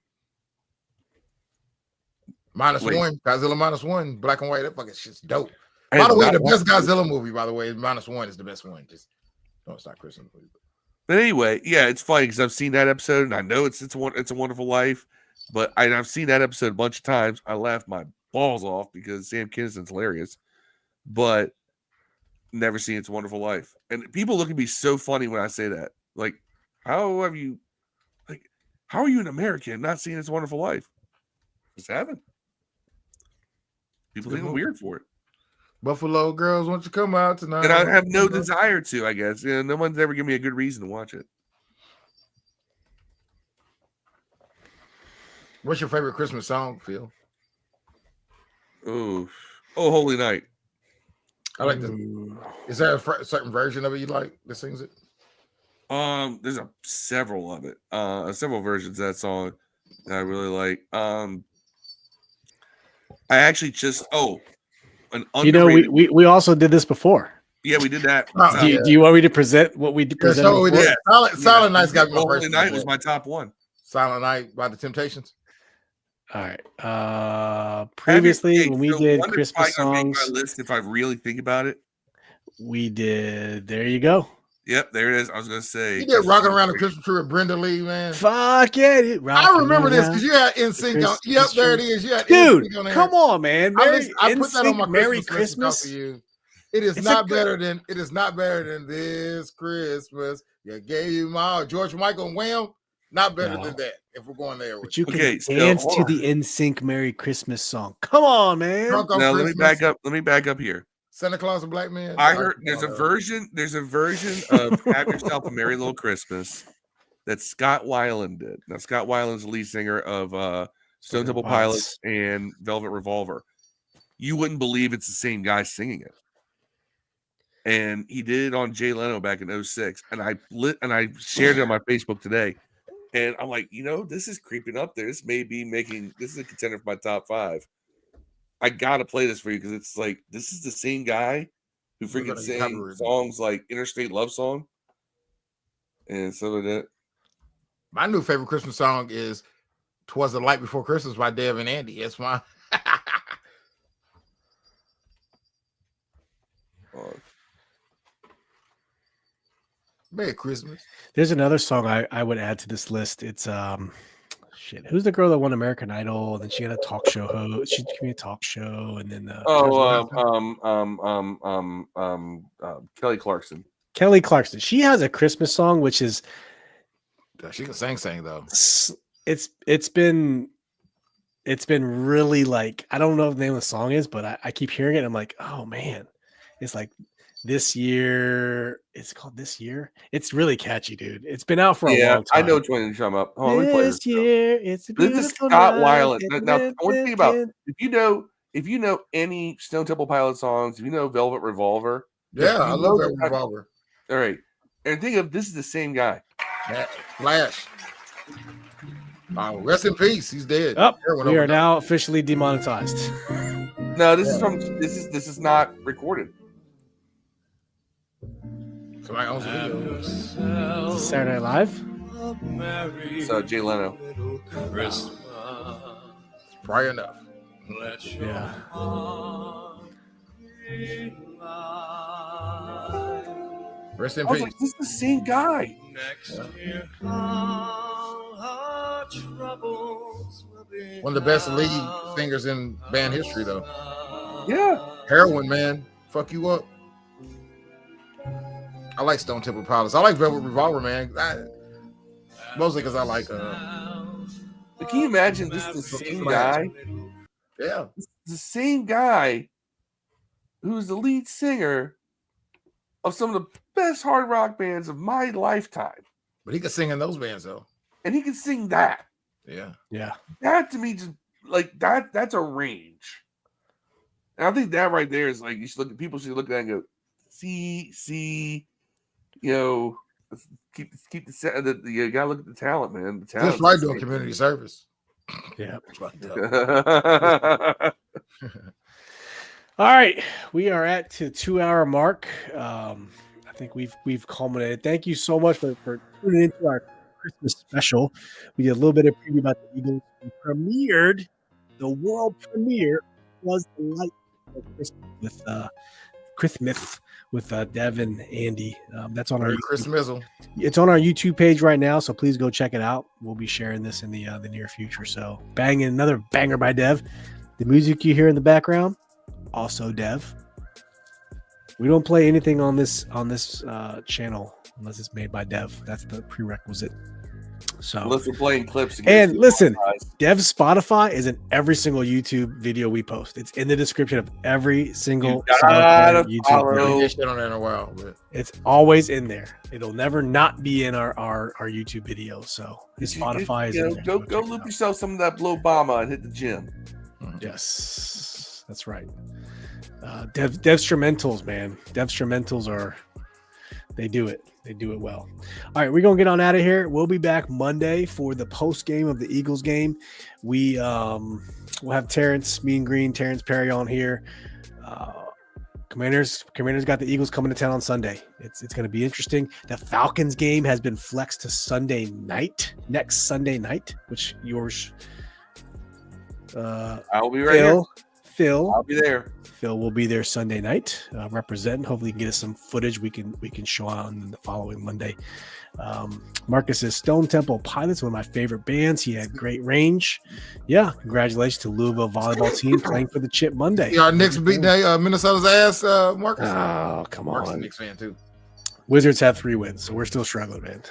-1. Godzilla -1. Black and white. That fucking shit's dope. By the way, the best Godzilla movie, by the way, -1 is the best one. Just don't stop Christmas movie. But anyway, yeah, it's funny because I've seen that episode and I know it's a Wonderful Life, but I've seen that episode a bunch of times. I laughed my balls off because Sam Kinison's hilarious, but never seen It's a Wonderful Life. And people look at me so funny when I say that. Like, how are you an American not seeing It's a Wonderful Life? Just haven't. People think I'm weird for it. Buffalo Girls, won't you come out tonight? And I have no desire to, I guess. No one's ever given me a good reason to watch it. What's your favorite Christmas song, Phil? Oh, Holy Night. I like this. Is there a certain version of it you like that sings it? There's several of it. Several versions of that song that I really like. I actually just we also did this before. Yeah, we did that. Do you want me to present what we presented? So we did. Silent Night's got my Holy Night was my top one. Silent Night by the Temptations. All right. Previously, when we did Christmas songs, my list, if I really think about it, we did. There you go. Yep, there it is. I was gonna say you did Rocking Around the Christmas Tree with Brenda Lee, man. Fuck yeah, dude. I remember this because you had NSYNC on. Yep, there it is. You had dude, on come on, man. I put that on my Merry Christmas. For you. It is not better than this Christmas. You gave you my George Michael and Wham. Not better than that. If we're going there, but you can dance to the NSYNC Merry Christmas song. Come on, man. Now let me back up. Let me back up here. Santa Claus and Black Man. I heard there's a version of Have Yourself a Merry Little Christmas that Scott Weiland did. Now Scott Weiland's the lead singer of Stone Temple Pilots and Velvet Revolver. You wouldn't believe it's the same guy singing it. And he did it on Jay Leno back in 2006. And I shared it on my Facebook today. And I'm like, this is creeping up there. This is a contender for my top 5. I gotta play this for you because it's like this is the same guy who freaking sang songs like Interstate Love Song and stuff like that. My new favorite Christmas song is "'Twas the Light Before Christmas" by Dev and Andy. It's my Merry Christmas. There's another song I would add to this list. It's who's the girl that won American Idol? And then she had a talk show host. She gave me a talk show, and then Kelly Clarkson. Kelly Clarkson. She has a Christmas song, which is she can sing though. It's been really like, I don't know what the name of the song is, but I keep hearing it. And I'm like, oh man, it's like This Year. It's called This Year. It's really catchy, dude. It's been out for a long time. I know which one you're talking about. Hold on, let me play this year, it's a this is beautiful Scott night. Weiland. Now, I want to think about if you know any Stone Temple Pilots songs, if you know Velvet Revolver. Yeah, I love Velvet Revolver. All right, and think of this is the same guy. Flash. Rest in peace. He's dead. Oh, we are now officially demonetized. No, this is not recorded. Somebody owns the video. Saturday Night Live. So Jay Leno. Probably enough. Yeah. Rest in I was peace. like, this is the same guy. One of the best lead singers in band history, though. Yeah. Heroin, man. Fuck you up. I like Stone Temple Pilots. I like Velvet Revolver, man. Mostly because I like. But can you imagine this is the same guy? Yeah. This is the same guy who's the lead singer of some of the best hard rock bands of my lifetime. But he can sing in those bands, though. And he can sing that. Yeah. Yeah. That to me just like that's a range. And I think that right there is like people should look at that and go, see, keep the set. You gotta look at the talent, man. The talent. That's right, doing community service. Yeah. All right, we are at the 2-hour mark. I think we've culminated. Thank you so much for tuning into our Christmas special. We did a little bit of preview about the Eagles. We premiered the world premiere was the Light of Christmas with Dev and Andy. That's on our Christmas. It's on our YouTube page right now, so please go check it out. We'll be sharing this in the near future. So another banger by Dev. The music you hear in the background, also Dev. We don't play anything on this channel unless it's made by Dev. That's the prerequisite. So unless we're playing clips. And listen, Dev's Spotify is in every single YouTube video we post. It's in the description of every single YouTube video. On that in a while, but it's always in there. It'll never not be in our YouTube videos. So his Spotify is in there. Go loop yourself some of that Blow Obama and hit the gym. Yes, that's right. Devstrumentals, man. Devstrumentals they do it. They do it well. All right, we're going to get on out of here. We'll be back Monday for the post game of the Eagles game. We'll have Terrence Perry on here. Commanders got the Eagles coming to town on Sunday. It's going to be interesting. The Falcons game has been flexed to next Sunday night, which yours. I'll be right here. Phil, I'll be there. Phil will be there Sunday night, representing. Hopefully, he can get us some footage we can show on the following Monday. Marcus says Stone Temple Pilots, one of my favorite bands. He had great range. Yeah, congratulations to Louisville volleyball team playing for the Chip Monday. Yeah, our Knicks beat Minnesota's ass, Marcus. Oh, come Marcus on. A Knicks fan too. Wizards have 3 wins, so we're still struggling, man.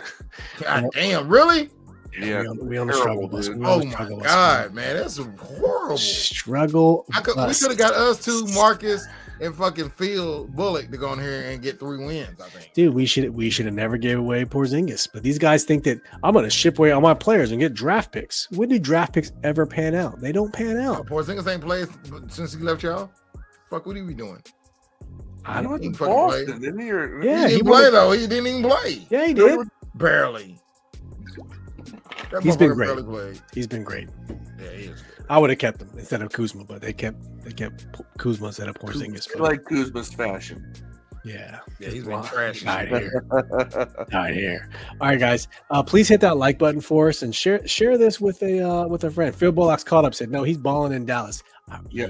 God damn, really? Yeah, we on the struggle bus. Oh my God, man, that's horrible. Struggle. We could have got us two, Marcus and fucking Phil Bullock, to go in here and get 3 wins. I think, dude, we should have never gave away Porzingis. But these guys think that I'm going to ship away all my players and get draft picks. When do draft picks ever pan out? They don't pan out. Porzingis ain't played since he left y'all. Fuck, what he be doing? I don't even play. Didn't he didn't play though. He didn't even play. Yeah, he did. Barely. That He's been motherfucker great. barely played. He's been great. Yeah, he is. I would have kept him instead of Kuzma, but they kept Kuzma instead of Porzingis. I like Kuzma's fashion. Yeah. Yeah, he's been trashing. Not here. Not here. All right, guys. Please hit that like button for us and share this with a friend. Phil Bullock's caught up, said no, he's balling in Dallas. Yeah,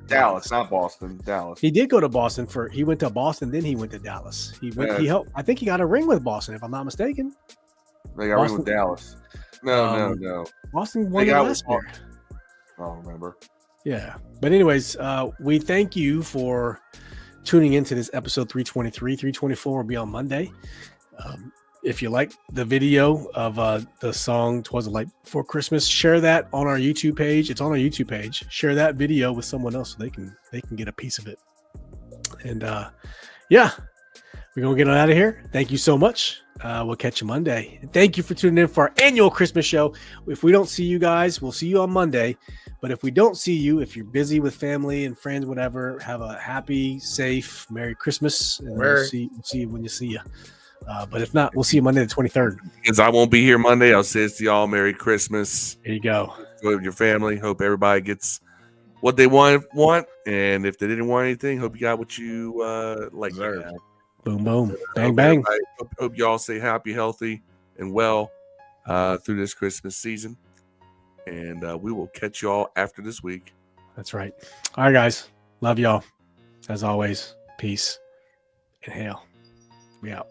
Dallas, not Boston. Dallas. He did go to Boston he went to Boston, then he went to Dallas. He helped. I think he got a ring with Boston, if I'm not mistaken. They got a ring with Dallas. No. Boston won last year. I don't remember. Yeah. But anyways, we thank you for tuning into this episode 323. 324 will be on Monday. If you like the video of the song "'Twas a Light Before Christmas," share that on our YouTube page. It's on our YouTube page. Share that video with someone else so they can get a piece of it. And yeah, we're gonna get on out of here. Thank you so much. We'll catch you Monday. And thank you for tuning in for our annual Christmas show. If we don't see you guys, we'll see you on Monday. But if we don't see you, if you're busy with family and friends, whatever, have a happy, safe, Merry Christmas. And we'll see you when you see you. But if not, we'll see you Monday the 23rd. Because I won't be here Monday, I'll say to y'all, Merry Christmas. There you go. Enjoy with your family. Hope everybody gets what they want. And if they didn't want anything, hope you got what you like. Boom, boom. Bang, bang. Hope y'all stay happy, healthy, and well through this Christmas season. And we will catch y'all after this week. That's right. All right, guys. Love y'all. As always, peace and hail. We out.